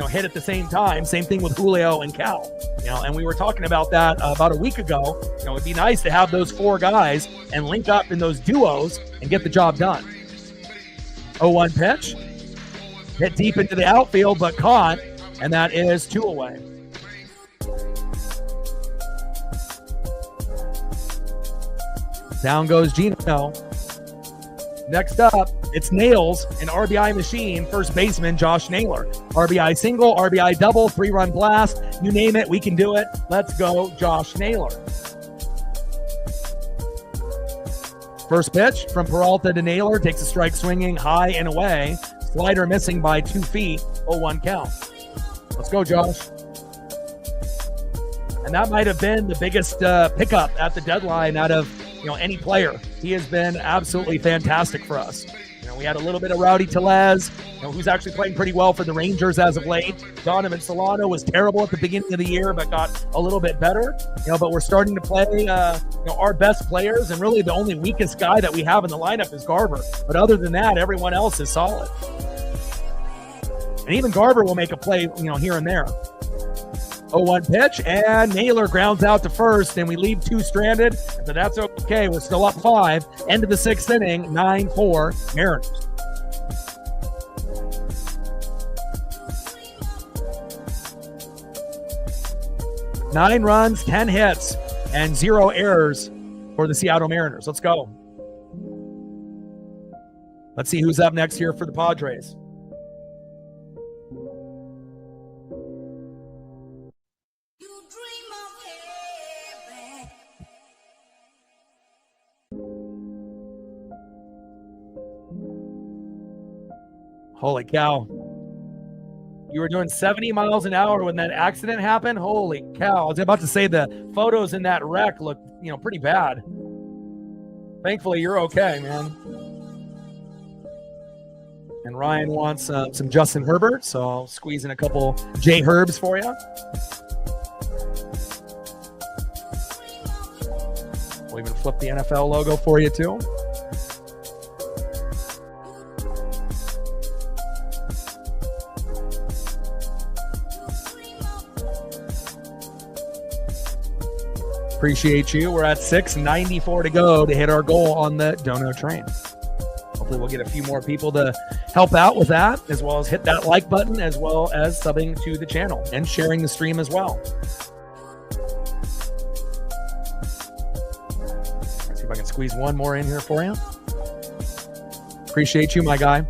hit at the same time. Same thing with Julio and Cal. And we were talking about that about a week ago. It'd be nice to have those 4 guys and link up in those duos and get the job done. 0-1 pitch. Hit deep into the outfield, but caught, and that is 2 away. Down goes Gino. Next up, it's Nails, an RBI machine, first baseman Josh Naylor. RBI single, RBI double, 3-run blast, you name it, we can do it. Let's go, Josh Naylor. First pitch from Peralta to Naylor, takes a strike swinging high and away. Slider missing by 2 feet, 0-1 count. Let's go, Josh. And that might have been the biggest pickup at the deadline out of any player. He has been absolutely fantastic for us. We had a little bit of Rowdy Tellez, who's actually playing pretty well for the Rangers as of late. Donovan Solano was terrible at the beginning of the year, but got a little bit better. But we're starting to play, our best players, and really the only weakest guy that we have in the lineup is Garver. But other than that, everyone else is solid. And even Garver will make a play, here and there. 0-1 pitch, and Naylor grounds out to first, and we leave 2 stranded, but that's okay. We're still up 5. End of the 6th inning, 9-4 Mariners. Nine runs, 10 hits, and 0 errors for the Seattle Mariners. Let's go. Let's see who's up next here for the Padres. Holy cow. You were doing 70 miles an hour when that accident happened? Holy cow. I was about to say the photos in that wreck look, pretty bad. Thankfully, you're okay, man. And Ryan wants some Justin Herbert, so I'll squeeze in a couple J Herbs for you. We'll even flip the NFL logo for you, too. Appreciate you. We're at 694 to go to hit our goal on the dono train. Hopefully we'll get a few more people to help out with that, as well as hit that like button, as well as subbing to the channel and sharing the stream as well. Let's see if I can squeeze one more in here for you. Appreciate you, my guy.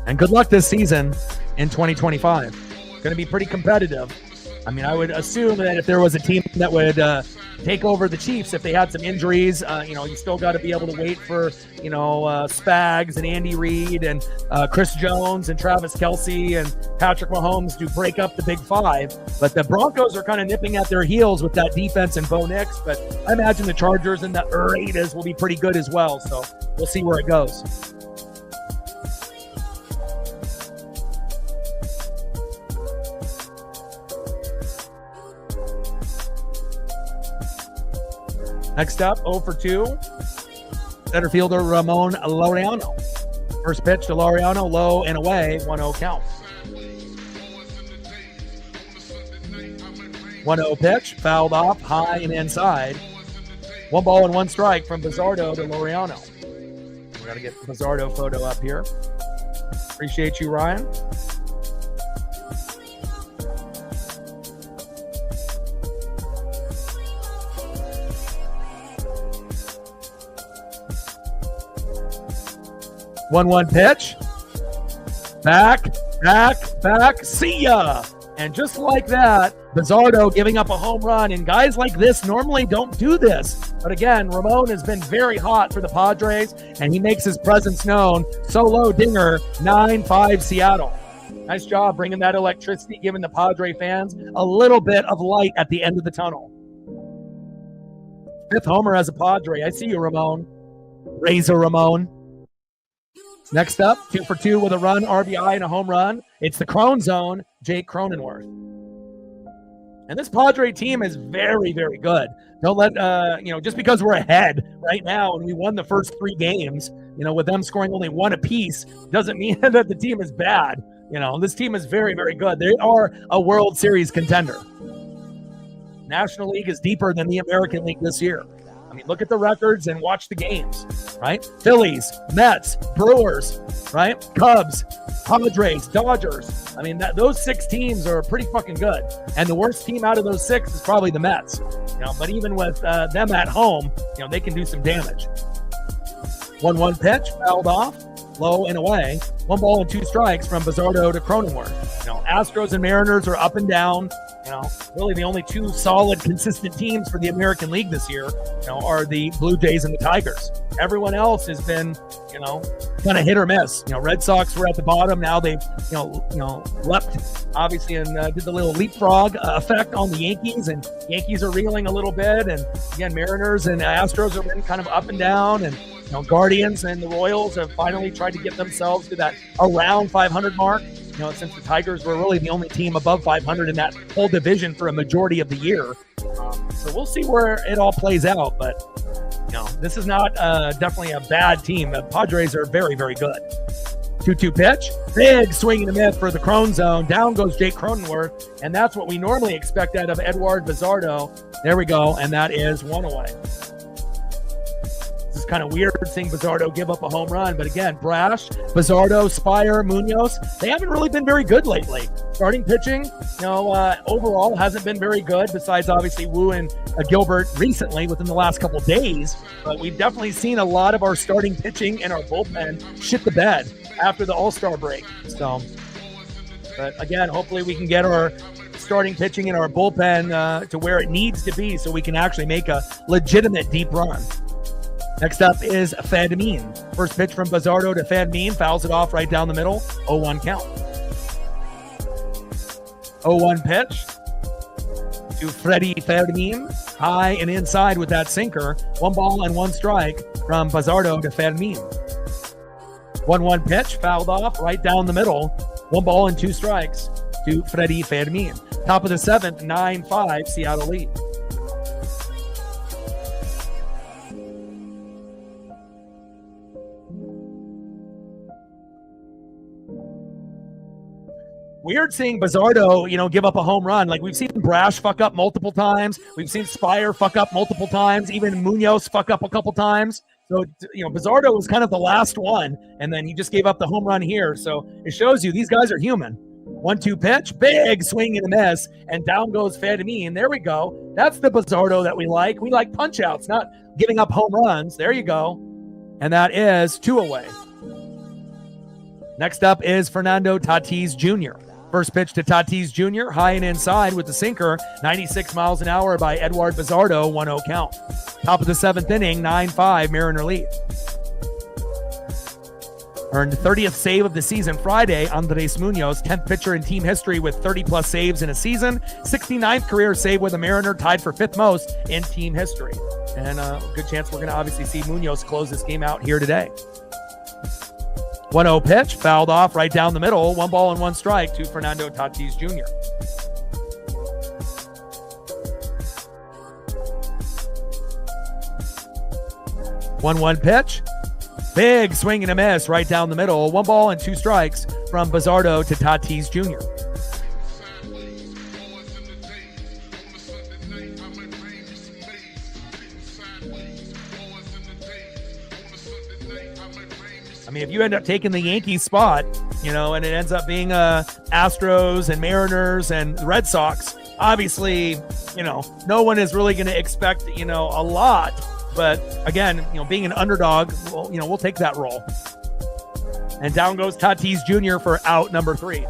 And good luck this season in 2025. Going to be pretty competitive. I mean, I would assume that if there was a team that would take over the Chiefs, if they had some injuries, you still got to be able to wait for, Spags and Andy Reid and Chris Jones and Travis Kelce and Patrick Mahomes to break up the Big Five. But the Broncos are kind of nipping at their heels with that defense and Bo Nix. But I imagine the Chargers and the Raiders will be pretty good as well. So we'll see where it goes. Next up, 0 for 2, center fielder Ramon Laureano. First pitch to Laureano, low and away, 1-0 count. 1-0 pitch, fouled off, high and inside. 1 ball and 1 strike from Bizzardo to Laureano. We got to get the Bizzardo photo up here. Appreciate you, Ryan. One pitch. Back. See ya. And just like that, Bizzardo giving up a home run. And guys like this normally don't do this. But again, Ramon has been very hot for the Padres, and he makes his presence known. Solo dinger, 9-5 Seattle. Nice job bringing that electricity, giving the Padre fans a little bit of light at the end of the tunnel. 5th homer as a Padre. I see you, Ramon. Razor Ramon. Next up, 2 for 2 with a run, RBI, and a home run. It's the Crone Zone, Jake Cronenworth. And this Padre team is very, very good. Don't let, just because we're ahead right now and we won the first 3 games, with them scoring only 1 apiece, doesn't mean that the team is bad. This team is very, very good. They are a World Series contender. National League is deeper than the American League this year. I mean, look at the records and watch the games, right? Phillies, Mets, Brewers, right? Cubs, Padres, Dodgers. I mean, those 6 teams are pretty fucking good. And the worst team out of those 6 is probably the Mets. But even with them at home, they can do some damage. 1-1 pitch, fouled off, low and away. 1 ball and 2 strikes from Bizzardo to Cronenworth. Astros and Mariners are up and down. Really the only 2 solid, consistent teams for the American League this year, are the Blue Jays and the Tigers. Everyone else has been, kind of hit or miss. Red Sox were at the bottom. Now they've, leapt, obviously, and did the little leapfrog effect on the Yankees, and Yankees are reeling a little bit. And again, Mariners and Astros have been kind of up and down, and Guardians and the Royals have finally tried to get themselves to that around 500 mark. Since the Tigers were really the only team above 500 in that whole division for a majority of the year. So we'll see where it all plays out. But, this is not definitely a bad team. The Padres are very, very good. 2-2 pitch. Big swing and a miss for the Crone Zone. Down goes Jake Cronenworth. And that's what we normally expect out of Edward Bizzardo. There we go. And that is 1 away. It's kind of weird seeing Bizzardo give up a home run. But again, Brash, Bizzardo, Spire, Munoz, they haven't really been very good lately. Starting pitching, overall hasn't been very good, besides obviously Wu and Gilbert recently within the last couple of days. But we've definitely seen a lot of our starting pitching and our bullpen shit the bed after the All-Star break. So, but again, hopefully we can get our starting pitching and our bullpen to where it needs to be so we can actually make a legitimate deep run. Next up is Fadmin. First pitch from Bizzardo to Fadmin, fouls it off right down the middle. 0-1 count. 0-1 pitch to Freddie Fadmin. High and inside with that sinker. 1 ball and 1 strike from Bizzardo to Fadmin. 1-1 pitch, fouled off right down the middle. 1 ball and 2 strikes to Freddie Fadmin. Top of the 7th, 9-5 Seattle lead. Weird seeing Bizzardo, give up a home run. Like, we've seen Brash fuck up multiple times. We've seen Spire fuck up multiple times. Even Munoz fuck up a couple times. So, Bizzardo was kind of the last one, and then he just gave up the home run here. So it shows you these guys are human. 1-2 pitch, big swing and a miss, and down goes Fadmin. There we go. That's the Bizzardo that we like. We like punch-outs, not giving up home runs. There you go. And that is 2 away. Next up is Fernando Tatis Jr. First pitch to Tatis Jr., high and inside with the sinker, 96 miles an hour by Edward Bizardo, 1-0 count. Top of the 7th inning, 9-5, Mariner lead. Earned 30th save of the season Friday, Andres Munoz, 10th pitcher in team history with 30-plus saves in a season, 69th career save with a Mariner, tied for 5th most in team history. And a good chance we're going to obviously see Munoz close this game out here today. 1-0 pitch, fouled off right down the middle. 1 ball and 1 strike to Fernando Tatis Jr. One pitch. Big swing and a miss right down the middle. 1 ball and 2 strikes from Bizardo to Tatis Jr. I mean, if you end up taking the Yankees spot, and it ends up being Astros and Mariners and Red Sox, obviously, no one is really going to expect, a lot. But again, being an underdog, we'll take that role. And down goes Tatis Jr. for out number 3.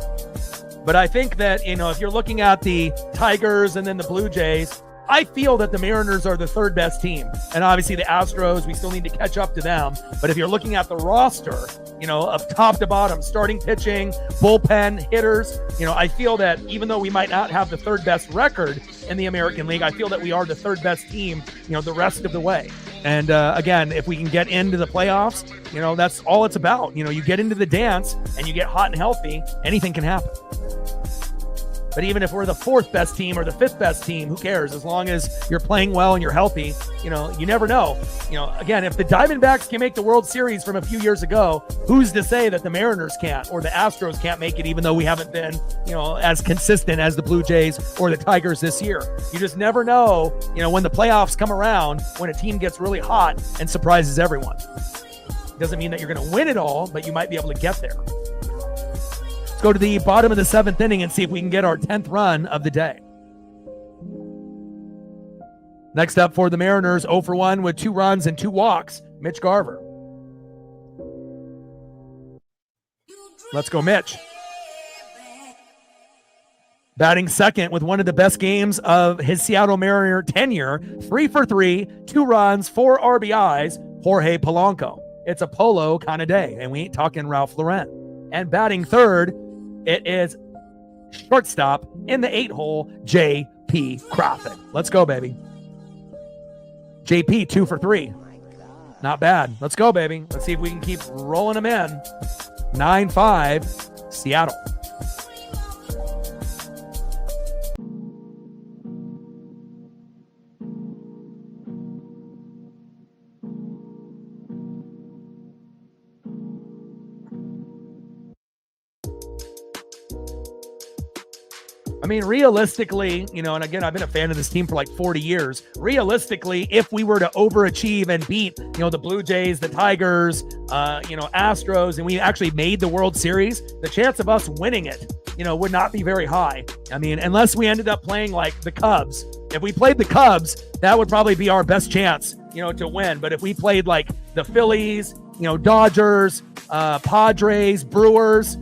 But I think that, if you're looking at the Tigers and then the Blue Jays, I feel that the Mariners are the 3rd best team. And obviously the Astros, we still need to catch up to them. But if you're looking at the roster, of top to bottom, starting pitching, bullpen, hitters, I feel that even though we might not have the 3rd best record in the American League, I feel that we are the 3rd best team, the rest of the way. And again, if we can get into the playoffs, that's all it's about. You get into the dance and you get hot and healthy, anything can happen. But even if we're the 4th best team or the 5th best team, who cares? As long as you're playing well and you're healthy, you never know. Again, if the Diamondbacks can make the World Series from a few years ago, who's to say that the Mariners can't or the Astros can't make it, even though we haven't been, as consistent as the Blue Jays or the Tigers this year? You just never know, when the playoffs come around, when a team gets really hot and surprises everyone. Doesn't mean that you're going to win it all, but you might be able to get there. Go to the bottom of the 7th inning and see if we can get our 10th run of the day. Next up for the Mariners, 0 for 1 with 2 runs and 2 walks, Mitch Garver. Let's go, Mitch. Batting second with one of the best games of his Seattle Mariner tenure, 3 for 3, 2 runs, 4 RBIs, Jorge Polanco. It's a polo kind of day, and we ain't talking Ralph Lauren. And batting third, it is shortstop in the 8-hole, J.P. Crawford. Let's go, baby. JP, 2 for 3. Not bad. Let's go, baby. Let's see if we can keep rolling them in. 9-5, Seattle. I mean, realistically, and again, I've been a fan of this team for like 40 years. Realistically, if we were to overachieve and beat, the Blue Jays, the Tigers, Astros, and we actually made the World Series, the chance of us winning it, would not be very high. I mean, unless we ended up playing like the Cubs. If we played the Cubs, that would probably be our best chance, to win. But if we played like the Phillies, Dodgers, Padres, Brewers,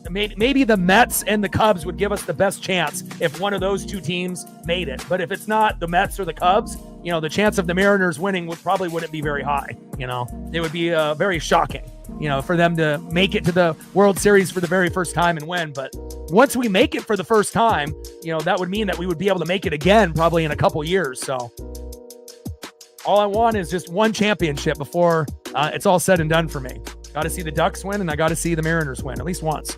maybe the Mets and the Cubs would give us the best chance if one of those 2 teams made it. But if it's not the Mets or the Cubs, the chance of the Mariners winning wouldn't be very high. It would be very shocking, for them to make it to the World Series for the very first time and win. But once we make it for the first time, that would mean that we would be able to make it again probably in a couple years. So all I want is just one championship before it's all said and done for me. Got to see the Ducks win, and I got to see the Mariners win at least once.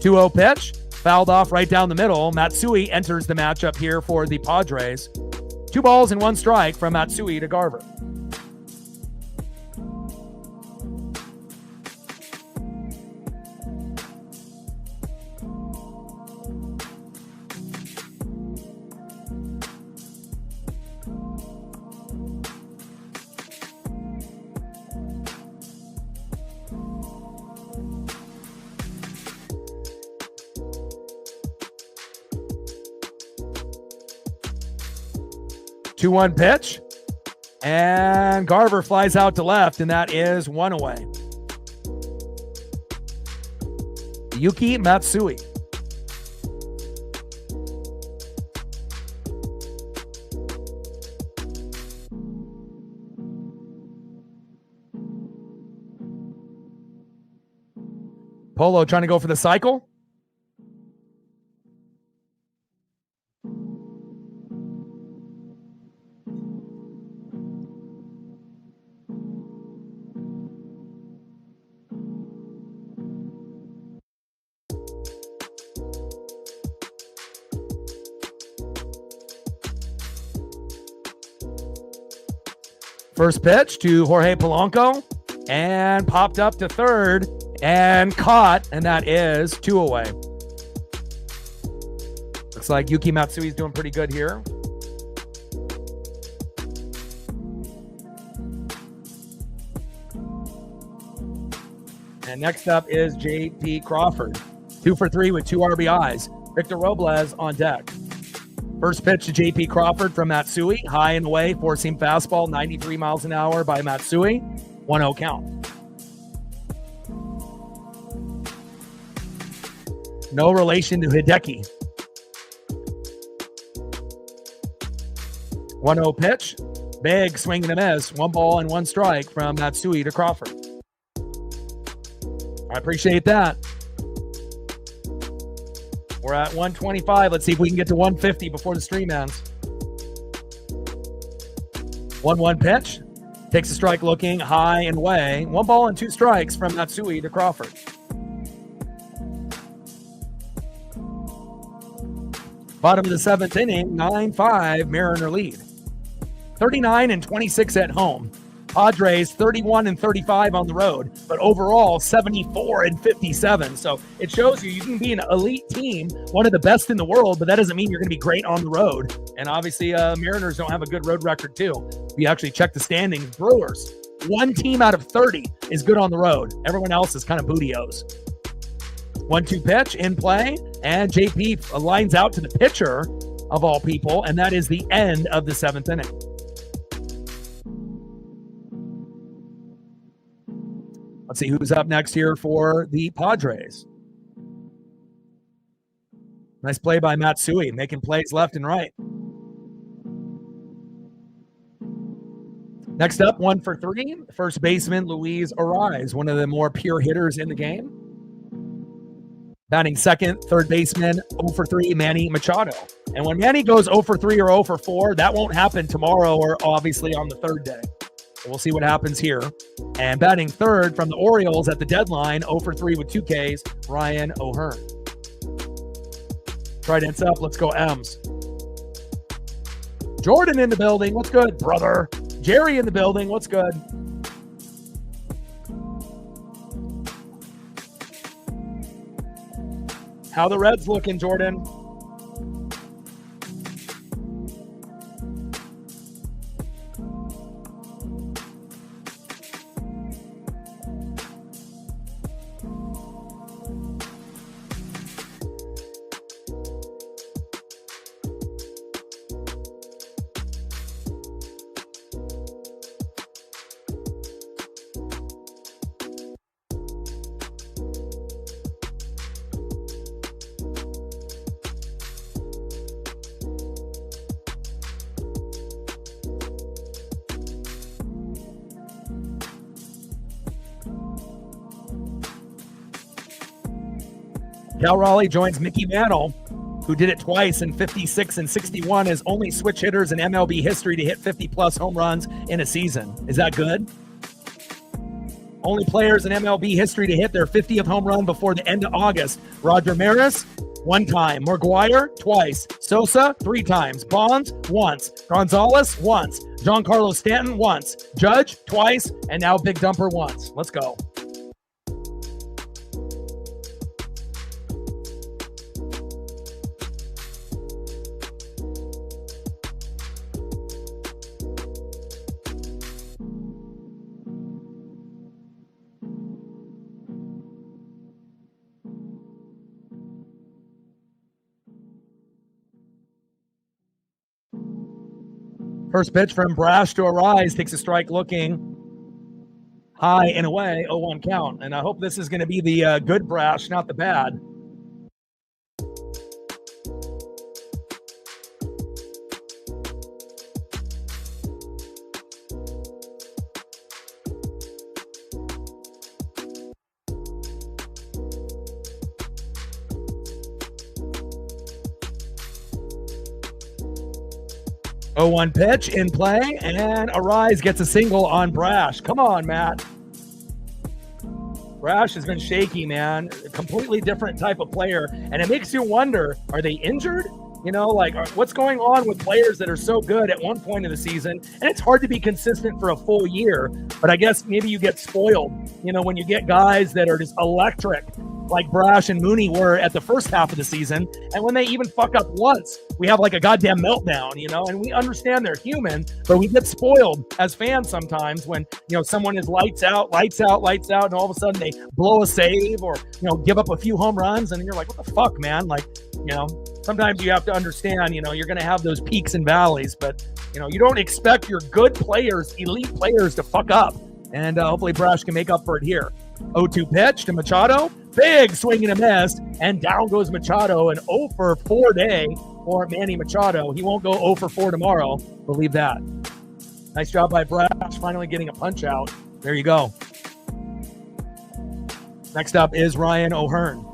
2-0 pitch, fouled off right down the middle. Matsui enters the matchup here for the Padres. 2 balls and 1 strike from Matsui to Garver. 2-1 pitch, and Garver flies out to left, and that is 1 away. Yuki Matsui. Polo trying to go for the cycle. First pitch to Jorge Polanco and popped up to third and caught, and that is 2 away. Looks like Yuki Matsui's doing pretty good here. And next up is J.P. Crawford. 2 for 3 with 2 RBIs. Victor Robles on deck. First pitch to J.P. Crawford from Matsui. High and away, four-seam fastball, 93 miles an hour by Matsui. 1-0 count. No relation to Hideki. 1-0 pitch. Big swing and a miss. 1 ball and 1 strike from Matsui to Crawford. I appreciate that. We're at 125. Let's see if we can get to 150 before the stream ends. 1-1 pitch. Takes a strike looking high and away. 1 ball and 2 strikes from Matsui to Crawford. Bottom of the 7th inning, 9-5 Mariner lead. 39-26 at home. Padres 31-35 on the road, but overall 74-57. So it shows you can be an elite team, one of the best in the world, but that doesn't mean you're going to be great on the road. And obviously, Mariners don't have a good road record too. If you actually check the standings, Brewers, 1 team out of 30 is good on the road. Everyone else is kind of booty-os. 1-2 pitch in play, and JP lines out to the pitcher of all people, and that is the end of the 7th inning. Let's see who's up next here for the Padres. Nice play by Matsui, making plays left and right. Next up, 1 for 3, first baseman Luis Ariz, one of the more pure hitters in the game. Batting second, third baseman, 0 for 3, Manny Machado. And when Manny goes 0 for 3 or 0 for 4, that won't happen tomorrow or obviously on the 3rd day. So we'll see what happens here. And batting third from the Orioles at the deadline, 0 for 3 with 2 Ks, Ryan O'Hearn. Trident's up. Let's go M's. Jordan in the building. What's good, brother? Jerry in the building. What's good? How the Reds looking, Jordan? Cal Raleigh joins Mickey Mantle, who did it twice in 56 and 61 as only switch hitters in MLB history to hit 50-plus home runs in a season. Is that good? Only players in MLB history to hit their 50th home run before the end of August. Roger Maris, 1 time. Maguire, twice. Sosa, 3 times. Bonds, once. Gonzalez, once. Giancarlo Stanton, once. Judge, twice. And now Big Dumper, once. Let's go. First pitch from Brash to Ariz, takes a strike looking high and away, 0-1 count. And I hope this is going to be the good Brash, not the bad. 0-1 pitch in play, and Arise gets a single on Brash. Come on, Matt. Brash has been shaky, man. A completely different type of player, and it makes you wonder, are they injured? You know, like, what's going on with players that are so good at one point of the season? And it's hard to be consistent for a full year, but I guess maybe you get spoiled, you know, when you get guys that are just electric, like Brash and Mooney were at the first half of the season. And when they even fuck up once, we have like a goddamn meltdown, you know, and we understand they're human, but we get spoiled as fans sometimes when, you know, someone is lights out, and all of a sudden they blow a save or, you know, give up a few home runs. And you're like, what the fuck, man? Like, you know, sometimes you have to understand, you know, you're going to have those peaks and valleys, but, you know, you don't expect your good players, elite players to fuck up. And hopefully Brash can make up for it here. 0-2 pitch to Machado. Big swing and a miss. And down goes Machado. An 0 for 4 day for Manny Machado. He won't go 0 for 4 tomorrow. Believe that. Nice job by Brash finally getting a punch out. There you go. Next up is Ryan O'Hearn.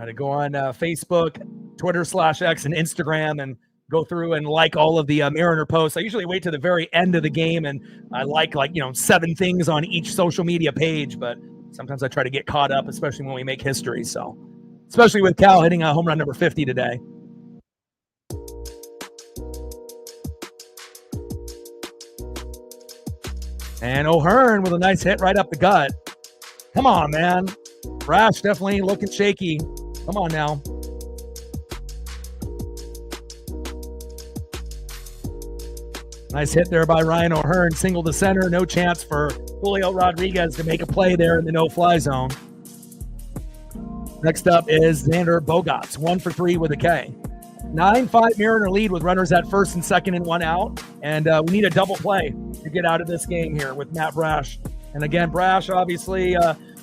To go on Facebook, Twitter/X, and Instagram and go through and like all of the Mariner posts. I usually wait to the very end of the game and I like, you know, 7 things on each social media page, but sometimes I try to get caught up, especially when we make history. So, especially with Cal hitting a home run number 50 today. And O'Hearn with a nice hit right up the gut. Come on, man. Brash definitely looking shaky. Come on now. Nice hit there by Ryan O'Hearn. Single to center. No chance for Julio Rodriguez to make a play there in the no-fly zone. Next up is Xander Bogaerts. 1 for 3 with a K. 9-5 Mariner lead with runners at first and second and 1 out. And we need a double play to get out of this game here with Matt Brash. And again, Brash obviously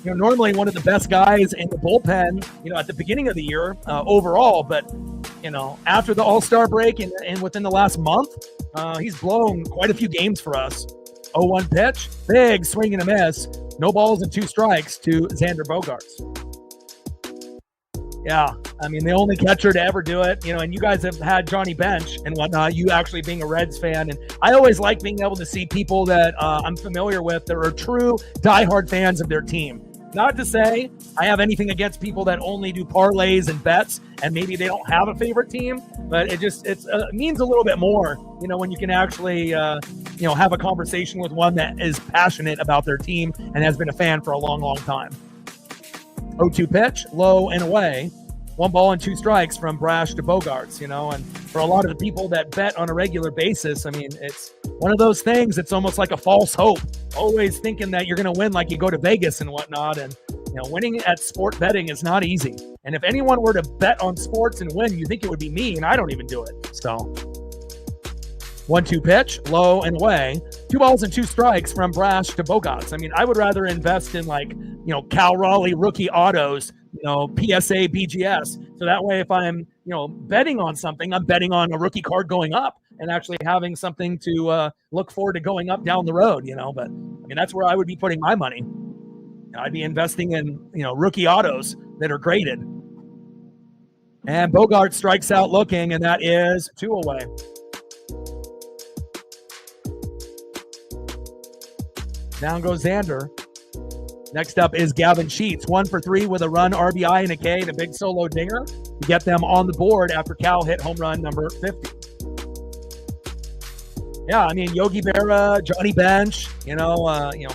normally one of the best guys in the bullpen, you know, at the beginning of the year overall. But, you know, after the All-Star break and within the last month, he's blown quite a few games for us. 0-1 pitch, big swing and a miss. No balls and 2 strikes to Xander Bogaerts. Yeah, I mean, the only catcher to ever do it, you know, and you guys have had Johnny Bench and whatnot, you actually being a Reds fan. And I always like being able to see people that I'm familiar with that are true diehard fans of their team. Not to say I have anything against people that only do parlays and bets and maybe they don't have a favorite team, but it means a little bit more, you know, when you can actually, have a conversation with one that is passionate about their team and has been a fan for a long, long time. 0-2 pitch, low and away. 1 ball and 2 strikes from Brash to Bogaerts, you know, and for a lot of the people that bet on a regular basis, I mean, it's one of those things, it's almost like a false hope, always thinking that you're going to win like you go to Vegas and whatnot. And, you know, winning at sport betting is not easy. And if anyone were to bet on sports and win, you think it would be me, and I don't even do it. So 1-2 pitch, low and away. 2 balls and 2 strikes from Brash to Bogaerts. I mean, I would rather invest in Cal Raleigh rookie autos, PSA, BGS. So that way, if I'm, betting on something, I'm betting on a rookie card going up and actually having something to look forward to going up down the road, But I mean, that's where I would be putting my money. I'd be investing in, rookie autos that are graded. And Bogaerts strikes out looking, and that is 2 away. Down goes Xander. Next up is Gavin Sheets, 1 for 3 with a run, RBI, and a K, and a big solo dinger to get them on the board after Cal hit home run number 50. Yeah, I mean, Yogi Berra, Johnny Bench,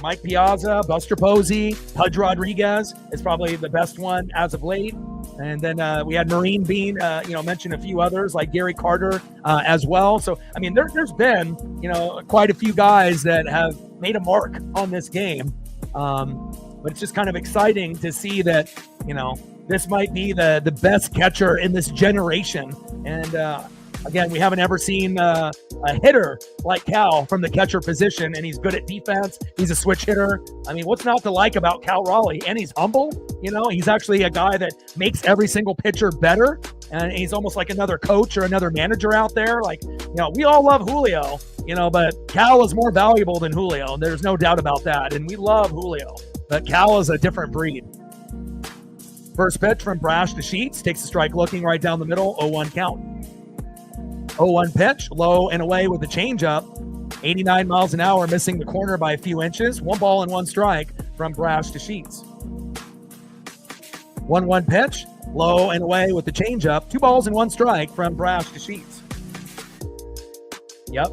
Mike Piazza, Buster Posey, Pudge Rodriguez is probably the best one as of late. And then we had Marine Bean, mentioned a few others like Gary Carter as well. So, I mean, there's been, quite a few guys that have made a mark on this game. But it's just kind of exciting to see that, this might be the best catcher in this generation. And again, we haven't ever seen, a hitter like Cal from the catcher position, and he's good at defense. He's a switch hitter. I mean, what's not to like about Cal Raleigh? And he's humble. You know, he's actually a guy that makes every single pitcher better. And he's almost like another coach or another manager out there. Like, you know, we all love Julio, you know, but Cal is more valuable than Julio. There's no doubt about that. And we love Julio, but Cal is a different breed. First pitch from Brash to Sheets. Takes a strike looking right down the middle. 0-1 count. 0-1 pitch. Low and away with the changeup. 89 miles an hour, missing the corner by a few inches. 1 ball and 1 strike from Brash to Sheets. 1-1 pitch. Low and away with the changeup. 2 balls and 1 strike from Brash to Sheets. Yep.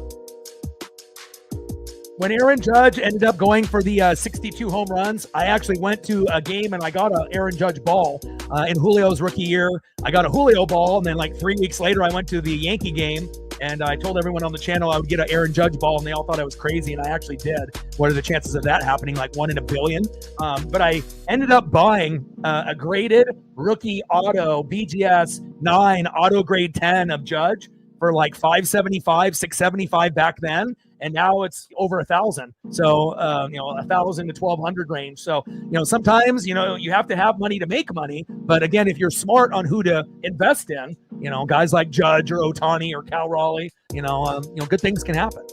When Aaron Judge ended up going for the 62 home runs, I actually went to a game and I got an Aaron Judge ball in Julio's rookie year. I got a Julio ball, and then like 3 weeks later, I went to the Yankee game, and I told everyone on the channel I would get an Aaron Judge ball, and they all thought I was crazy, and I actually did. What are the chances of that happening? Like 1 in a billion. But I ended up buying a graded rookie auto BGS 9 auto grade 10 of Judge for like $575, $675 back then. And now it's over 1,000. So, 1,000 to 1,200 range. So, sometimes, you have to have money to make money. But again, if you're smart on who to invest in, guys like Judge or Ohtani or Cal Raleigh, good things can happen.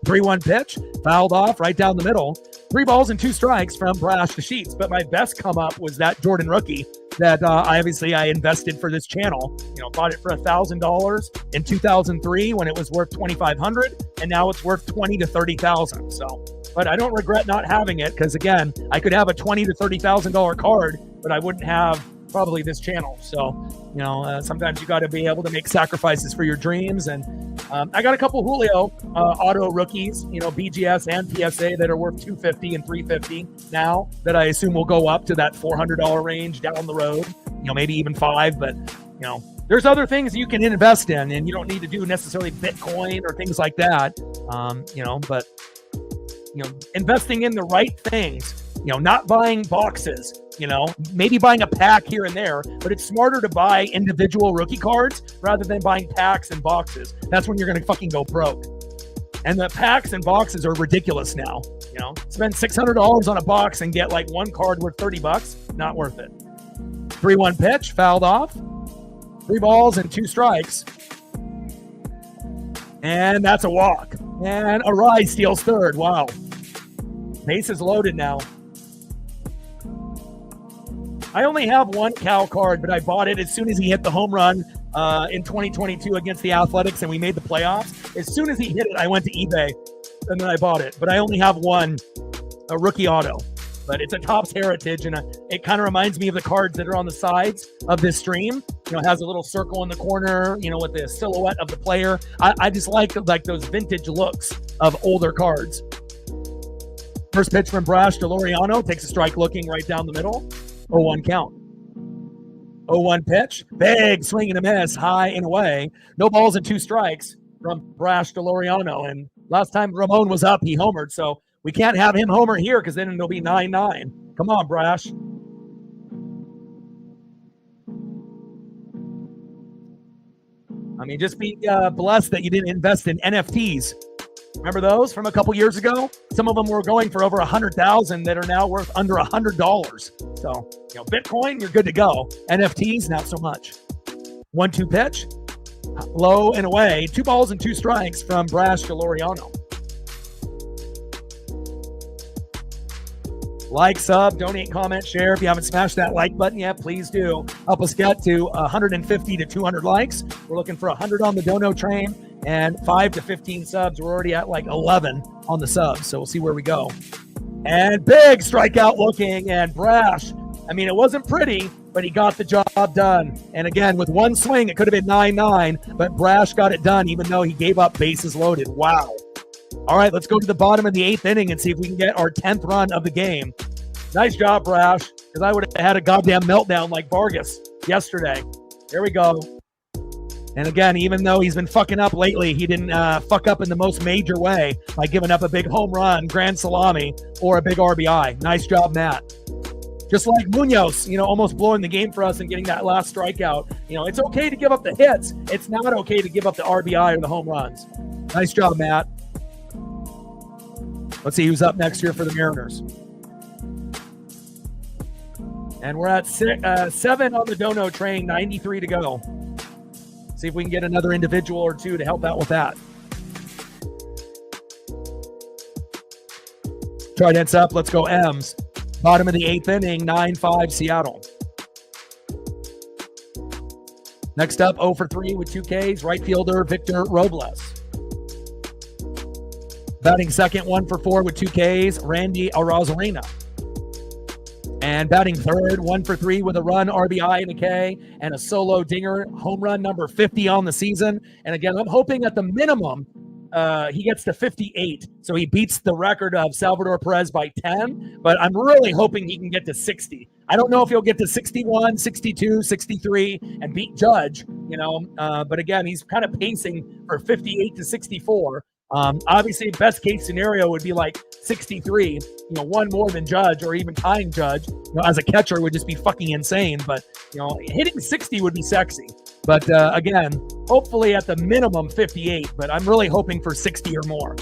3-1 pitch, fouled off right down the middle. 3 balls and 2 strikes from Brash to Sheets. But my best come up was that Jordan rookie that I invested for this channel. Bought it for $1,000 in 2003 when it was worth $2,500, and now it's worth $20,000 to $30,000. So, but I don't regret not having it, because again, I could have a $20,000 to $30,000 card, but I wouldn't have probably this channel. So, sometimes you got to be able to make sacrifices for your dreams. And I got a couple Julio auto rookies, BGS and PSA, that are worth $250 and $350 now, that I assume will go up to that $400 range down the road, maybe even $500. But, there's other things you can invest in, and you don't need to do necessarily Bitcoin or things like that. But investing in the right things, not buying boxes, maybe buying a pack here and there, but it's smarter to buy individual rookie cards rather than buying packs and boxes. That's when you're going to fucking go broke. And the packs and boxes are ridiculous now. Spend $600 on a box and get like 1 card worth $30. Not worth it. 3-1 pitch, fouled off. 3 balls and 2 strikes. And that's a walk. And Arai steals third. Wow. Bases loaded now. I only have 1 Cal card, but I bought it as soon as he hit the home run in 2022 against the Athletics, and we made the playoffs. As soon as he hit it, I went to eBay, and then I bought it. But I only have 1, a rookie auto. But it's a Topps Heritage, and it kind of reminds me of the cards that are on the sides of this stream. It has a little circle in the corner, with the silhouette of the player. I just like those vintage looks of older cards. First pitch from Brash to Laureano. Takes a strike looking right down the middle. 0-1 count. 0-1 pitch. Big swing and a miss. High and away. No balls and 2 strikes from Brash to Laureano. And last time Ramon was up, he homered. So we can't have him homer here, because then it'll be 9-9. Come on, Brash. Just be blessed that you didn't invest in NFTs. Remember those from a couple years ago? Some of them were going for over 100,000 that are now worth under $100. So, Bitcoin, you're good to go. NFTs, not so much. 1-2 pitch, low and away. 2 balls and 2 strikes from Brash to Laureano. Like, sub, donate, comment, share. If you haven't smashed that like button yet, please do. Help us get to 150 to 200 likes. We're looking for 100 on the dono train and 5 to 15 subs. We're already at like 11 on the subs, so we'll see where we go. And big strikeout looking, and Brash. It wasn't pretty, but he got the job done. And again, with 1 swing, it could have been 9-9, but Brash got it done, even though he gave up bases loaded. Wow. All right, let's go to the bottom of the 8th inning and see if we can get our 10th run of the game. Nice job, Brash, because I would have had a goddamn meltdown like Vargas yesterday. There we go. And again, even though he's been fucking up lately, he didn't fuck up in the most major way by giving up a big home run, grand salami, or a big RBI. Nice job, Matt. Just like Munoz, almost blowing the game for us and getting that last strikeout. It's okay to give up the hits. It's not okay to give up the RBI or the home runs. Nice job, Matt. Let's see who's up next here for the Mariners. And we're at 7 on the dono train, 93 to go. See if we can get another individual or two to help out with that. Trident's up. Let's go M's. Bottom of the 8th inning, 9-5 Seattle. Next up, 0 for 3 with 2 Ks, right fielder Victor Robles. Batting second, 1 for 4 with 2 Ks, Randy Arozarena. And batting third, 1 for 3 with a run, RBI and a K, and a solo dinger, home run number 50 on the season. And again, I'm hoping at the minimum he gets to 58, so he beats the record of Salvador Perez by 10, but I'm really hoping he can get to 60. I don't know if he'll get to 61, 62, 63, and beat Judge, but again, he's kind of pacing for 58 to 64. Obviously, best case scenario would be like 63, one more than Judge or even tying Judge. As a catcher would just be fucking insane, but hitting 60 would be sexy. But again, hopefully at the minimum 58, but I'm really hoping for 60 or more.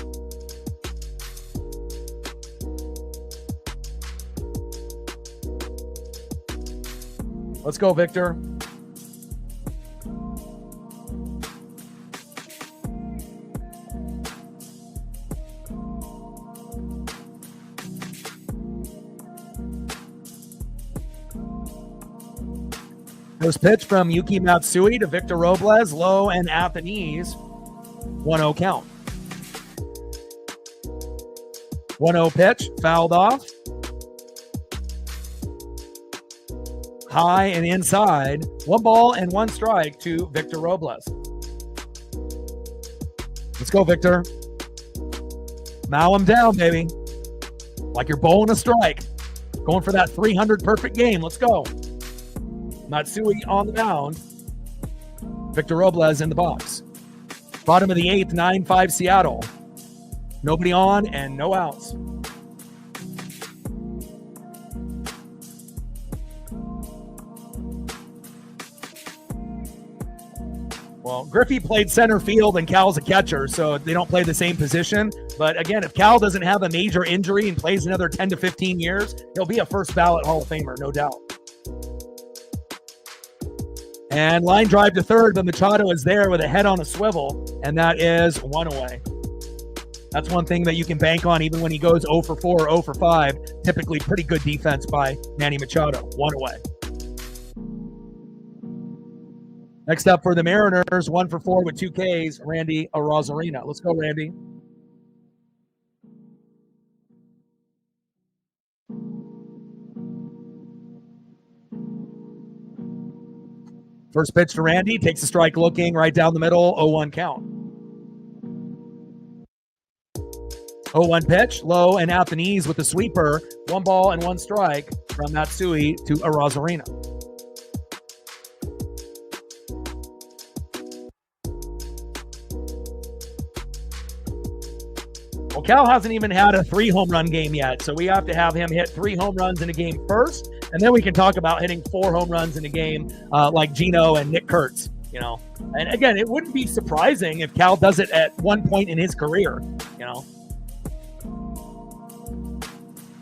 Let's go, Victor. First pitch from Yuki Matsui to Victor Robles, low and at the knees. 1-0 count. 1-0 pitch, fouled off. High and inside. 1 ball and 1 strike to Victor Robles. Let's go, Victor. Mow him down, baby. Like you're bowling a strike. Going for that 300 perfect game. Let's go. Matsui on the mound. Victor Robles in the box. Bottom of the 8th, 9-5 Seattle. Nobody on and no outs. Well, Griffey played center field and Cal's a catcher, so they don't play the same position. But again, if Cal doesn't have a major injury and plays another 10 to 15 years, he'll be a first ballot Hall of Famer, no doubt. And line drive to third, but Machado is there with a head on a swivel, and that is 1 away. That's one thing that you can bank on even when he goes 0 for 4 or 0 for 5. Typically pretty good defense by Manny Machado. 1 away. Next up for the Mariners, 1 for 4 with 2 Ks, Randy Arozarena. Let's go, Randy. First pitch to Randy, takes a strike looking right down the middle, 0-1 count. 0-1 pitch, low and out the knees with the sweeper. 1 ball and 1 strike from Matsui to Arozarena. Well, Cal hasn't even had a 3 home run game yet, so we have to have him hit 3 home runs in a game first, and then we can talk about hitting 4 home runs in a game like Gino and Nick Kurtz, And again, it wouldn't be surprising if Cal does it at one point in his career,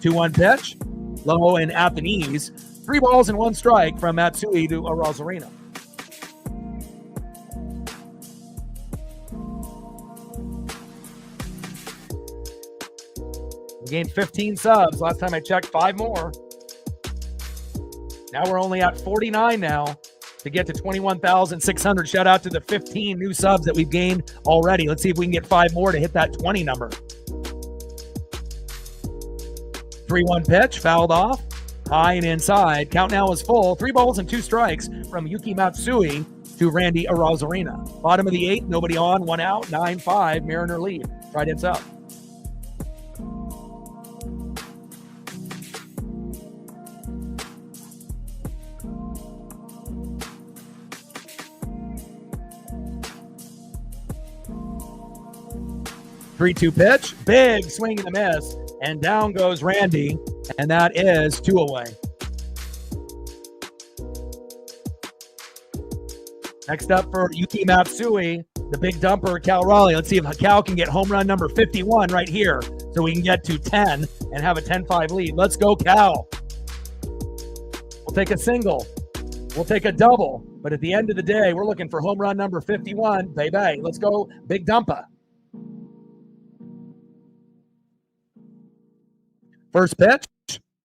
2-1 pitch, low and at the knees. 3 balls and 1 strike from Matsui to Arozarena. We gained 15 subs. Last time I checked, 5 more. Now we're only at 49 now to get to 21,600. Shout out to the 15 new subs that we've gained already. Let's see if we can get 5 more to hit that 20 number. 3-1 pitch, fouled off. High and inside. Count now is full. 3 balls and 2 strikes from Yuki Matsui to Randy Arozarena. Bottom of the 8th, nobody on, 1 out, 9-5, Mariner lead. Trident's up. Three-two pitch, big swing and a miss, and down goes Randy, and that is 2 away. Next up for Yuki Matsui, the big dumper, Cal Raleigh. Let's see if Cal can get home run number 51 right here so we can get to 10 and have a 10-5 lead. Let's go, Cal. We'll take a single. We'll take a double. But at the end of the day, we're looking for home run number 51. Baby, let's go, big dumper. First pitch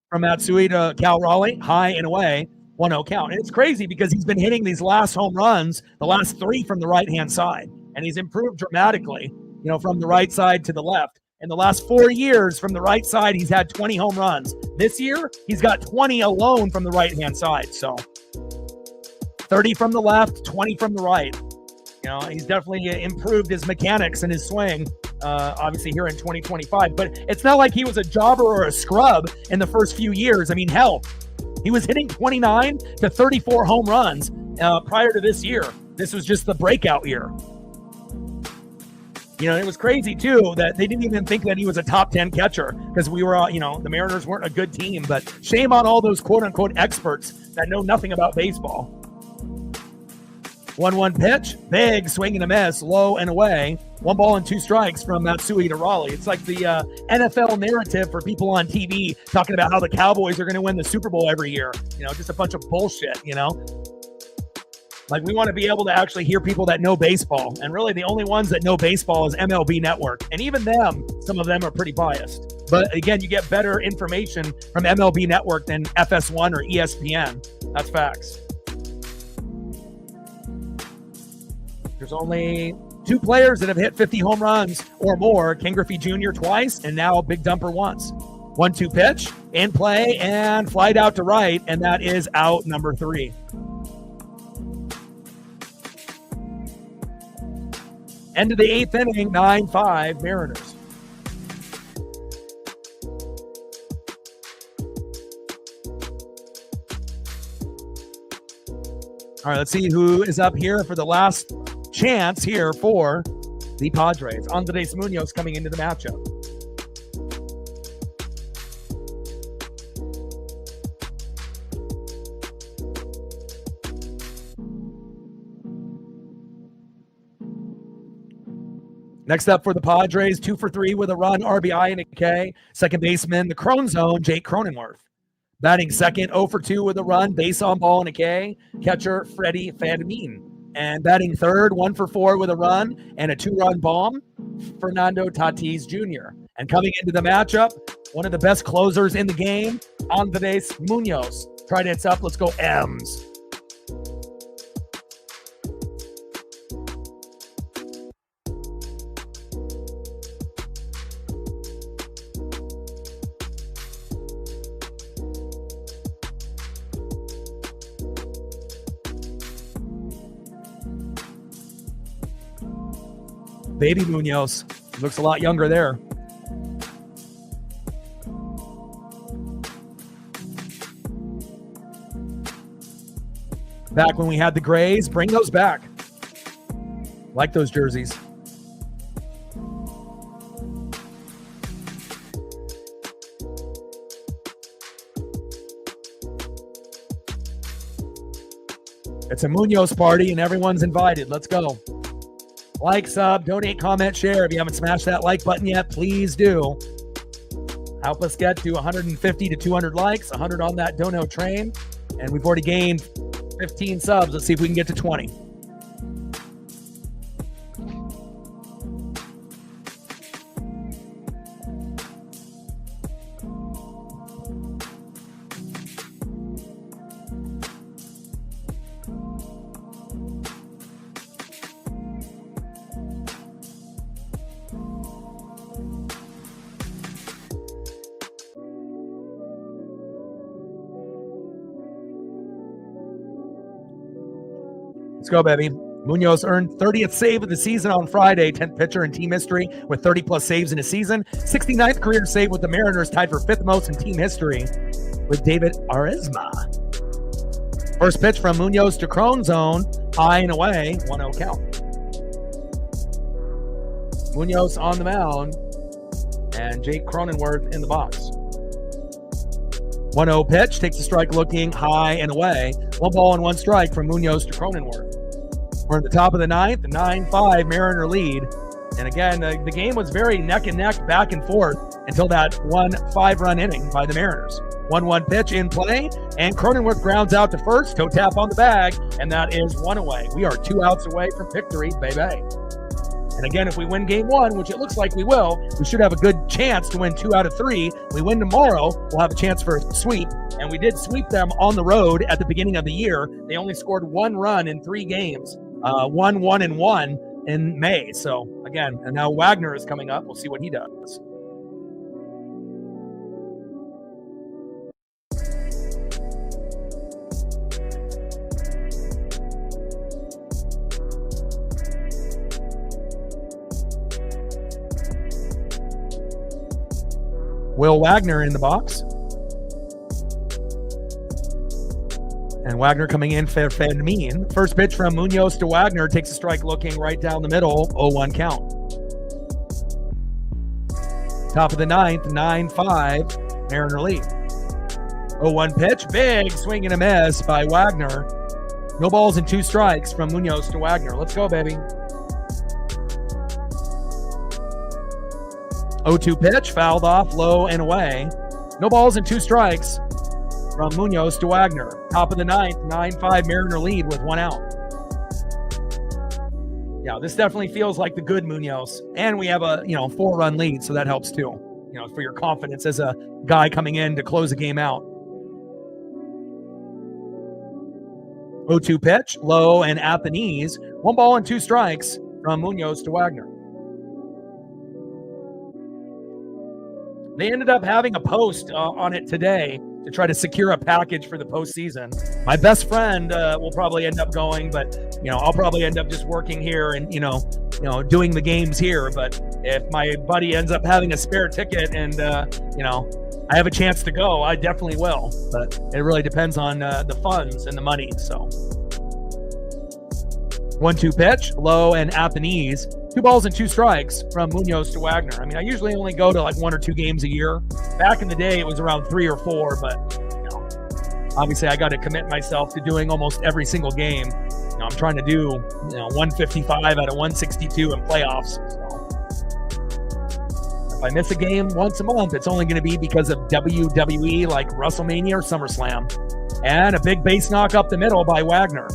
from Matsui to Cal Raleigh, high and away, 1-0 count. And it's crazy because he's been hitting these last home runs, the last 3 from the right-hand side. And he's improved dramatically, from the right side to the left. In the last 4 years, from the right side, he's had 20 home runs. This year, he's got 20 alone from the right-hand side. So 30 from the left, 20 from the right. He's definitely improved his mechanics and his swing, obviously here in 2025. But it's not like he was a jobber or a scrub in the first few years. I mean, hell, he was hitting 29 to 34 home runs prior to this year. This was just the breakout year. It was crazy, too, that they didn't even think that he was a top 10 catcher because we were, the Mariners weren't a good team. But shame on all those quote-unquote experts that know nothing about baseball. 1-1 pitch, big swing and a miss, low and away. 1 ball and 2 strikes from Matsui to Raleigh. It's like the NFL narrative for people on TV talking about how the Cowboys are going to win the Super Bowl every year. Just a bunch of bullshit, Like, we want to be able to actually hear people that know baseball. And really, the only ones that know baseball is MLB Network. And even them, some of them are pretty biased. But again, you get better information from MLB Network than FS1 or ESPN. That's facts. There's only 2 players that have hit 50 home runs or more. Ken Griffey Jr. twice, and now Big Dumper once. 1-2 pitch, in play, and flied out to right, and that is out number 3. End of the 8th inning, 9-5 Mariners. All right, let's see who is up here for the last chance here for the Padres. Andres Munoz coming into the matchup. Next up for the Padres, 2 for 3 with a run, RBI and a K. Second baseman, the Crone Zone, Jake Cronenworth. Batting second, 0 for 2 with a run, base on ball and a K. Catcher, Freddie Fanatics. And batting third, 1 for 4 with a run and a 2-run bomb, Fernando Tatis Jr. And coming into the matchup, one of the best closers in the game, Andres Munoz. Tried it's up. Let's go M's. Baby Munoz looks a lot younger there. Back when we had the grays, bring those back. Like those jerseys. It's a Munoz party and everyone's invited. Let's go. Like, sub, donate, comment, share. If you haven't smashed that like button yet, please do. Help us get to 150 to 200 likes, 100 on that dono train. And we've already gained 15 subs. Let's see if we can get to 20. Let's go, baby. Munoz earned 30th save of the season on Friday, 10th pitcher in team history with 30-plus saves in a season. 69th career save with the Mariners, tied for 5th most in team history with David Arizma. First pitch from Munoz to Crone Zone, high and away, 1-0 count. Munoz on the mound, and Jake Cronenworth in the box. 1-0 pitch, takes a strike looking high and away. 1 ball and 1 strike from Munoz to Cronenworth. We're at the top of the ninth, 9-5 Mariner lead. And again, the game was very neck and neck, back and forth until that 5-run inning by the Mariners. 1-1 pitch in play, and Cronenworth grounds out to first, toe tap on the bag, and that is 1 away. We are 2 outs away from victory, baby. And again, if we win game 1, which it looks like we will, we should have a good chance to win 2 out of 3. We win tomorrow, we'll have a chance for a sweep. And we did sweep them on the road at the beginning of the year. They only scored 1 run in 3 games, 1-1-1 in May. So again, and now Wagner is coming up. We'll see what he does. Will Wagner in the box. And Wagner coming in for Fanatics. First pitch from Munoz to Wagner. Takes a strike looking right down the middle. 0-1 count. Top of the ninth, 9-5. Mariner lead. 0-1 pitch. Big swing and a miss by Wagner. No balls and 2 strikes from Munoz to Wagner. Let's go, baby. 0-2 pitch, fouled off, low and away. No balls and 2 strikes from Munoz to Wagner. Top of the ninth, 9-5 Mariner lead with 1 out. Yeah, this definitely feels like the good Munoz. And we have a 4-run lead, so that helps too. For your confidence as a guy coming in to close a game out. 0-2 pitch, low and at the knees. 1 ball and 2 strikes from Munoz to Wagner. They ended up having a post on it today to try to secure a package for the postseason. My best friend will probably end up going, but I'll probably end up just working here and doing the games here. But if my buddy ends up having a spare ticket and I have a chance to go, I definitely will. But it really depends on the funds and the money. So 1-2 pitch, low and at the knees. 2 balls and 2 strikes from Munoz to Wagner. I mean, I usually only go to like 1 or 2 games a year. Back in the day, it was around 3 or 4, but obviously I got to commit myself to doing almost every single game. I'm trying to do 155 out of 162 in playoffs. So if I miss a game once a month, it's only going to be because of WWE, like WrestleMania or SummerSlam. And a big base knock up the middle by Wagner.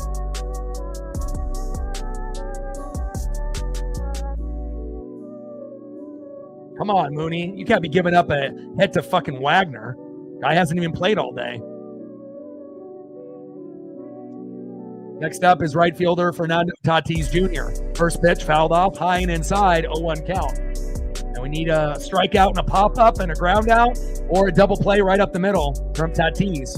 Come on, Mooney. You can't be giving up a hit to fucking Wagner. Guy hasn't even played all day. Next up is right fielder Fernando Tatis Jr. First pitch fouled off, high and inside, 0-1 count. And we need a strikeout and a pop-up and a ground out or a double play right up the middle from Tatis.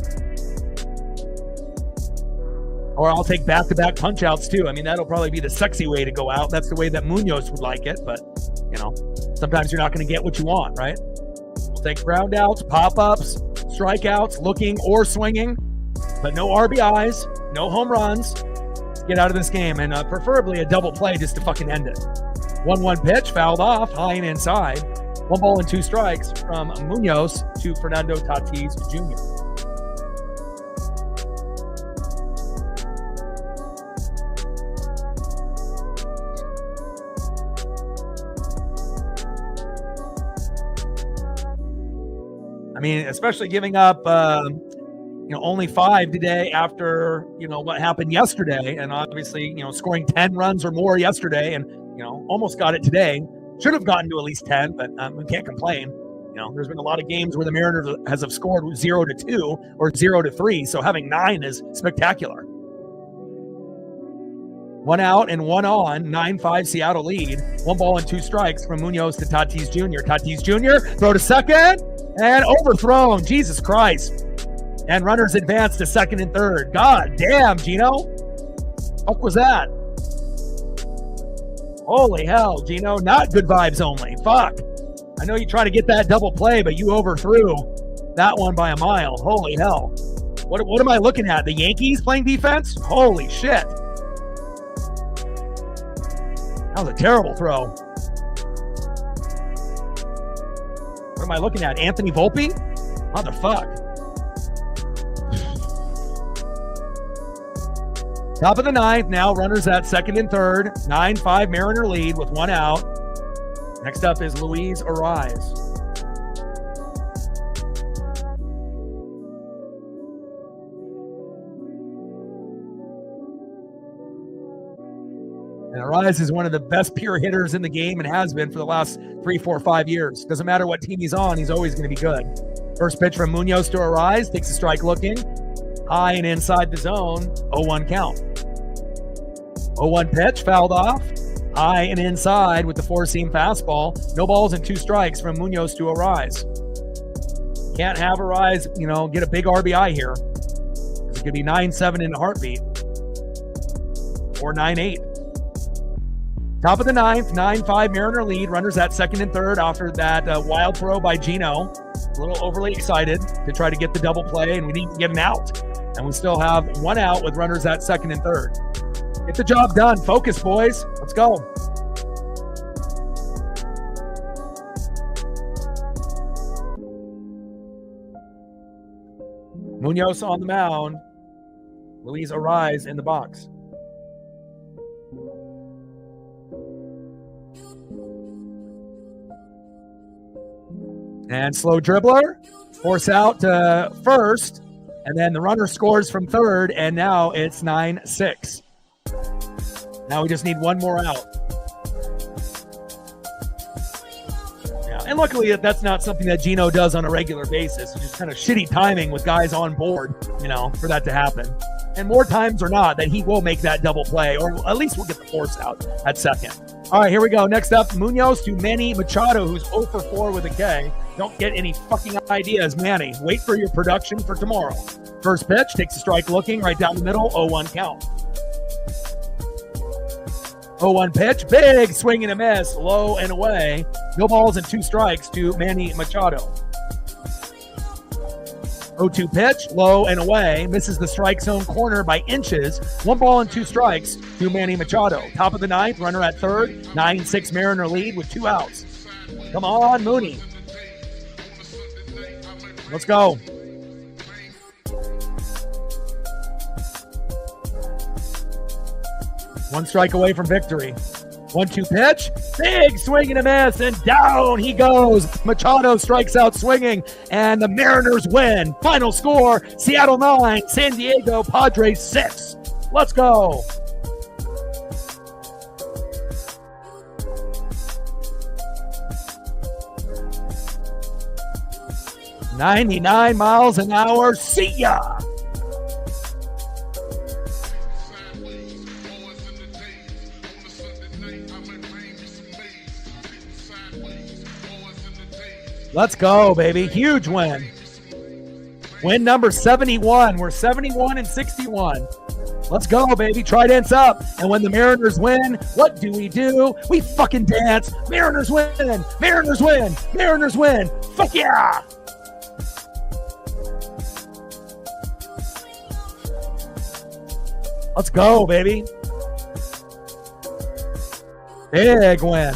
Or I'll take back-to-back punch-outs too. I mean, that'll probably be the sexy way to go out. That's the way that Munoz would like it, but sometimes you're not going to get what you want, right? We'll take ground outs, pop-ups, strikeouts, looking or swinging, but no RBIs, no home runs. Let's get out of this game, and preferably a double play just to fucking end it. 1-1 pitch, fouled off, high and inside. 1 ball and 2 strikes from Munoz to Fernando Tatis Jr. I mean, especially giving up, only 5 today after, what happened yesterday. And obviously, scoring 10 runs or more yesterday and, almost got it today. Should have gotten to at least 10, but we can't complain. There's been a lot of games where the Mariners have scored 0-2 or 0-3. So having 9 is spectacular. 1 out and 1 on, 9-5 Seattle lead. 1 ball and 2 strikes from Munoz to Tatis Jr. Tatis Jr. throw to second. And overthrown. Jesus Christ. And runners advance to second and third. God damn, Gino. Fuck was that? Holy hell, Gino. Not good vibes only. Fuck. I know you try to get that double play, but you overthrew that one by a mile. Holy hell. What am I looking at? The Yankees playing defense? Holy shit. That was a terrible throw. What am I looking at? Anthony Volpe? What the fuck? Top of the ninth, now runners at second and third. 9-5 Mariner lead with 1 out. Next up is Luis Arise. And Arise is one of the best pure hitters in the game and has been for the last 3, 4, 5 years. Doesn't matter what team he's on, he's always going to be good. First pitch from Munoz to Arise. Takes a strike looking. High and inside the zone. 0-1 count. 0-1 pitch, fouled off. High and inside with the four-seam fastball. No balls and 2 strikes from Munoz to Arise. Can't have Arise, get a big RBI here. It could be 9-7 in a heartbeat. Or 9-8. Top of the ninth, 9-5 Mariner lead. Runners at second and third after that wild throw by Gino. A little overly excited to try to get the double play, and we need to get an out. And we still have 1 out with runners at second and third. Get the job done. Focus, boys. Let's go. Munoz on the mound. Luis Arise in the box. And slow dribbler, force out to first, and then the runner scores from third, and now it's 9-6. Now we just need 1 more out. Yeah, and luckily that's not something that Gino does on a regular basis. It's just kind of shitty timing with guys on board, for that to happen. And more times or not that he will make that double play, or at least we'll get the force out at second. All right, here we go. Next up, Munoz to Manny Machado, who's 0 for 4 with a K. Don't get any fucking ideas, Manny. Wait for your production for tomorrow. First pitch, takes a strike looking right down the middle, 0-1 count. 0-1 pitch, big swing and a miss, low and away. No balls and 2 strikes to Manny Machado. 0-2 pitch, low and away. Misses the strike zone corner by inches. 1 ball and 2 strikes to Manny Machado. Top of the ninth, runner at third. 9-6 Mariner lead with 2 outs. Come on, Mooney. Let's go. One strike away from victory. 1-2 pitch, big swing and a miss, and down he goes. Machado strikes out swinging, and the Mariners win. Final score, Seattle 9, San Diego Padres 6. Let's go. $99 miles an hour. See ya. Let's go, baby. Huge win. Win number 71. We're 71-61. Let's go, baby. Trident's up. And when the Mariners win, what do? We fucking dance. Mariners win. Mariners win. Mariners win. Fuck yeah. Let's go, baby. Big win.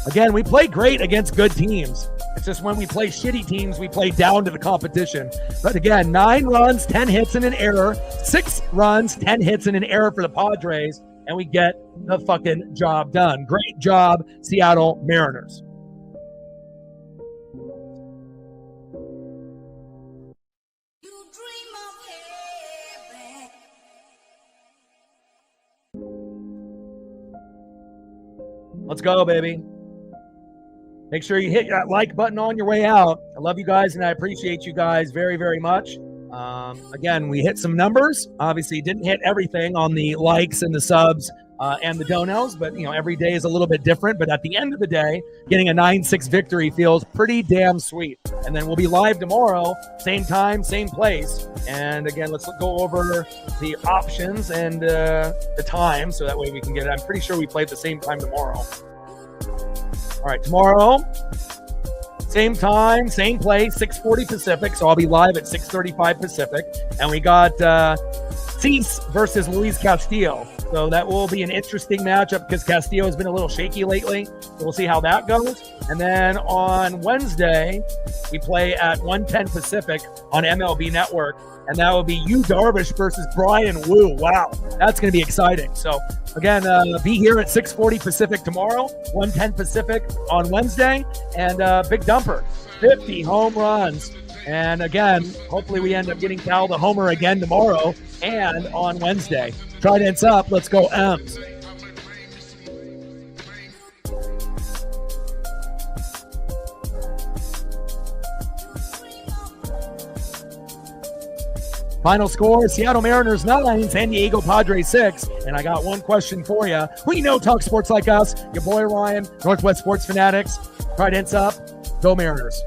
Again, we play great against good teams. It's just when we play shitty teams, we play down to the competition. But again, 9 runs, 10 hits, and an error. 6 runs, 10 hits, and an error for the Padres. And we get the fucking job done. Great job, Seattle Mariners. Let's go, baby. Make sure you hit that like button on your way out. I love you guys, and I appreciate you guys very, very much. Again, we hit some numbers. Obviously, didn't hit everything on the likes and the subs and the donos, but every day is a little bit different. But at the end of the day, getting a 9-6 victory feels pretty damn sweet. And then we'll be live tomorrow, same time, same place. And again, let's go over the options and the time, so that way we can get it. I'm pretty sure we play at the same time tomorrow. All right, tomorrow, same time, same place, 6:40 Pacific. So I'll be live at 6:35 Pacific. And we got Tatis versus Luis Castillo. So that will be an interesting matchup because Castillo has been a little shaky lately. So we'll see how that goes. And then on Wednesday, we play at 1:10 Pacific on MLB Network. And that will be Yu Darvish versus Brian Wu. Wow, that's going to be exciting. So again, be here at 6:40 Pacific tomorrow, 1:10 Pacific on Wednesday. And big dumper, 50 home runs. And again, hopefully we end up getting Cal the homer again tomorrow and on Wednesday. Tridents up. Let's go M's. Final score, Seattle Mariners 9, San Diego Padres 6. And I got one question for you. Who you know talk sports like us? Your boy Ryan, Northwest Sports Fanatics. Tridents up. Go Mariners.